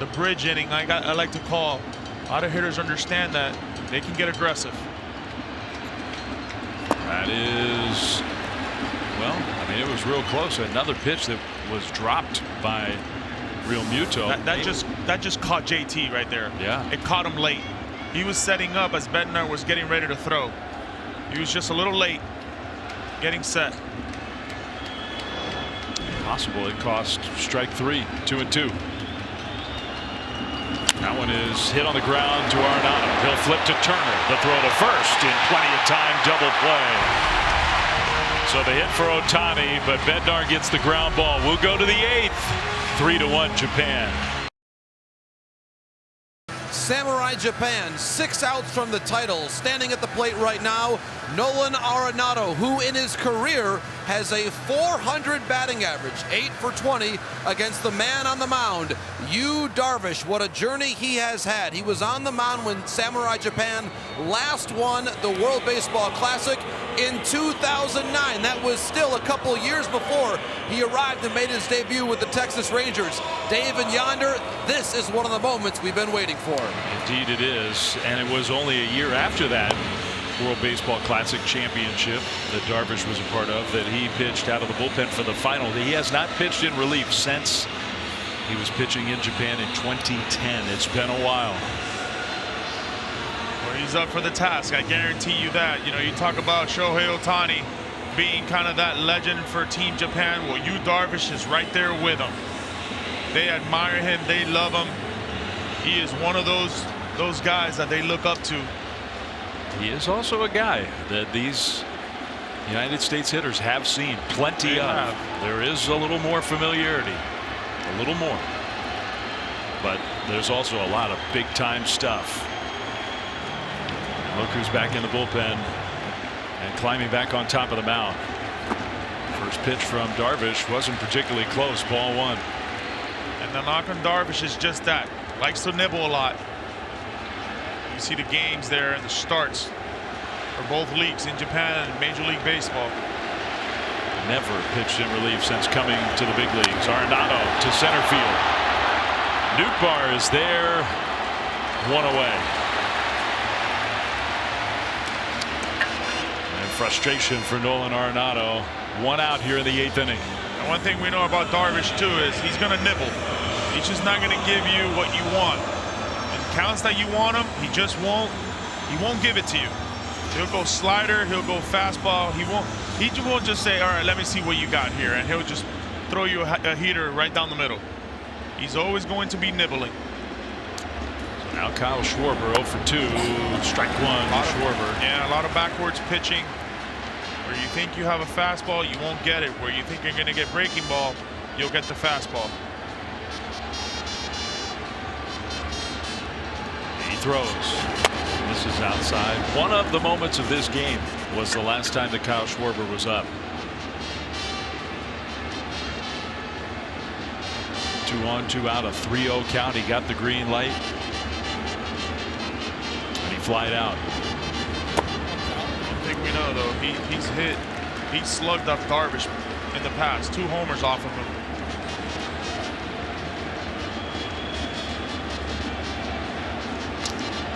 the bridge inning, I like to call. A lot of hitters understand that they can get aggressive. That is, well, I mean, it was real close. Another pitch that was dropped by Realmuto. That just caught JT right there. Yeah. It caught him late. He was setting up as Bednar was getting ready to throw. He was just a little late getting set. Possible it cost strike 3. 2-2. That one is hit on the ground to Arenado. He'll flip to Turner. The throw to first in plenty of time. Double play. So the hit for Ohtani, but Bednar gets the ground ball. We'll go to the 8th. 3-1 Japan. Samurai Japan, 6 outs from the title. Standing at the plate right now, Nolan Arenado, who in his career has a .400 batting average, 8 for 20 against the man on the mound, Yu Darvish. What a journey he has had. He was on the mound when Samurai Japan last won the World Baseball Classic in 2009. That was still a couple years before he arrived and made his debut with the Texas Rangers. Dave and Yonder, this is one of the moments we've been waiting for. Indeed it is, and it was only a year after that World Baseball Classic championship that Darvish was a part of that he pitched out of the bullpen for the final. He has not pitched in relief since he was pitching in Japan in 2010. It's been a while. Well, He's up for the task. I guarantee you that. You know, you talk about Shohei Ohtani being kind of that legend for Team Japan. Well, Yu Darvish is right there with him. They admire him. They love him. He is one of those guys that they look up to. He is also a guy that these United States hitters have seen plenty of. There is a little more familiarity, a little more, but there's also a lot of big time stuff. And look who's back in the bullpen and climbing back on top of the mound. First pitch from Darvish wasn't particularly close. Ball 1. And the knock on Darvish is just that. Likes to nibble a lot. You see the games there and the starts for both leagues in Japan and Major League Baseball. Never pitched in relief since coming to the big leagues. Arenado to center field. Nootbaar is there. 1 away. And frustration for Nolan Arenado. 1 out here in the 8th inning. And one thing we know about Darvish too is he's going to nibble. He's just not going to give you what you want. In counts that you want him, he just won't. He won't give it to you. He'll go slider. He'll go fastball. He won't just say, all right, let me see what you got here, and he'll just throw you a heater right down the middle. He's always going to be nibbling. So now Kyle Schwarber 0 for 2. Strike 1. Schwarber. Yeah, a lot of backwards pitching. Where you think you have a fastball, you won't get it. Where you think you're going to get breaking ball, you'll get the fastball. He throws. This is outside. One of the moments of this game was the last time that Kyle Schwarber was up. 2 on, 2 out, a 3-0 count. He got the green light. And he flied out. One thing we know though, he's slugged up Darvish in the past. 2 homers off of him.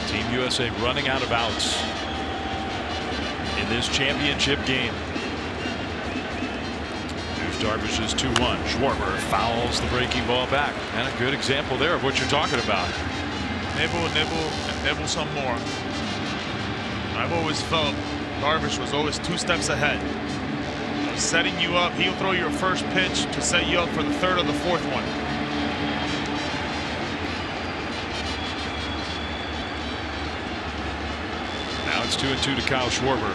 Team USA running out of outs in this championship game. Here's Darvish's 2-1. Schwarber fouls the breaking ball back. And a good example there of what you're talking about. Nibble, nibble, and nibble some more. I've always felt Darvish was always 2 steps ahead. Setting you up, he'll throw your first pitch to set you up for the 3rd or the 4th one. Now it's 2-2 to Kyle Schwarber.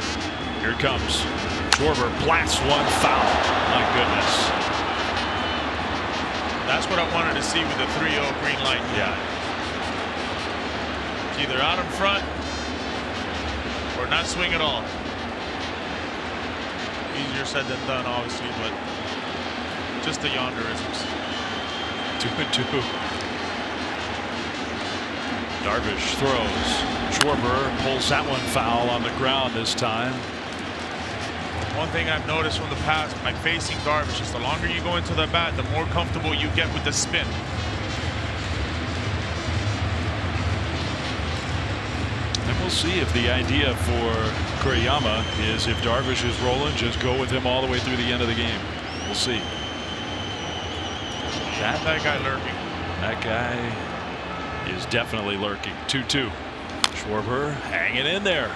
Here it comes. Schwarber blasts 1 foul. My goodness. That's what I wanted to see with the 3-0 green light. Yeah. It's either out in front or not swing at all. Easier said than done, obviously, but just the yonderisms. 2-2. Darvish throws. Schwarber pulls that one foul on the ground this time. One thing I've noticed from the past by facing Darvish is the longer you go into the bat, the more comfortable you get with the spin. And we'll see if the idea for Kuriyama is if Darvish is rolling, just go with him all the way through the end of the game. We'll see. That guy lurking. That guy is definitely lurking. 2-2. Schwarber hanging in there.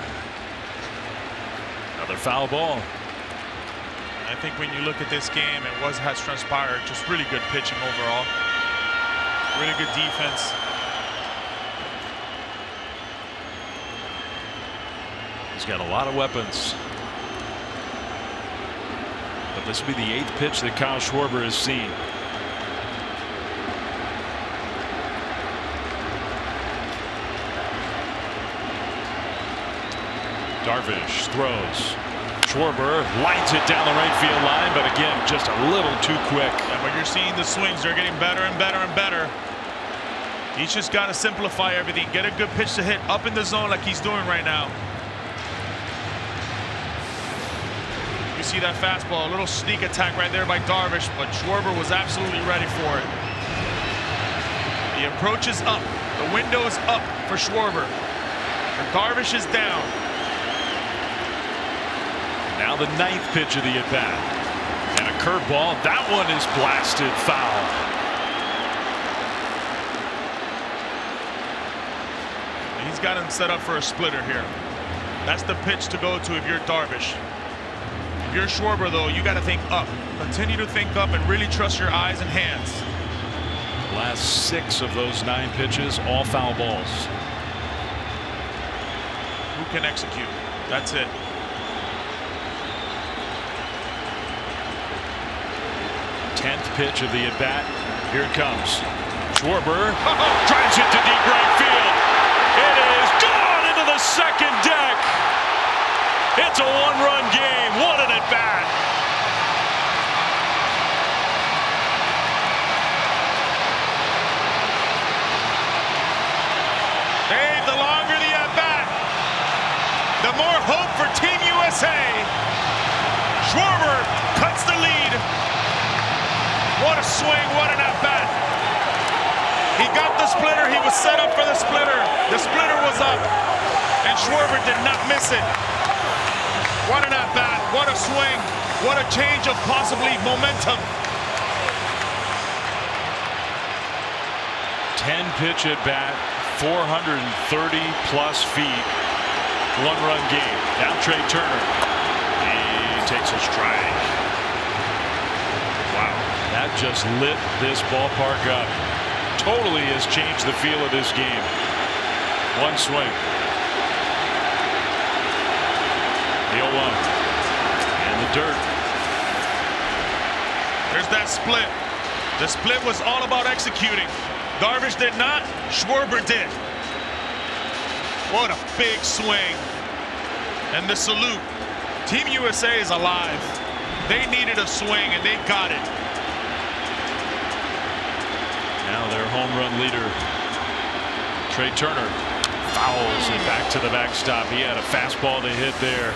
Another foul ball. I think when you look at this game and what has transpired, just really good pitching overall. Really good defense. He's got a lot of weapons. But this will be the 8th pitch that Kyle Schwarber has seen. Darvish throws. Schwarber lines it down the right field line, but again, just a little too quick. And when you're seeing the swings, they're getting better and better and better. He's just got to simplify everything. Get a good pitch to hit up in the zone like he's doing right now. You see that fastball, a little sneak attack right there by Darvish, but Schwarber was absolutely ready for it. The approach is up. The window is up for Schwarber. And Darvish is down. Now the 9th pitch of the at-bat. And a curveball. That one is blasted foul. He's got him set up for a splitter here. That's the pitch to go to if you're Darvish. If you're Schwarber, though, you got to think up. Continue to think up and really trust your eyes and hands. Last 6 of those 9 pitches, all foul balls. Who can execute? That's it. Tenth pitch of the at-bat. Here it comes. Schwarber drives it to deep right field. It is gone into the second deck. It's a 1-run game. What an at-bat. Dave, the longer the at-bat, the more hope for Team USA. Schwarber cuts the lead. What a swing, what an at-bat. He got the splitter, he was set up for the splitter. The splitter was up, and Schwarber did not miss it. What an at-bat, what a swing, what a change of possibly momentum. 10-pitch at-bat, 430 plus feet, 1-run game. Now Trey Turner. He takes a strike. Wow, that just lit this ballpark up. Totally has changed the feel of this game. One swing. The 0-1. And the dirt. There's that split. The split was all about executing. Darvish did not. Schwarber did. What a big swing. And the salute. Team USA is alive. They needed a swing and they got it. Now their home run leader, Trey Turner, fouls it back to the backstop. He had a fastball to hit there.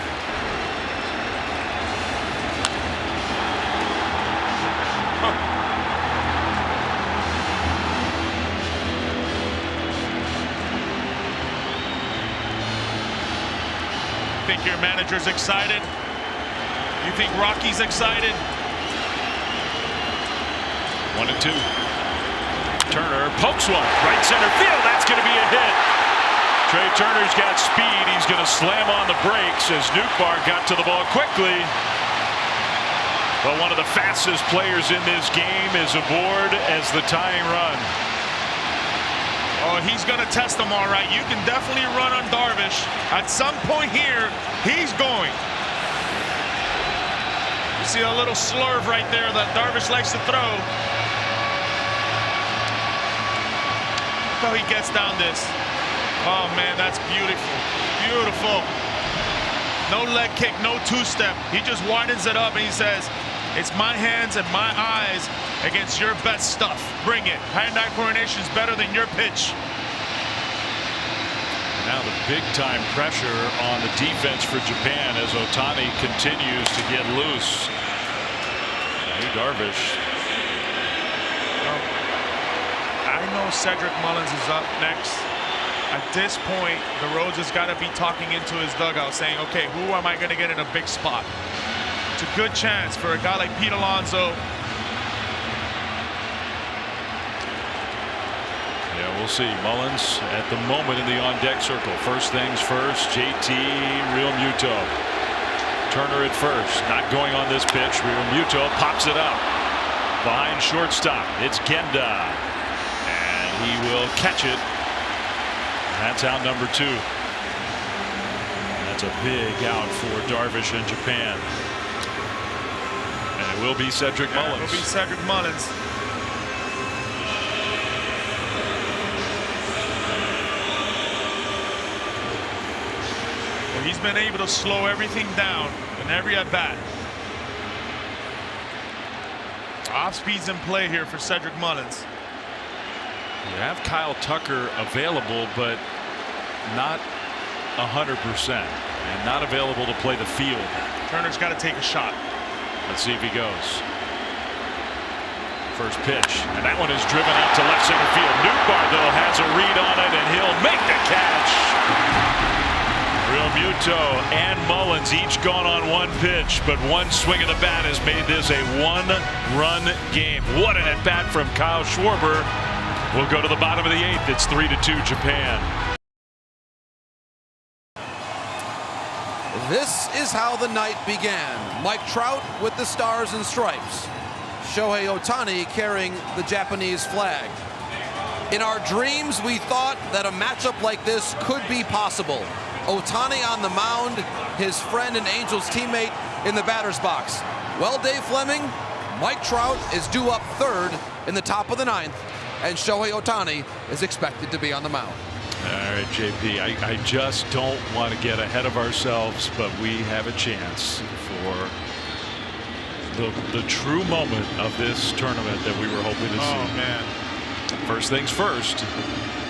Think your manager's excited? You think Rocky's excited? 1-2. Turner pokes one right center field. That's going to be a hit. Trey Turner's got speed. He's going to slam on the brakes as Nootbaar got to the ball quickly. But one of the fastest players in this game is aboard as the tying run. Oh, he's going to test them all right. You can definitely run on Darvish. At some point here, he's going. You see a little slurve right there that Darvish likes to throw. Look how he gets down this. Oh, man, that's beautiful. Beautiful. No leg kick, no two-step. He just widens it up and he says, it's my hands and my eyes against your best stuff. Bring it. Hand-eye coordination is better than your pitch. Now the big-time pressure on the defense for Japan as Ohtani continues to get loose. Hey, Darvish. I know Cedric Mullins is up next. At this point, the Rhodes has got to be talking into his dugout, saying, okay, who am I going to get in a big spot? It's a good chance for a guy like Pete Alonso. Yeah, we'll see. Mullins at the moment in the on-deck circle. First things first, JT Realmuto. Turner at first, not going on this pitch. Realmuto pops it up behind shortstop. It's Genda, and he will catch it. That's out number 2. That's a big out for Darvish in Japan. And it will be Cedric Mullins. It will be Cedric Mullins. And he's been able to slow everything down in every at-bat. Off speed's in play here for Cedric Mullins. You have Kyle Tucker available, but not 100% and not available to play the field. Turner's got to take a shot. Let's see if he goes. First pitch, and that one is driven out to left center field. Nootbaar, though, has a read on it, and he'll make the catch. Realmuto and Mullins each gone on one pitch, but one swing of the bat has made this a 1-run game. What an at-bat from Kyle Schwarber. We'll go to the bottom of the 8th. It's 3-2 Japan. This is how the night began. Mike Trout with the stars and stripes. Shohei Ohtani carrying the Japanese flag. In our dreams, we thought that a matchup like this could be possible. Ohtani on the mound, his friend and Angels teammate in the batter's box. Well, Dave Fleming, Mike Trout is due up third in the top of the ninth, and Shohei Ohtani is expected to be on the mound. All right, JP, I just don't want to get ahead of ourselves, but we have a chance for the true moment of this tournament that we were hoping to see. Oh, man. First things first,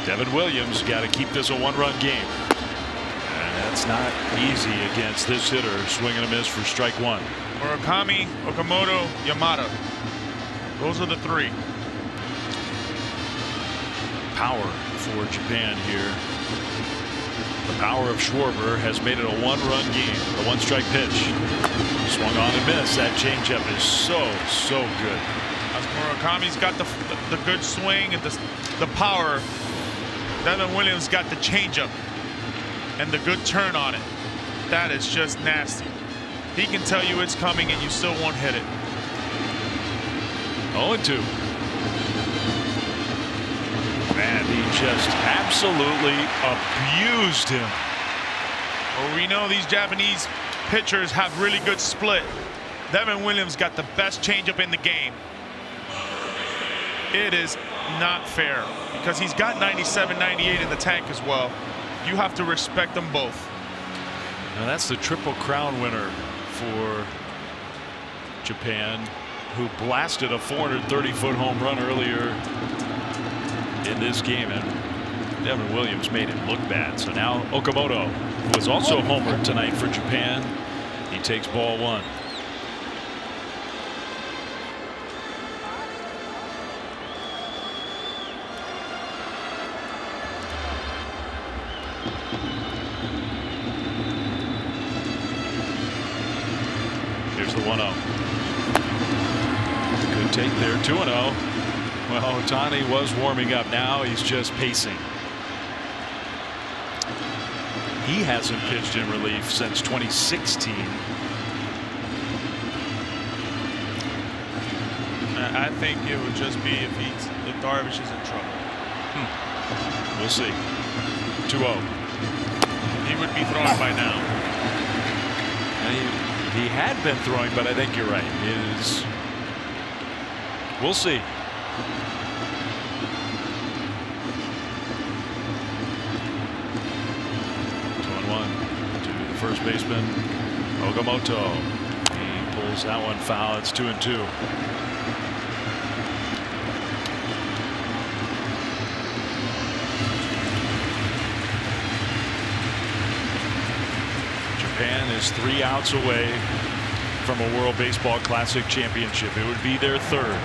Devin Williams got to keep this a one-run game. And that's not easy against this hitter, swing and a miss for strike one. Murakami, Okamoto, Yamada. Those are the three. Power for Japan here. The power of Schwarber has made it a one-run game. The one-strike pitch. Swung on and missed. That changeup is so good. As Murakami's got the good swing and the power, Devin Williams got the changeup and the good turn on it. That is just nasty. He can tell you it's coming and you still won't hit it. 0-2. Man, he just absolutely abused him. Well, we know these Japanese pitchers have really good split. Devin Williams got the best changeup in the game. It is not fair because he's got 97, 98 in the tank as well. You have to respect them both. Now that's the Triple Crown winner for Japan, who blasted a 430-foot home run earlier in this game, and Devin Williams made him look bad. So now Okamoto, who was also homered tonight for Japan, he takes ball one. Here's the 1-0. Good take there. 2-0. Well, Ohtani was warming up. Now he's just pacing. He hasn't pitched in relief since 2016. I think it would just be if Darvish is in trouble. We'll see. 2-0. He would be throwing by now. He had been throwing, but I think you're right. We'll see. 2-1 to the first baseman, Okamoto. He pulls that one foul. It's 2-2. Japan is 3 outs away from a World Baseball Classic championship. It would be their third.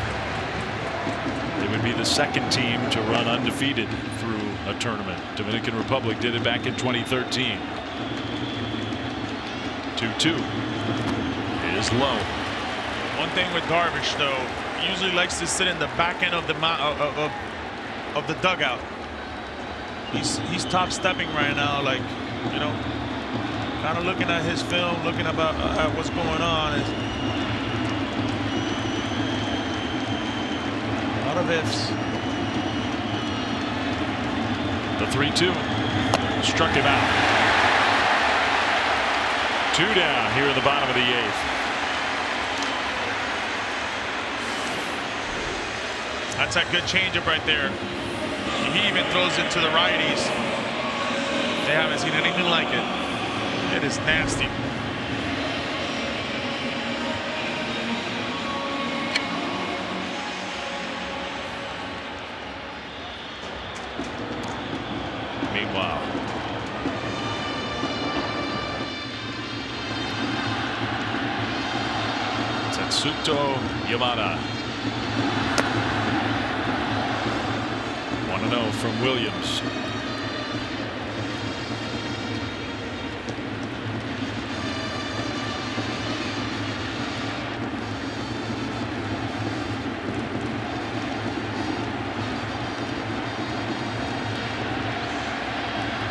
They would be the second team to run undefeated through a tournament. Dominican Republic did it back in 2013. 2-2 is low. One thing with Darvish, though, he usually likes to sit in the back end of the dugout. He's top stepping right now, like, you know, kind of looking at his film, looking about at what's going on. A lot of ifs. The 3-2 struck him out. 2 down here in the bottom of the 8th. That's a good changeup right there. He even throws it to the righties. They haven't seen anything like it. It is nasty. Meanwhile, Itoh, Yamada. 1-0 from Williams.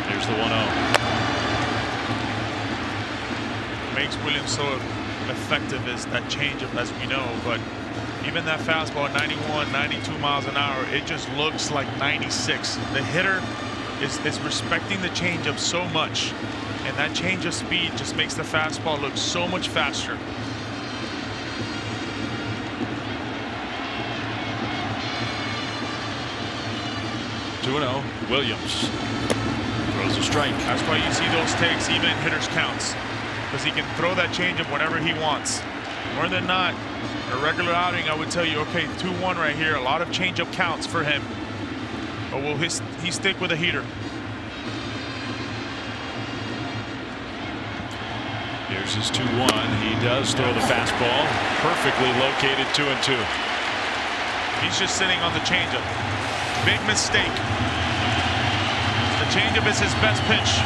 Here's the 1-0. makes Williams so effective is that changeup, as we know. But even that fastball at 91, 92 miles an hour, it just looks like 96. The hitter is respecting the changeup so much, and that change of speed just makes the fastball look so much faster. Williams throws a strike. That's why you see those takes even in hitters counts, because he can throw that changeup whenever he wants. More than not, a regular outing, I would tell you, okay, 2-1 right here. A lot of changeup counts for him. But will he stick with a heater? Here's his 2-1. He does throw the fastball. Perfectly located 2-2. He's just sitting on the changeup. Big mistake. The changeup is his best pitch.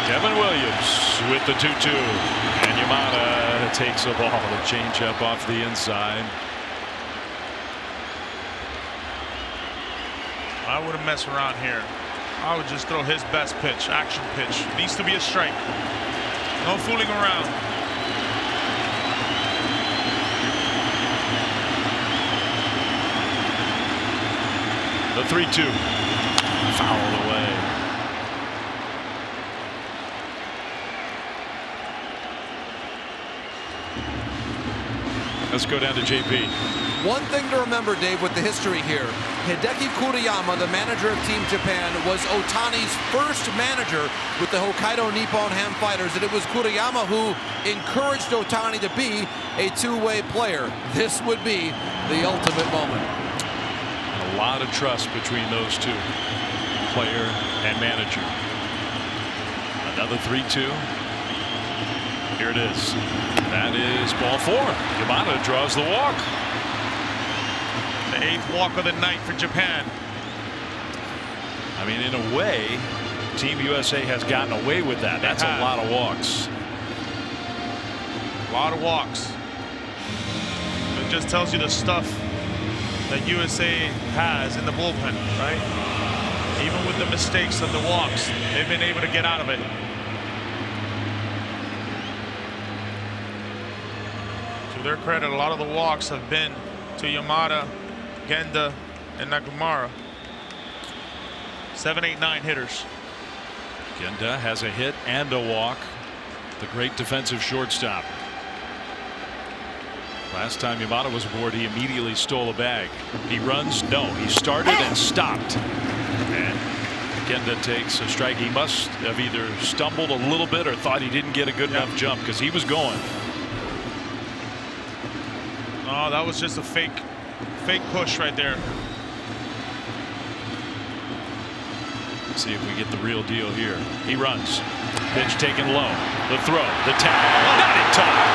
Kevin Williams with the 2-2. And Yamada takes a ball. The changeup off the inside. I wouldn't mess around here. I would just throw his best pitch, action pitch. Needs to be a strike. No fooling around. The 3-2. Fouled away. Let's go down to JP. One thing to remember, Dave, with the history here, Hideki Kuriyama, the manager of Team Japan, was Ohtani's first manager with the Hokkaido Nippon Ham Fighters, and it was Kuriyama who encouraged Ohtani to be a two-way player. This would be the ultimate moment. A lot of trust between those two, player and manager. Another 3-2. Here it is. That is ball 4. Yamada draws the walk. The 8th walk of the night for Japan. I mean, in a way, Team USA has gotten away with that. That's a lot of walks. A lot of walks. It just tells you the stuff that USA has in the bullpen, right? Even with the mistakes of the walks, they've been able to get out of it. To their credit, a lot of the walks have been to Yamada, Genda, and Nakamura. 7, 8, 9 hitters. Genda has a hit and a walk. The great defensive shortstop. Last time Yamada was aboard, he immediately stole a bag. He runs. No, he started and stopped. And Genda takes a strike. He must have either stumbled a little bit or thought he didn't get a good enough jump, because he was going. Oh, that was just a fake push right there. Let's see if we get the real deal here. He runs. Pitch taken low. The throw. The tag. Not in time.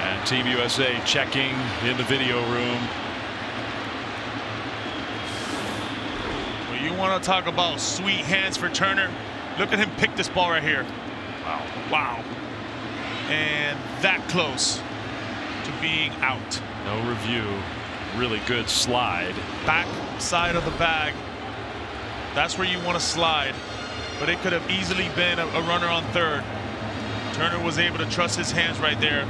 And Team USA checking in the video room. Well, you want to talk about sweet hands for Turner? Look at him pick this ball right here. Wow. Wow. And that close to being out. No review. Really good slide. Back side of the bag. That's where you want to slide. But it could have easily been a runner on third. Turner was able to trust his hands right there.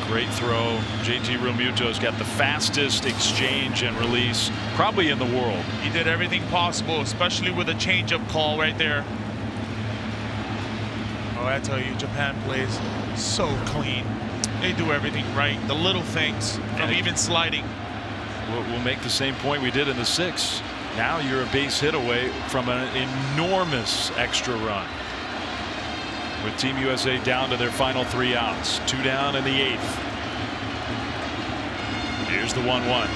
Great throw. JT Realmuto's got the fastest exchange and release probably in the world. He did everything possible, especially with a changeup call right there. Oh, I tell you, Japan plays so clean. They do everything right. The little things, from even sliding. We'll make the same point we did in the 6th. Now you're a base hit away from an enormous extra run. With Team USA down to their final 3 outs. 2 down in the 8th. Here's the 1-1.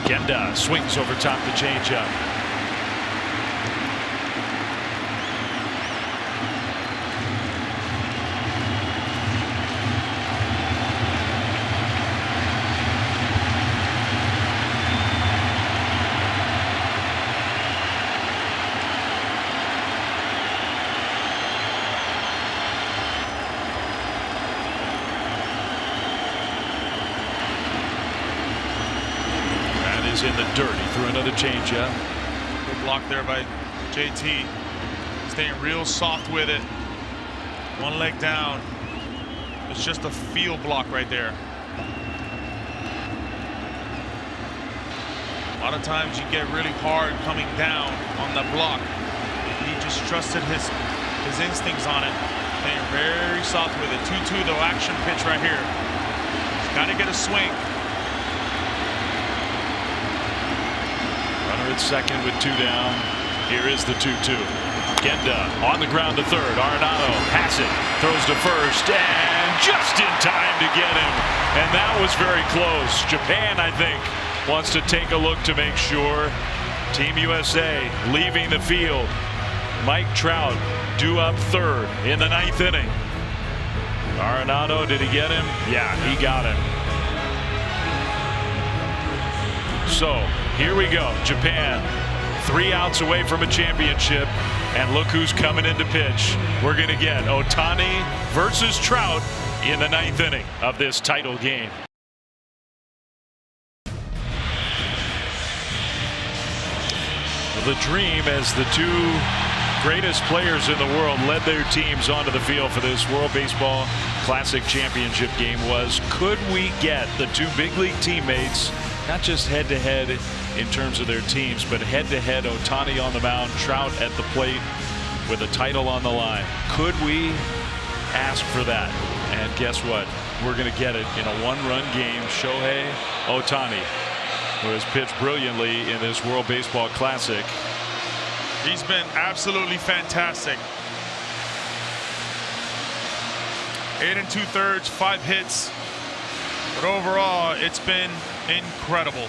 Genda swings over top the changeup. is in the dirt. He threw another changeup. Good block there by JT. Staying real soft with it. One leg down. It's just a field block right there. A lot of times you get really hard coming down on the block. He just trusted his instincts on it. Staying very soft with it. 2-2 though, action pitch right here. He's got to get a swing. Runner at second with 2 down. Here is the 2-2. Genda on the ground to third. Arenado has it, throws to first, and just in time to get him. And that was very close. Japan, I think, wants to take a look to make sure. Team USA leaving the field. Mike Trout due up third in the 9th inning. Arenado, did he get him? Yeah, he got him. So here we go. Japan 3 outs away from a championship, and look who's coming in to pitch. We're going to get Ohtani versus Trout in the 9th inning of this title game. The dream as the 2 greatest players in the world led their teams onto the field for this World Baseball Classic Championship game was, could we get the 2 big league teammates, not just head-to-head in terms of their teams, but head-to-head, Ohtani on the mound, Trout at the plate with a title on the line? Could we ask for that? And guess what? We're going to get it in a 1-run game. Shohei Ohtani, who has pitched brilliantly in this World Baseball Classic. He's been absolutely fantastic. 8 2/3, 5 hits. But overall, it's been incredible.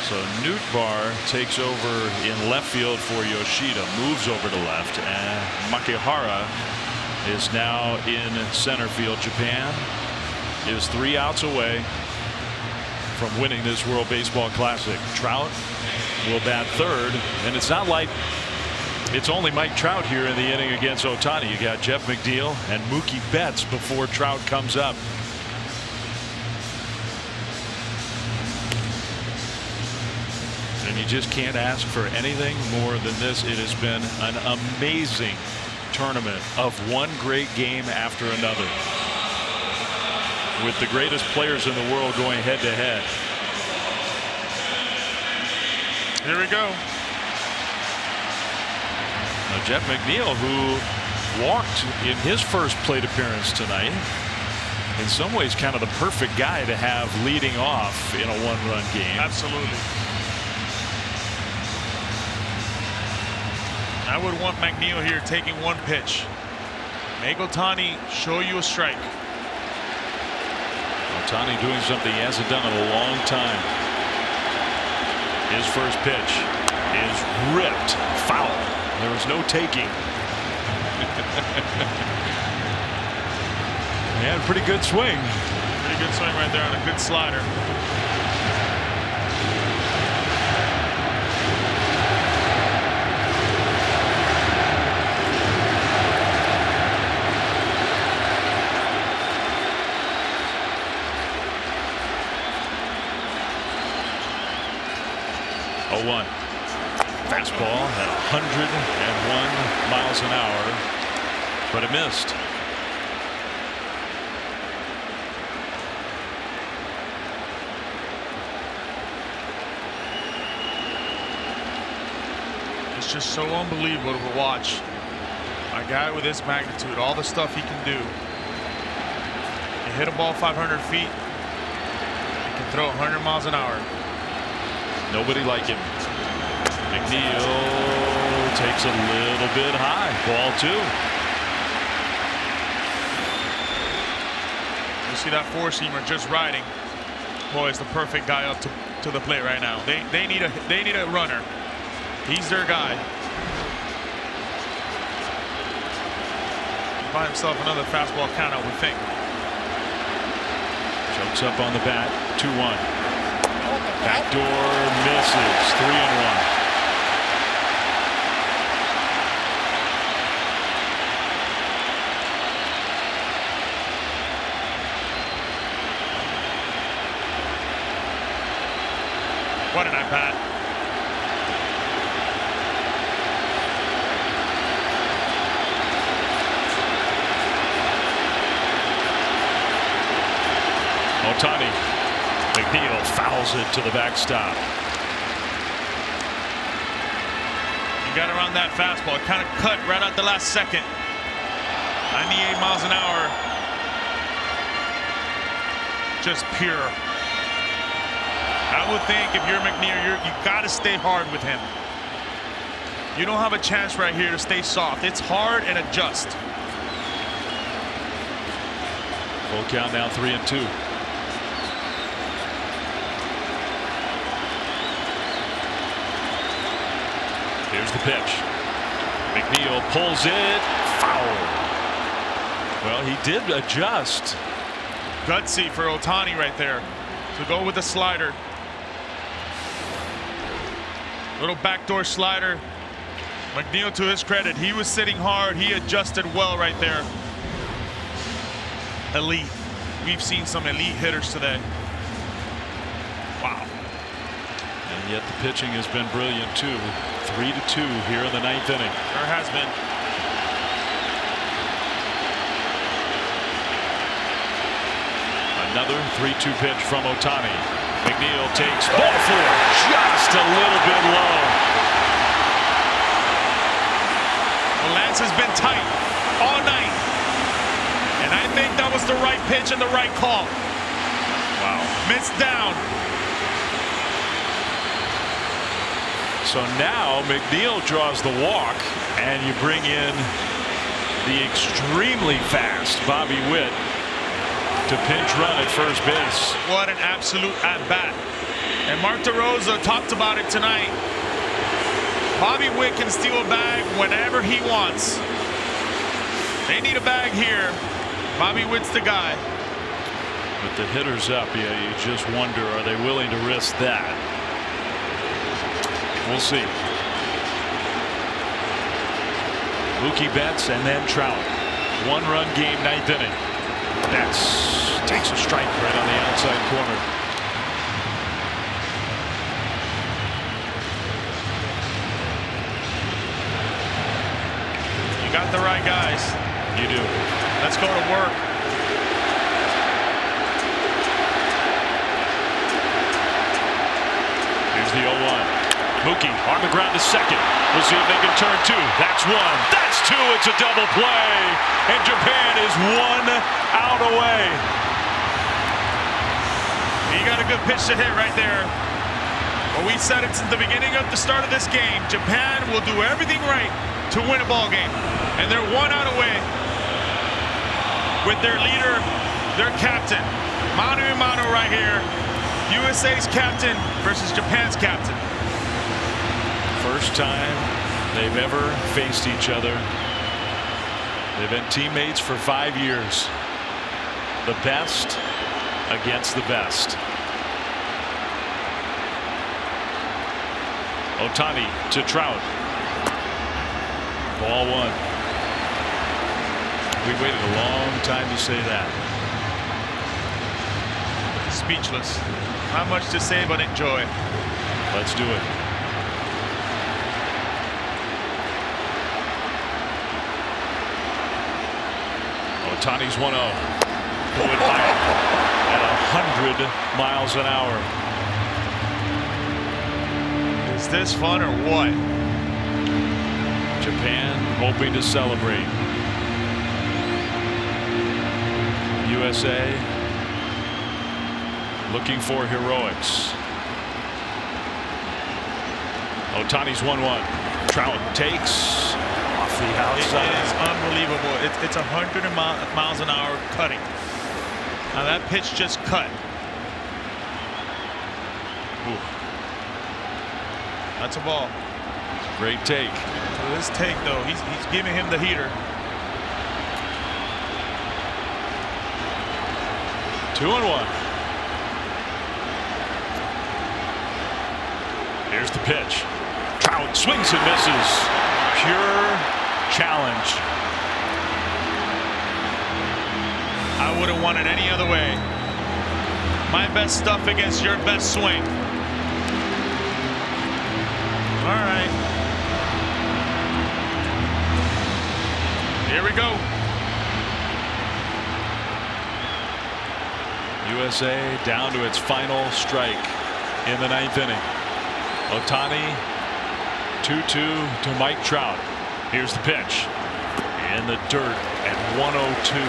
So Nootbaar takes over in left field for Yoshida, moves over to left, and Makihara is now in center field. Japan is 3 outs away from winning this World Baseball Classic. Trout will bat third, and it's not like it's only Mike Trout here in the inning against Ohtani. You got Jeff McNeil and Mookie Betts before Trout comes up. And you just can't ask for anything more than this. It has been an amazing tournament of one great game after another, with the greatest players in the world going head to head. Here we go. Now Jeff McNeil, who walked in his first plate appearance tonight, in some ways kind of the perfect guy to have leading off in a 1-run game. Absolutely. I would want McNeil here taking 1 pitch. Make Ohtani show you a strike. Ohtani doing something he hasn't done in a long time. His first pitch is ripped foul. There was no taking. He had a pretty good swing. Pretty good swing right there on a good slider. One fastball at 101 miles an hour, but it missed. It's just so unbelievable to watch a guy with this magnitude, all the stuff he can do. You hit a ball 500 feet, you can throw 100 miles an hour. Nobody like him. McNeil takes a little bit high. Ball 2. You see that 4-seamer just riding. Boy, it's the perfect guy up to the plate right now. They need a runner. He's their guy. By himself another fastball count, I would think. Chokes up on the bat. 2-1. Backdoor misses. 3-1. What an at-bat. Ohtani. McNeil fouls it to the backstop. You got around that fastball. It kind of cut right at the last second. 98 miles an hour. Just pure. I would think if you're McNeil, you got to stay hard with him. You don't have a chance right here to stay soft. It's hard and adjust. Full count now, 3-2. Here's the pitch. McNeil pulls it. Foul. Well, he did adjust. Gutsy for Ohtani right there to go with the slider. Little backdoor slider. McNeil, to his credit, he was sitting hard. He adjusted well right there. Elite. We've seen some elite hitters today. Wow. And yet the pitching has been brilliant too. 3-2 here in the 9th inning. There has been. Another 3-2 pitch from Ohtani. McNeil takes ball 4, just a little bit low. The Lance has been tight all night, and I think that was the right pitch and the right call. Wow. Mitts down. So now McNeil draws the walk, and you bring in the extremely fast Bobby Witt to pinch run at first base. What an absolute at-bat. And Mark DeRosa talked about it tonight. Bobby Witt can steal a bag whenever he wants. They need a bag here. Bobby Witt's the guy. With the hitters up, you just wonder, are they willing to risk that? We'll see. Mookie Betts and then Trout. 1-run game, 9th inning. Betts takes a strike right on the outside corner. You got the right guys. You do. Let's go to work. Here's the 0-1. Mookie on the ground to second. We'll see if they can turn 2. That's 1. That's 2. It's a double play. And Japan is 1 out away. He got a good pitch to hit right there. Well, we said it since the beginning of the start of this game. Japan will do everything right to win a ball game. And they're 1 out away with their leader, their captain. Mano a mano right here. USA's captain versus Japan's captain. First time they've ever faced each other. They've been teammates for 5 years. The best against the best. Ohtani to Trout. Ball 1. We waited a long time to say that. Speechless. Not much to say, but enjoy. Let's do it. Ohtani's 1-0. Going by at 100 miles an hour. Is this fun or what? Japan hoping to celebrate. USA looking for heroics. Ohtani's 1-1. Trout takes off the outside. It is unbelievable. It's 100 miles an hour cutting. Now that pitch just cut. Ooh. That's a ball. Great take. So this take though, he's giving him the heater. 2-1. Here's the pitch. Trout swings and misses. Pure challenge. I wouldn't want it any other way. My best stuff against your best swing. All right. Here we go. USA down to its final strike in the 9th inning. Ohtani 2-2 to Mike Trout. Here's the pitch in the dirt at 102.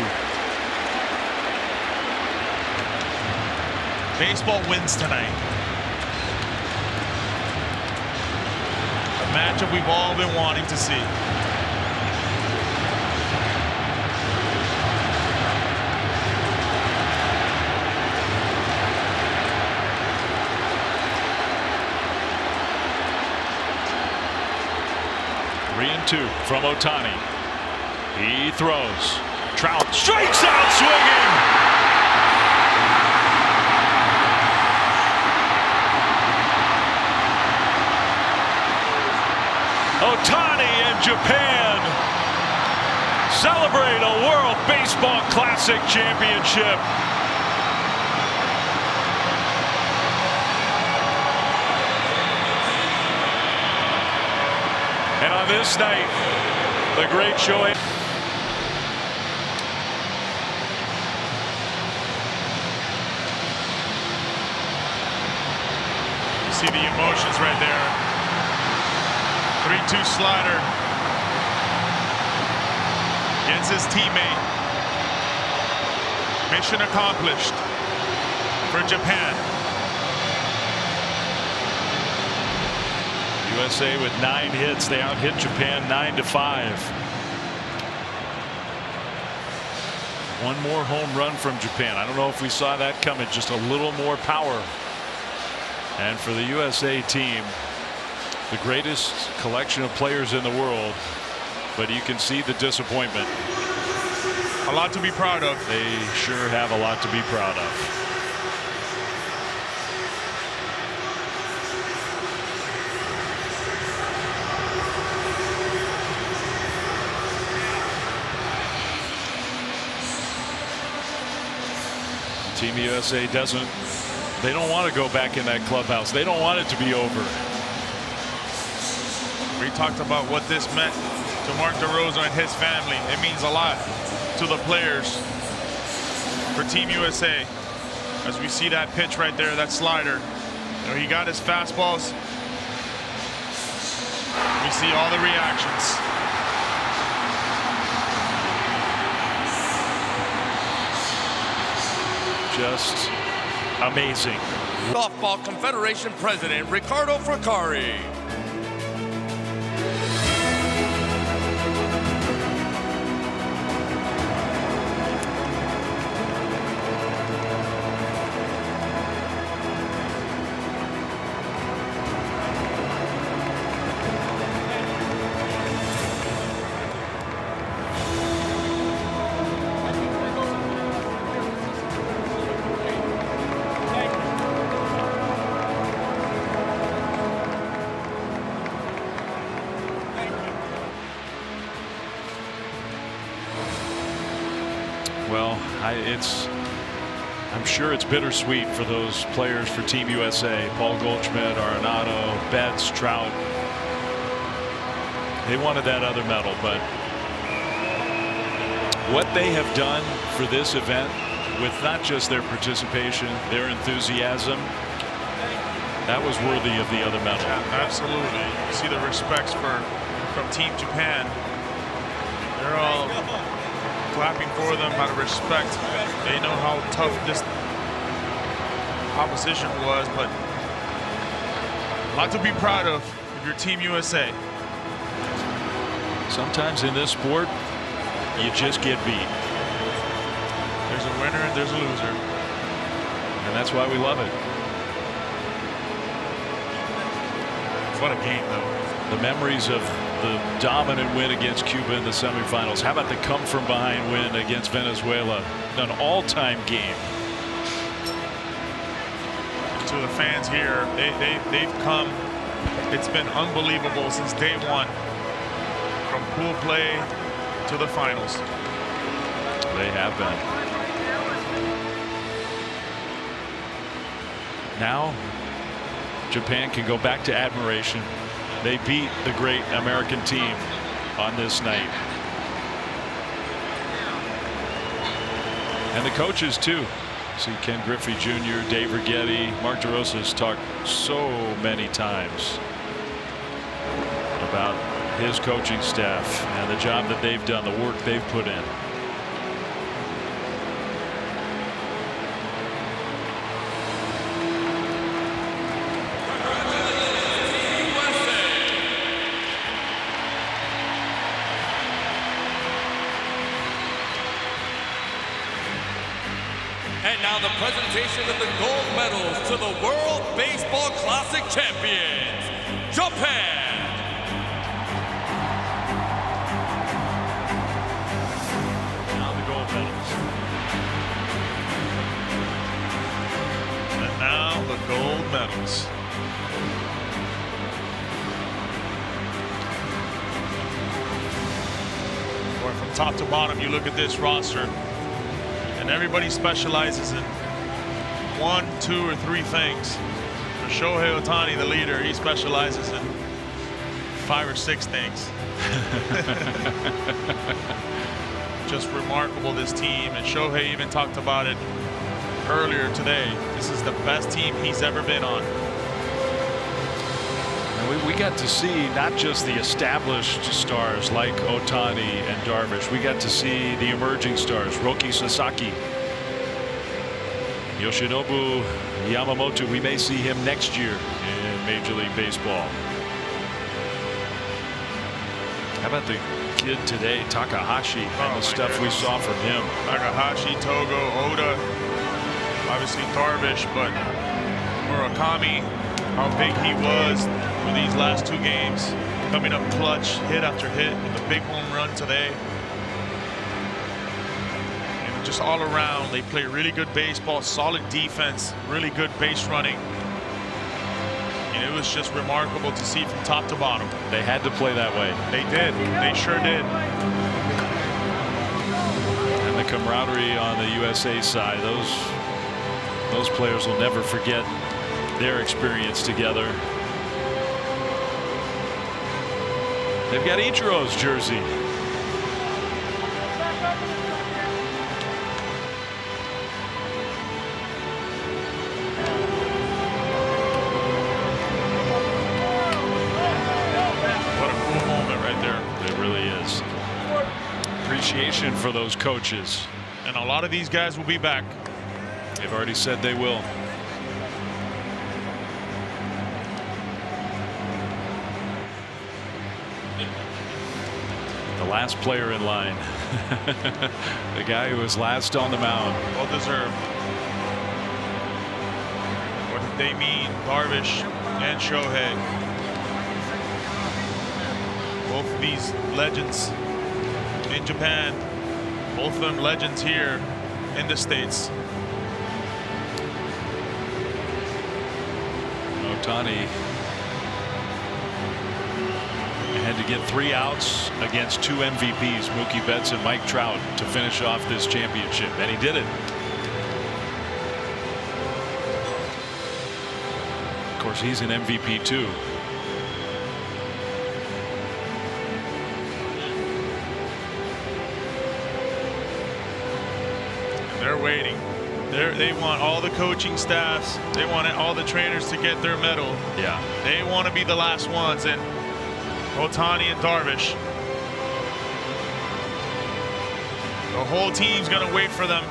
Baseball wins tonight. A matchup we've all been wanting to see. Two from Ohtani. He throws. Trout strikes out swinging. Ohtani and Japan celebrate a World Baseball Classic championship. And on this night, the great Shohei. You see the emotions right there. 3-2 slider against his teammate. Mission accomplished for Japan. USA with 9 hits. They out-hit Japan 9-5. One more home run from Japan. I don't know if we saw that coming. Just a little more power. And for the USA team, the greatest collection of players in the world, but you can see the disappointment. A lot to be proud of. They sure have a lot to be proud of. Team USA they don't want to go back in that clubhouse. They don't want it to be over. We talked about what this meant to Mark DeRosa and his family. It means a lot to the players for Team USA. As we see that pitch right there, that slider. You know, he got his fastballs. We see all the reactions. Just amazing. Softball Confederation President Ricardo Fracari. Well, I'm sure it's bittersweet for those players for Team USA. Paul Goldschmidt, Arenado, Betts, Trout. They wanted that other medal, but what they have done for this event, with not just their participation, their enthusiasm, that was worthy of the other medal. Yeah, absolutely. You see the respects from Team Japan. They're all clapping for them out of respect. They know how tough this opposition was, but a lot to be proud of your Team USA. Sometimes in this sport, you just get beat. There's a winner and there's a loser. And that's why we love it. What a game, though. The memories of the dominant win against Cuba in the semifinals. How about the come-from-behind win against Venezuela? An all-time game. To the fans here, they've come. It's been unbelievable since day one. From pool play to the finals. They have been. Now, Japan can go back to admiration. they beat the great American team on this night. And the coaches too. See Ken Griffey Jr., Dave Righetti, Mark DeRosa's talked so many times about his coaching staff and the job that they've done, the work they've put in. And now the presentation of the gold medals to the World Baseball Classic champions, Japan. Now the gold medals. And now the gold medals. Or from top to bottom, you look at this roster, and everybody specializes in 1, 2, or 3 things. For Shohei Ohtani, the leader, he specializes in 5 or 6 things. Just remarkable, this team. And Shohei even talked about it earlier today. This is the best team he's ever been on. And we got to see not just the established stars like Ohtani and Darvish. We got to see the emerging stars, Roki Sasaki, Yoshinobu Yamamoto. We may see him next year in Major League Baseball. How about the kid today, Takahashi, and the stuff we saw from him? Takahashi, Togo, Oda, obviously Darvish, but Murakami, how big he was for these last 2 games, coming up clutch, hit after hit, with a big home run today. And just all around, they play really good baseball, solid defense, really good base running. And it was just remarkable to see from top to bottom. They had to play that way. They did. They sure did. And the camaraderie on the USA side, those players will never forget their experience together. They've got Ichiro's jersey. What a cool moment right there. It really is. Appreciation for those coaches. And a lot of these guys will be back. They've already said they will. The last player in line. The guy who was last on the mound. Well deserved. What did they mean, Darvish and Shohei? Both of these legends in Japan. Both of them legends here in the States. Ohtani had to get 3 outs against 2 MVPs, Mookie Betts and Mike Trout, to finish off this championship, and he did it. Of course, he's an MVP too. They're waiting. They want all the coaching staffs. They want all the trainers to get their medal. Yeah. They want to be the last ones. And Ohtani and Darvish, the whole team's going to wait for them.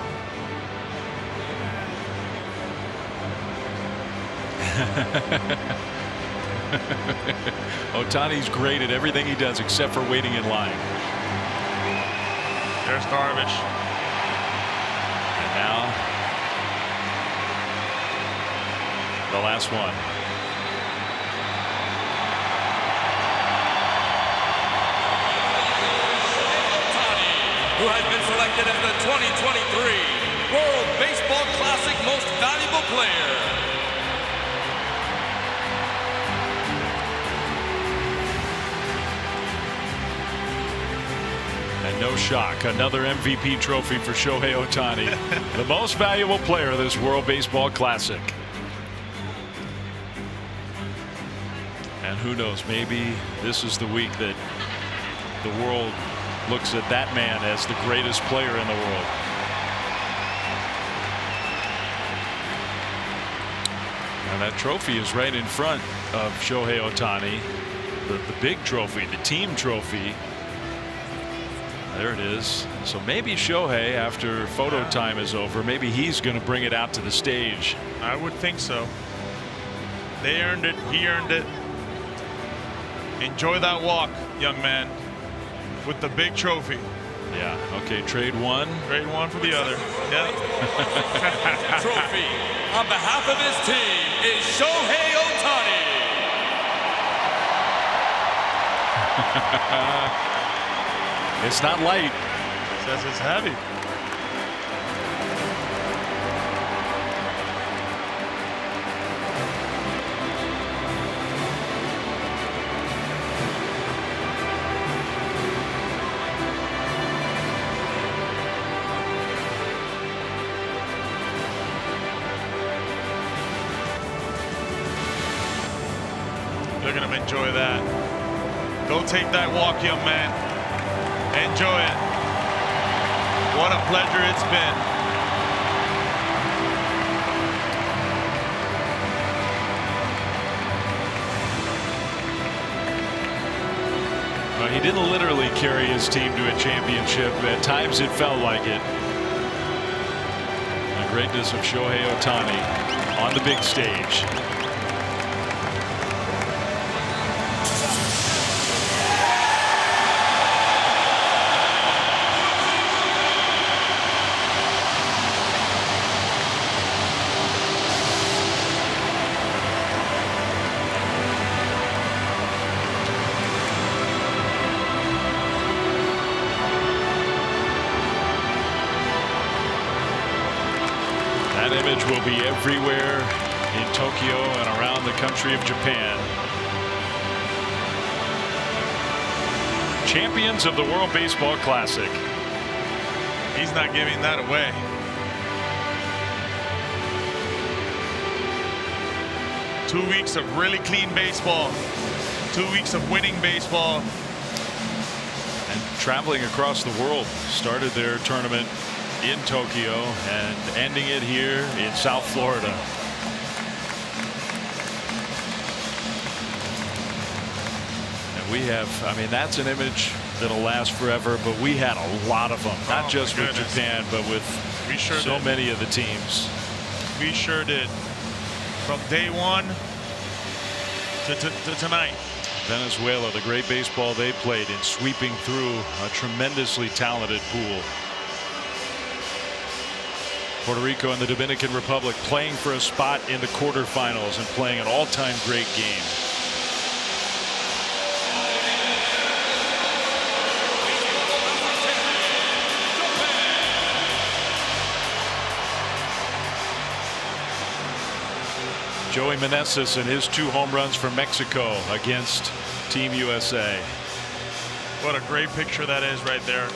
Ohtani's great at everything he does except for waiting in line. There's Darvish. And now the last one. Who has been selected as the 2023 World Baseball Classic Most Valuable Player. And no shock, another MVP trophy for Shohei Ohtani, the most valuable player of this World Baseball Classic. And who knows, maybe this is the week that the world looks at that man as the greatest player in the world. And that trophy is right in front of Shohei Ohtani. The big trophy, the team trophy. There it is. So maybe Shohei, after photo time is over, maybe he's going to bring it out to the stage. I would think so. They earned it. He earned it. Enjoy that walk, young man, with the big trophy. Yeah. Okay. Trade one. Trade one for the other. Yeah. Trophy on behalf of his team is Shohei Ohtani. It's not light. Says it's heavy. They're going to enjoy that. Go take that walk, young man. Enjoy it. What a pleasure it's been. Well, he didn't literally carry his team to a championship. At times it felt like it. The greatness of Shohei Ohtani on the big stage. Will be everywhere in Tokyo and around the country of Japan. Champions of the World Baseball Classic. He's not giving that away. Two weeks of really clean baseball. 2 weeks of winning baseball. And traveling across the world. Started their tournament in Tokyo and ending it here in South Florida. And we have, I mean, that's an image that'll last forever, but we had a lot of them, not just with Japan, but with so many of the teams. We sure did. From day one to tonight. Venezuela, the great baseball they played in sweeping through a tremendously talented pool. Puerto Rico and the Dominican Republic playing for a spot in the quarterfinals and playing an all-time great game. Joey Meneses and his 2 home runs for Mexico against Team USA. What a great picture that is right there.